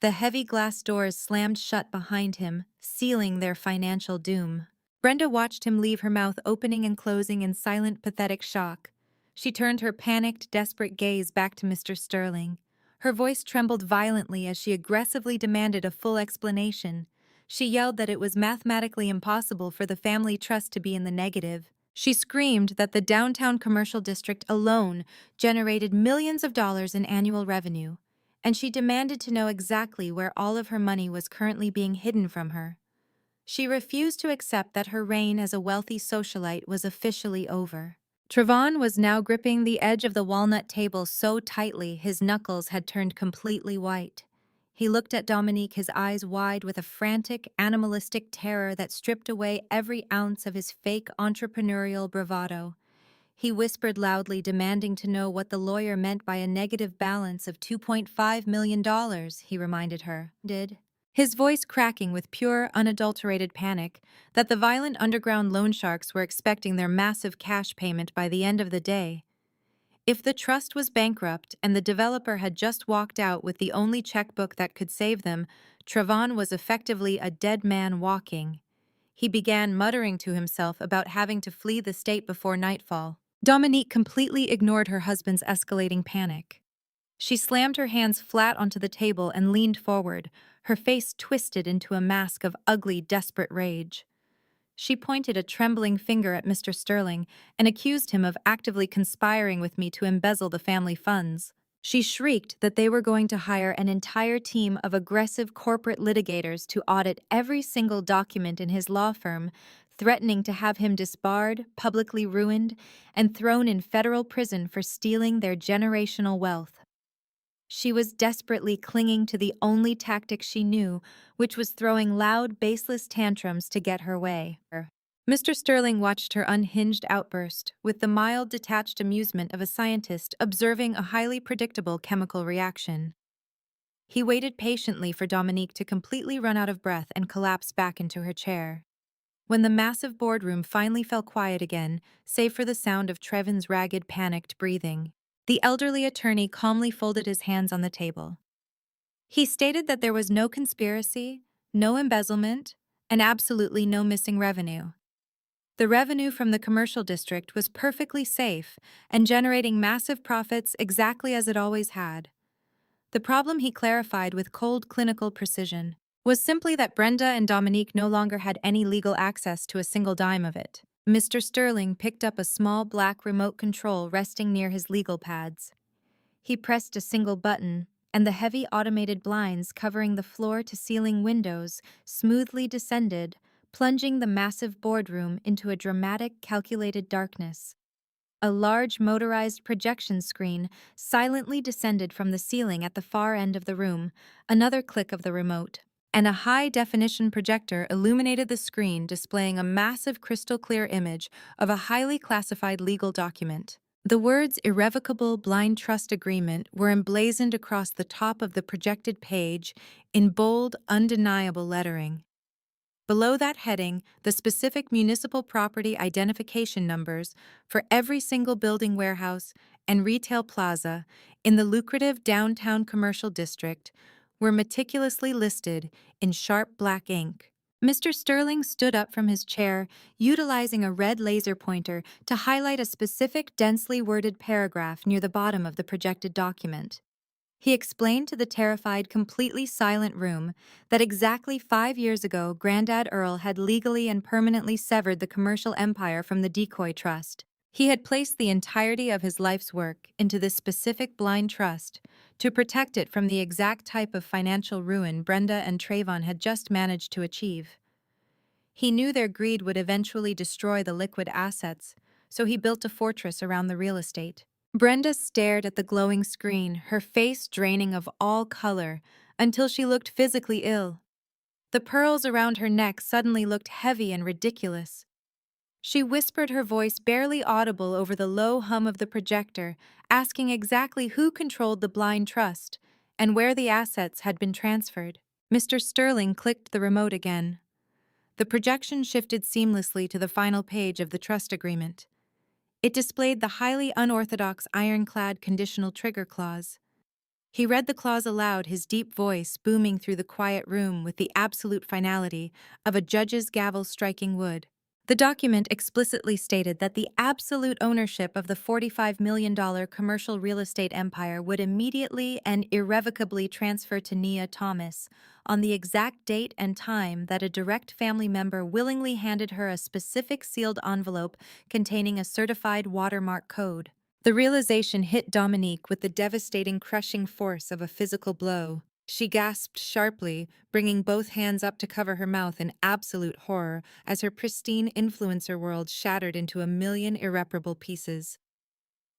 The heavy glass doors slammed shut behind him, sealing their financial doom. Brenda watched him leave, her mouth opening and closing in silent, pathetic shock. She turned her panicked, desperate gaze back to Mr. Sterling. Her voice trembled violently as she aggressively demanded a full explanation. She yelled that it was mathematically impossible for the family trust to be in the negative. She screamed that the downtown commercial district alone generated millions of dollars in annual revenue, and she demanded to know exactly where all of her money was currently being hidden from her. She refused to accept that her reign as a wealthy socialite was officially over. Trayvon was now gripping the edge of the walnut table so tightly his knuckles had turned completely white. He looked at Dominique, his eyes wide with a frantic, animalistic terror that stripped away every ounce of his fake entrepreneurial bravado. He whispered loudly, demanding to know what the lawyer meant by a negative balance of $2.5 million, he reminded her. His voice cracking with pure, unadulterated panic that the violent underground loan sharks were expecting their massive cash payment by the end of the day. If the trust was bankrupt and the developer had just walked out with the only checkbook that could save them, Trayvon was effectively a dead man walking. He began muttering to himself about having to flee the state before nightfall. Dominique completely ignored her husband's escalating panic. She slammed her hands flat onto the table and leaned forward, her face twisted into a mask of ugly, desperate rage. She pointed a trembling finger at Mr. Sterling and accused him of actively conspiring with me to embezzle the family funds. She shrieked that they were going to hire an entire team of aggressive corporate litigators to audit every single document in his law firm, threatening to have him disbarred, publicly ruined, and thrown in federal prison for stealing their generational wealth. She was desperately clinging to the only tactic she knew, which was throwing loud, baseless tantrums to get her way. Mr. Sterling watched her unhinged outburst with the mild, detached amusement of a scientist observing a highly predictable chemical reaction. He waited patiently for Dominique to completely run out of breath and collapse back into her chair. When the massive boardroom finally fell quiet again, save for the sound of Trevin's ragged, panicked breathing, the elderly attorney calmly folded his hands on the table. He stated that there was no conspiracy, no embezzlement, and absolutely no missing revenue. The revenue from the commercial district was perfectly safe and generating massive profits exactly as it always had. The problem, he clarified with cold clinical precision, was simply that Brenda and Dominique no longer had any legal access to a single dime of it. Mr. Sterling picked up a small black remote control resting near his legal pads. He pressed a single button, and the heavy automated blinds covering the floor-to-ceiling windows smoothly descended, plunging the massive boardroom into a dramatic, calculated darkness. A large motorized projection screen silently descended from the ceiling at the far end of the room, another click of the remote, and a high-definition projector illuminated the screen, displaying a massive crystal-clear image of a highly classified legal document. The words "Irrevocable Blind Trust Agreement" were emblazoned across the top of the projected page in bold, undeniable lettering. Below that heading, the specific municipal property identification numbers for every single building, warehouse, and retail plaza in the lucrative downtown commercial district were meticulously listed in sharp black ink. Mr. Sterling stood up from his chair, utilizing a red laser pointer to highlight a specific densely worded paragraph near the bottom of the projected document. He explained to the terrified, completely silent room that exactly 5 years ago, Grandad Earl had legally and permanently severed the commercial empire from the Decoy Trust. He had placed the entirety of his life's work into this specific blind trust to protect it from the exact type of financial ruin Brenda and Trayvon had just managed to achieve. He knew their greed would eventually destroy the liquid assets, so he built a fortress around the real estate. Brenda stared at the glowing screen, her face draining of all color, until she looked physically ill. The pearls around her neck suddenly looked heavy and ridiculous. She whispered, her voice barely audible over the low hum of the projector, asking exactly who controlled the blind trust and where the assets had been transferred. Mr. Sterling clicked the remote again. The projection shifted seamlessly to the final page of the trust agreement. It displayed the highly unorthodox ironclad conditional trigger clause. He read the clause aloud, his deep voice booming through the quiet room with the absolute finality of a judge's gavel striking wood. The document explicitly stated that the absolute ownership of the $45 million commercial real estate empire would immediately and irrevocably transfer to Nia Thomas on the exact date and time that a direct family member willingly handed her a specific sealed envelope containing a certified watermark code. The realization hit Dominique with the devastating, crushing force of a physical blow. She gasped sharply, bringing both hands up to cover her mouth in absolute horror as her pristine influencer world shattered into a million irreparable pieces.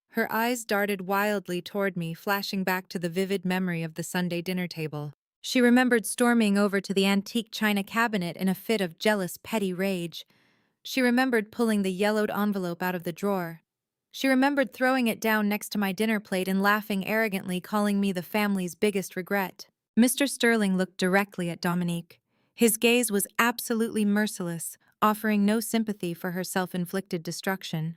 Her eyes darted wildly toward me, flashing back to the vivid memory of the Sunday dinner table. She remembered storming over to the antique china cabinet in a fit of jealous, petty rage. She remembered pulling the yellowed envelope out of the drawer. She remembered throwing it down next to my dinner plate and laughing arrogantly, calling me the family's biggest regret. Mr. Sterling looked directly at Dominique. His gaze was absolutely merciless, offering no sympathy for her self-inflicted destruction.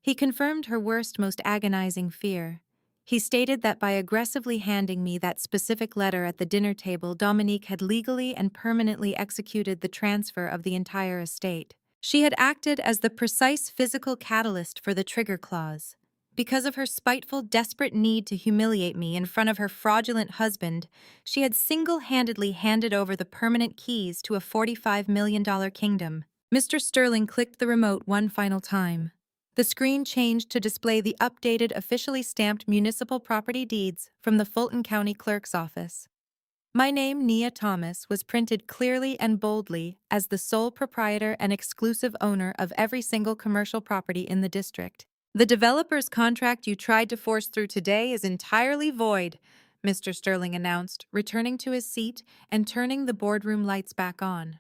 He confirmed her worst, most agonizing fear. He stated that by aggressively handing me that specific letter at the dinner table, Dominique had legally and permanently executed the transfer of the entire estate. She had acted as the precise physical catalyst for the trigger clause. Because of her spiteful, desperate need to humiliate me in front of her fraudulent husband, she had single-handedly handed over the permanent keys to a $45 million kingdom. Mr. Sterling clicked the remote one final time. The screen changed to display the updated, officially stamped municipal property deeds from the Fulton County Clerk's office. My name, Nia Thomas, was printed clearly and boldly as the sole proprietor and exclusive owner of every single commercial property in the district. The developer's contract you tried to force through today is entirely void, Mr. Sterling announced, returning to his seat and turning the boardroom lights back on.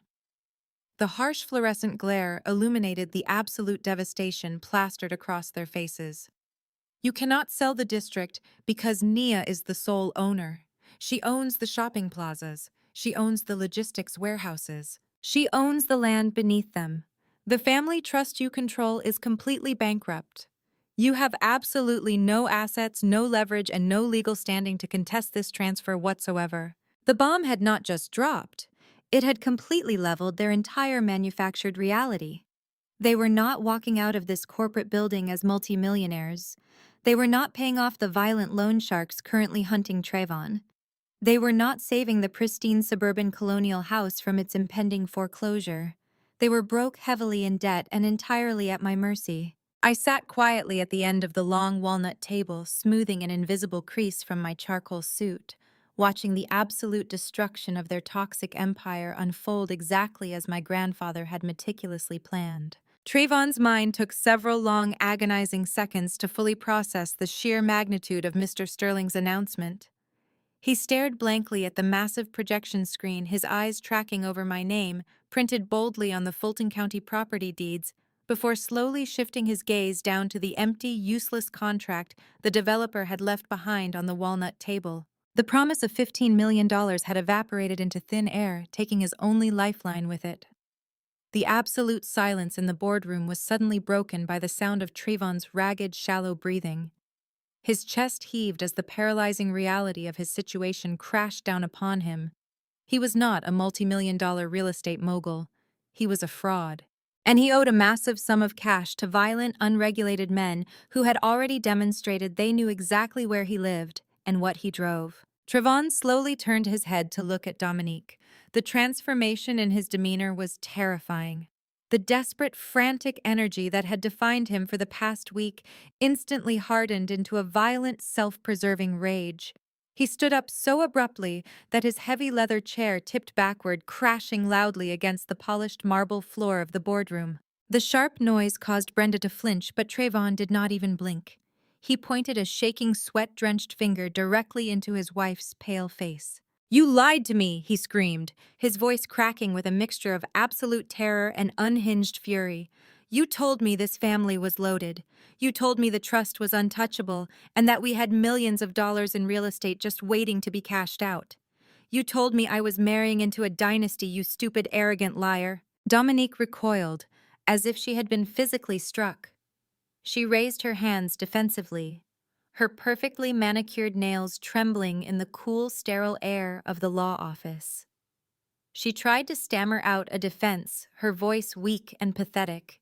The harsh fluorescent glare illuminated the absolute devastation plastered across their faces. You cannot sell the district because Nia is the sole owner. She owns the shopping plazas. She owns the logistics warehouses. She owns the land beneath them. The family trust you control is completely bankrupt. You have absolutely no assets, no leverage, and no legal standing to contest this transfer whatsoever. The bomb had not just dropped, it had completely leveled their entire manufactured reality. They were not walking out of this corporate building as multimillionaires. They were not paying off the violent loan sharks currently hunting Trayvon. They were not saving the pristine suburban colonial house from its impending foreclosure. They were broke heavily in debt and entirely at my mercy. I sat quietly at the end of the long walnut table, smoothing an invisible crease from my charcoal suit, watching the absolute destruction of their toxic empire unfold exactly as my grandfather had meticulously planned. Trayvon's mind took several long, agonizing seconds to fully process the sheer magnitude of Mr. Sterling's announcement. He stared blankly at the massive projection screen, his eyes tracking over my name, printed boldly on the Fulton County property deeds, before slowly shifting his gaze down to the empty, useless contract the developer had left behind on the walnut table. The promise of $15 million had evaporated into thin air, taking his only lifeline with it. The absolute silence in the boardroom was suddenly broken by the sound of Trayvon's ragged, shallow breathing. His chest heaved as the paralyzing reality of his situation crashed down upon him. He was not a multi-million-dollar real estate mogul. He was a fraud. And he owed a massive sum of cash to violent, unregulated men who had already demonstrated they knew exactly where he lived and what he drove. Trayvon slowly turned his head to look at Dominique. The transformation in his demeanor was terrifying. The desperate, frantic energy that had defined him for the past week instantly hardened into a violent, self-preserving rage. He stood up so abruptly that his heavy leather chair tipped backward, crashing loudly against the polished marble floor of the boardroom. The sharp noise caused Brenda to flinch, but Trayvon did not even blink. He pointed a shaking, sweat-drenched finger directly into his wife's pale face. "You lied to me," he screamed, his voice cracking with a mixture of absolute terror and unhinged fury. "You told me this family was loaded. You told me the trust was untouchable and that we had millions of dollars in real estate just waiting to be cashed out. You told me I was marrying into a dynasty, you stupid, arrogant liar." Dominique recoiled, as if she had been physically struck. She raised her hands defensively, her perfectly manicured nails trembling in the cool, sterile air of the law office. She tried to stammer out a defense, her voice weak and pathetic.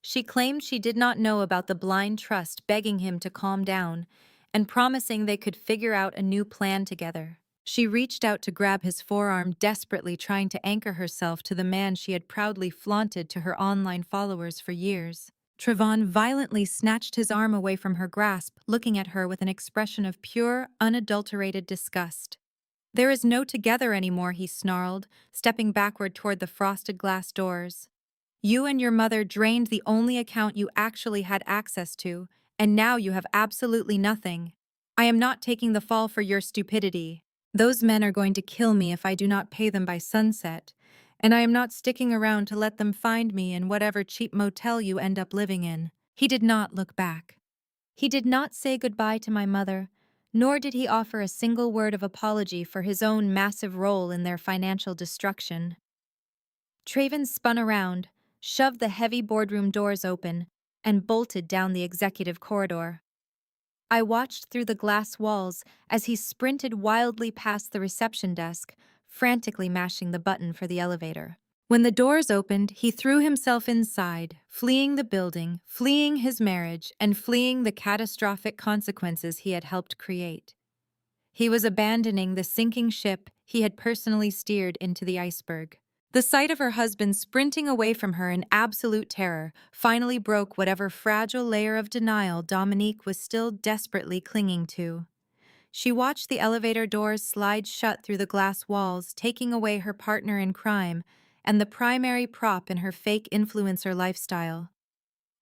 She claimed she did not know about the blind trust, begging him to calm down and promising they could figure out a new plan together. She reached out to grab his forearm, desperately trying to anchor herself to the man she had proudly flaunted to her online followers for years. Trayvon violently snatched his arm away from her grasp, looking at her with an expression of pure, unadulterated disgust. "There is no together anymore," he snarled, stepping backward toward the frosted glass doors. "You and your mother drained the only account you actually had access to, and now you have absolutely nothing. I am not taking the fall for your stupidity. Those men are going to kill me if I do not pay them by sunset, and I am not sticking around to let them find me in whatever cheap motel you end up living in." He did not look back. He did not say goodbye to my mother, nor did he offer a single word of apology for his own massive role in their financial destruction. Trayvon spun around, shoved the heavy boardroom doors open, and bolted down the executive corridor. I watched through the glass walls as he sprinted wildly past the reception desk, frantically mashing the button for the elevator. When the doors opened, he threw himself inside, fleeing the building, fleeing his marriage, and fleeing the catastrophic consequences he had helped create. He was abandoning the sinking ship he had personally steered into the iceberg. The sight of her husband sprinting away from her in absolute terror finally broke whatever fragile layer of denial Dominique was still desperately clinging to. She watched the elevator doors slide shut through the glass walls, taking away her partner in crime and the primary prop in her fake influencer lifestyle.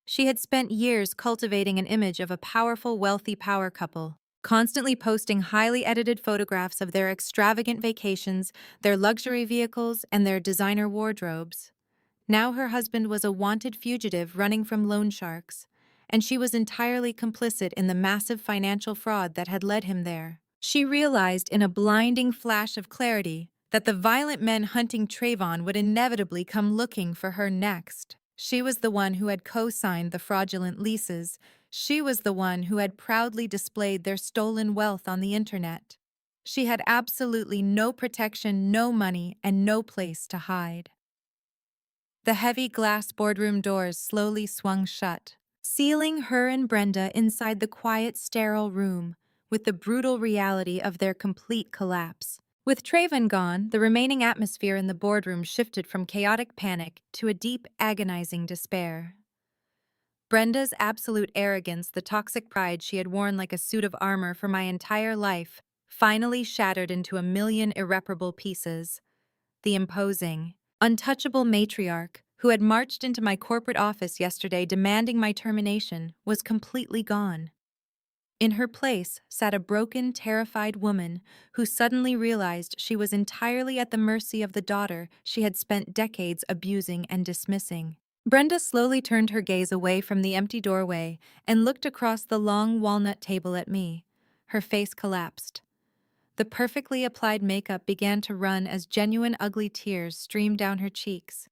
She had spent years cultivating an image of a powerful, wealthy power couple, constantly posting highly edited photographs of their extravagant vacations, their luxury vehicles, and their designer wardrobes. Now her husband was a wanted fugitive running from loan sharks, and she was entirely complicit in the massive financial fraud that had led him there. She realized in a blinding flash of clarity that the violent men hunting Trayvon would inevitably come looking for her next. She was the one who had co-signed the fraudulent leases. She was the one who had proudly displayed their stolen wealth on the internet. She had absolutely no protection, no money, and no place to hide. The heavy glass boardroom doors slowly swung shut, sealing her and Brenda inside the quiet, sterile room with the brutal reality of their complete collapse. With Trayvon gone, the remaining atmosphere in the boardroom shifted from chaotic panic to a deep, agonizing despair. Brenda's absolute arrogance, the toxic pride she had worn like a suit of armor for my entire life, finally shattered into a million irreparable pieces. The imposing, untouchable matriarch who had marched into my corporate office yesterday demanding my termination was completely gone. In her place sat a broken, terrified woman who suddenly realized she was entirely at the mercy of the daughter she had spent decades abusing and dismissing. Brenda slowly turned her gaze away from the empty doorway and looked across the long walnut table at me. Her face collapsed. The perfectly applied makeup began to run as genuine ugly tears streamed down her cheeks.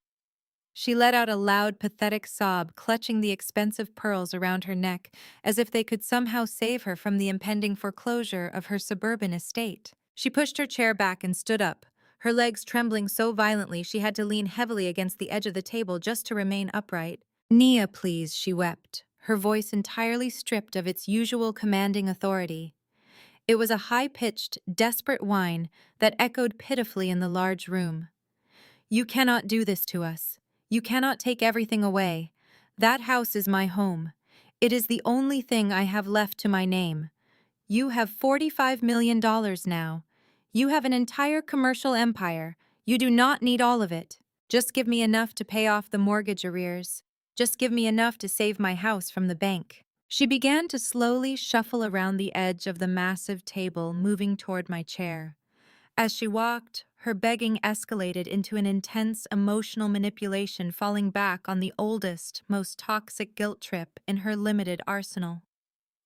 She let out a loud, pathetic sob, clutching the expensive pearls around her neck as if they could somehow save her from the impending foreclosure of her suburban estate. She pushed her chair back and stood up, her legs trembling so violently she had to lean heavily against the edge of the table just to remain upright. "Nia, please," she wept, her voice entirely stripped of its usual commanding authority. It was a high-pitched, desperate whine that echoed pitifully in the large room. "You cannot do this to us. You cannot take everything away. That house is my home. It is the only thing I have left to my name. You have $45 million now. You have an entire commercial empire. You do not need all of it. Just give me enough to pay off the mortgage arrears. Just give me enough to save my house from the bank." She began to slowly shuffle around the edge of the massive table, moving toward my chair. As she walked, her begging escalated into an intense emotional manipulation, falling back on the oldest, most toxic guilt trip in her limited arsenal.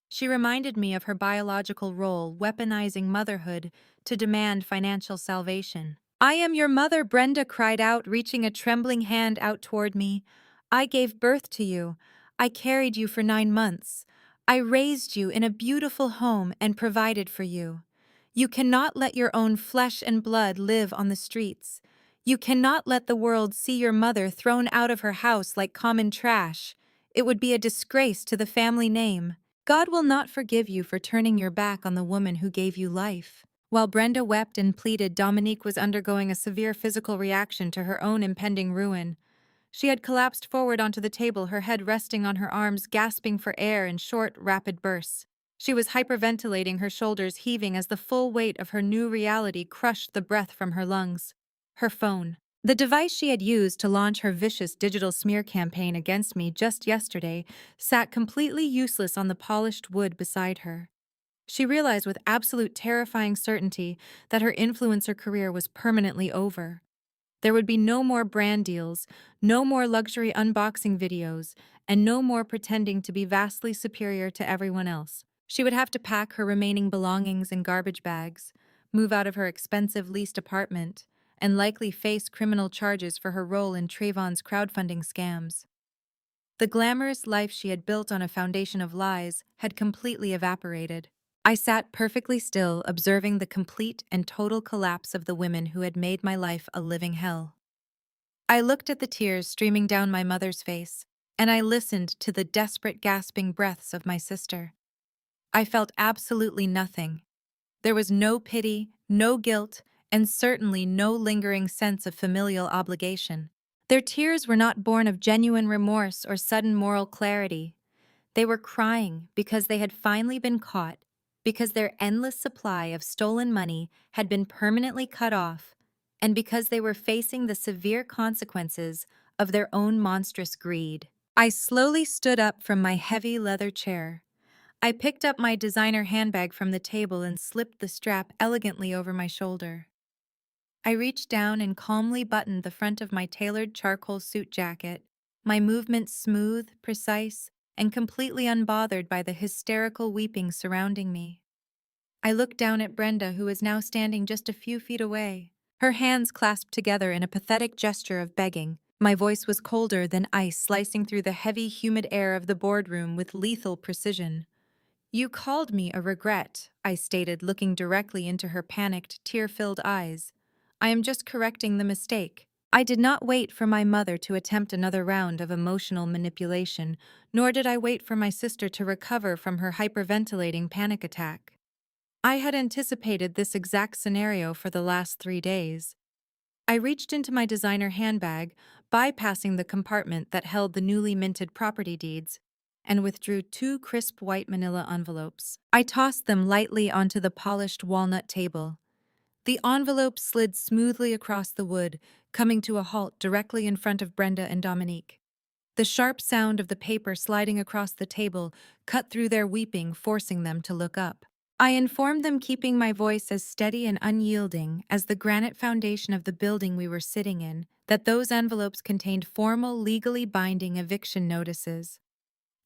She reminded me of her biological role, weaponizing motherhood to demand financial salvation. "I am your mother," Brenda cried out, reaching a trembling hand out toward me. "I gave birth to you. I carried you for 9 months. I raised you in a beautiful home and provided for you. You cannot let your own flesh and blood live on the streets. You cannot let the world see your mother thrown out of her house like common trash. It would be a disgrace to the family name. God will not forgive you for turning your back on the woman who gave you life." While Brenda wept and pleaded, Dominique was undergoing a severe physical reaction to her own impending ruin. She had collapsed forward onto the table, her head resting on her arms, gasping for air in short, rapid bursts. She was hyperventilating, her shoulders heaving as the full weight of her new reality crushed the breath from her lungs. Her phone. The device she had used to launch her vicious digital smear campaign against me just yesterday sat completely useless on the polished wood beside her. She realized with absolute terrifying certainty that her influencer career was permanently over. There would be no more brand deals, no more luxury unboxing videos, and no more pretending to be vastly superior to everyone else. She would have to pack her remaining belongings in garbage bags, move out of her expensive leased apartment, and likely face criminal charges for her role in Trayvon's crowdfunding scams. The glamorous life she had built on a foundation of lies had completely evaporated. I sat perfectly still, observing the complete and total collapse of the women who had made my life a living hell. I looked at the tears streaming down my mother's face, and I listened to the desperate gasping breaths of my sister. I felt absolutely nothing. There was no pity, no guilt, and certainly no lingering sense of familial obligation. Their tears were not born of genuine remorse or sudden moral clarity. They were crying because they had finally been caught, because their endless supply of stolen money had been permanently cut off, and because they were facing the severe consequences of their own monstrous greed. I slowly stood up from my heavy leather chair. I picked up my designer handbag from the table and slipped the strap elegantly over my shoulder. I reached down and calmly buttoned the front of my tailored charcoal suit jacket, my movements smooth, precise, and completely unbothered by the hysterical weeping surrounding me. I looked down at Brenda, who was now standing just a few feet away, her hands clasped together in a pathetic gesture of begging. My voice was colder than ice, slicing through the heavy, humid air of the boardroom with lethal precision. "You called me a regret," I stated, looking directly into her panicked, tear-filled eyes. "I am just correcting the mistake." I did not wait for my mother to attempt another round of emotional manipulation, nor did I wait for my sister to recover from her hyperventilating panic attack. I had anticipated this exact scenario for the last 3 days. I reached into my designer handbag, bypassing the compartment that held the newly minted property deeds, and withdrew 2 crisp white manila envelopes. I tossed them lightly onto the polished walnut table. The envelope slid smoothly across the wood, coming to a halt directly in front of Brenda and Dominique. The sharp sound of the paper sliding across the table cut through their weeping, forcing them to look up. I informed them, keeping my voice as steady and unyielding as the granite foundation of the building we were sitting in, that those envelopes contained formal, legally binding eviction notices.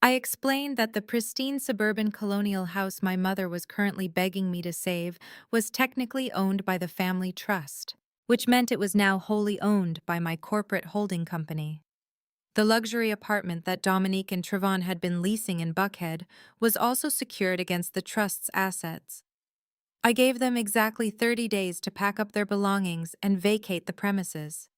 I explained that the pristine suburban colonial house my mother was currently begging me to save was technically owned by the family trust, which meant it was now wholly owned by my corporate holding company. The luxury apartment that Dominique and Trevon had been leasing in Buckhead was also secured against the trust's assets. I gave them exactly 30 days to pack up their belongings and vacate the premises.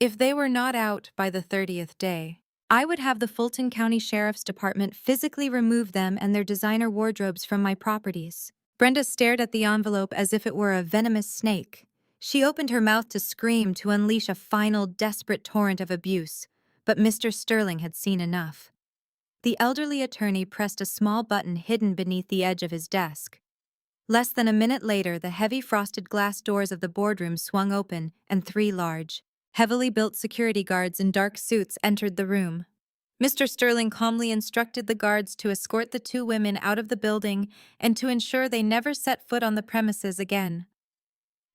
If they were not out by the 30th day, I would have the Fulton County Sheriff's Department physically remove them and their designer wardrobes from my properties. Brenda stared at the envelope as if it were a venomous snake. She opened her mouth to scream, to unleash a final, desperate torrent of abuse, but Mr. Sterling had seen enough. The elderly attorney pressed a small button hidden beneath the edge of his desk. Less than a minute later, the heavy frosted glass doors of the boardroom swung open, and 3 large, heavily built security guards in dark suits entered the room. Mr. Sterling calmly instructed the guards to escort the 2 women out of the building and to ensure they never set foot on the premises again.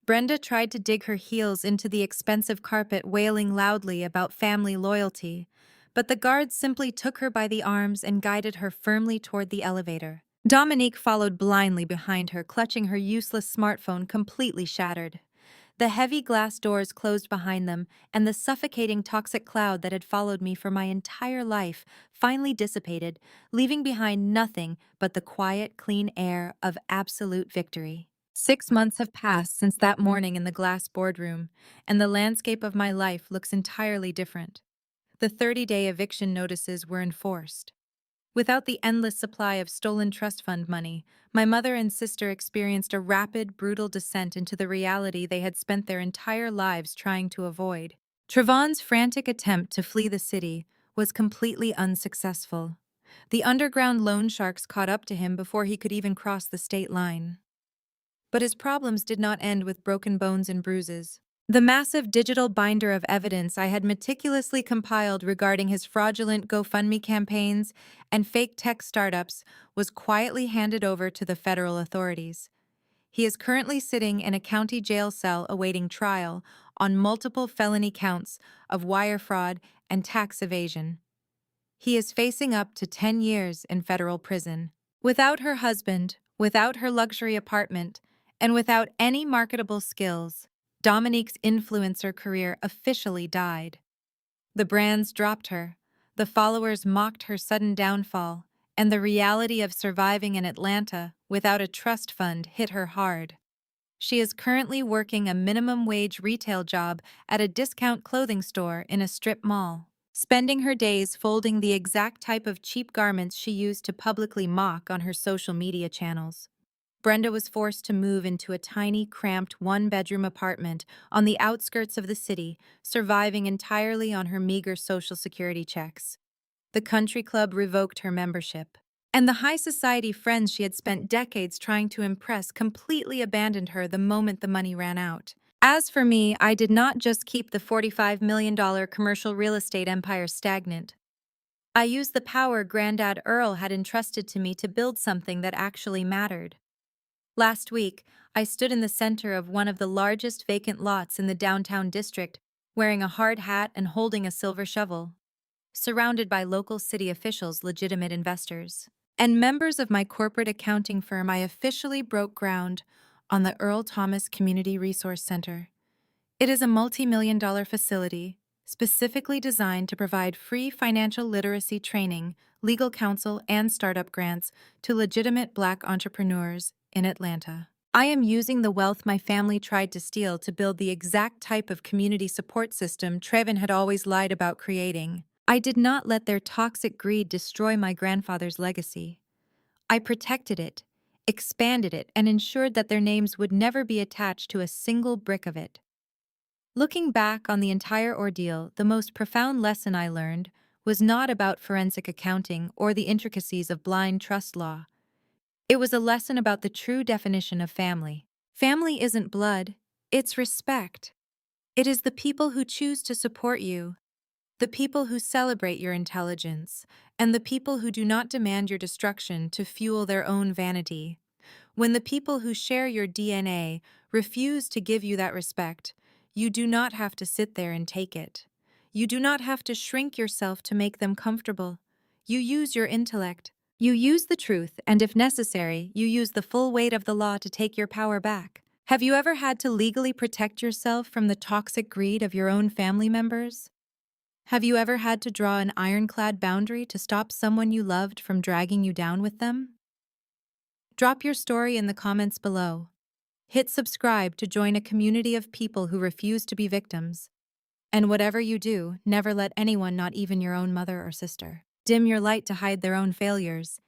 Brenda tried to dig her heels into the expensive carpet, wailing loudly about family loyalty, but the guards simply took her by the arms and guided her firmly toward the elevator. Dominique followed blindly behind her, clutching her useless smartphone completely shattered. The heavy glass doors closed behind them, and the suffocating toxic cloud that had followed me for my entire life finally dissipated, leaving behind nothing but the quiet, clean air of absolute victory. 6 months have passed since that morning in the glass boardroom, and the landscape of my life looks entirely different. The 30-day eviction notices were enforced. Without the endless supply of stolen trust fund money, my mother and sister experienced a rapid, brutal descent into the reality they had spent their entire lives trying to avoid. Trevon's frantic attempt to flee the city was completely unsuccessful. The underground loan sharks caught up to him before he could even cross the state line. But his problems did not end with broken bones and bruises. The massive digital binder of evidence I had meticulously compiled regarding his fraudulent GoFundMe campaigns and fake tech startups was quietly handed over to the federal authorities. He is currently sitting in a county jail cell awaiting trial on multiple felony counts of wire fraud and tax evasion. He is facing up to 10 years in federal prison. Without her husband, without her luxury apartment, and without any marketable skills, Dominique's influencer career officially died. The brands dropped her, the followers mocked her sudden downfall, and the reality of surviving in Atlanta without a trust fund hit her hard. She is currently working a minimum wage retail job at a discount clothing store in a strip mall, spending her days folding the exact type of cheap garments she used to publicly mock on her social media channels. Brenda was forced to move into a tiny, cramped, one-bedroom apartment on the outskirts of the city, surviving entirely on her meager Social Security checks. The country club revoked her membership, and the high society friends she had spent decades trying to impress completely abandoned her the moment the money ran out. As for me, I did not just keep the $45 million commercial real estate empire stagnant. I used the power Grandad Earl had entrusted to me to build something that actually mattered. Last week, I stood in the center of one of the largest vacant lots in the downtown district, wearing a hard hat and holding a silver shovel, surrounded by local city officials, legitimate investors, and members of my corporate accounting firm. I officially broke ground on the Earl Thomas Community Resource Center. It is a multi-million-dollar facility specifically designed to provide free financial literacy training, legal counsel, and startup grants to legitimate Black entrepreneurs in Atlanta. I am using the wealth my family tried to steal to build the exact type of community support system Trevin had always lied about creating. I did not let their toxic greed destroy my grandfather's legacy. I protected it, expanded it, and ensured that their names would never be attached to a single brick of it. Looking back on the entire ordeal, the most profound lesson I learned was not about forensic accounting or the intricacies of blind trust law. It was a lesson about the true definition of family. Family isn't blood, it's respect. It is the people who choose to support you, the people who celebrate your intelligence, and the people who do not demand your destruction to fuel their own vanity. When the people who share your DNA refuse to give you that respect, you do not have to sit there and take it. You do not have to shrink yourself to make them comfortable. You use your intellect. You use the truth, and if necessary, you use the full weight of the law to take your power back. Have you ever had to legally protect yourself from the toxic greed of your own family members? Have you ever had to draw an ironclad boundary to stop someone you loved from dragging you down with them? Drop your story in the comments below. Hit subscribe to join a community of people who refuse to be victims. And whatever you do, never let anyone, not even your own mother or sister, dim your light to hide their own failures.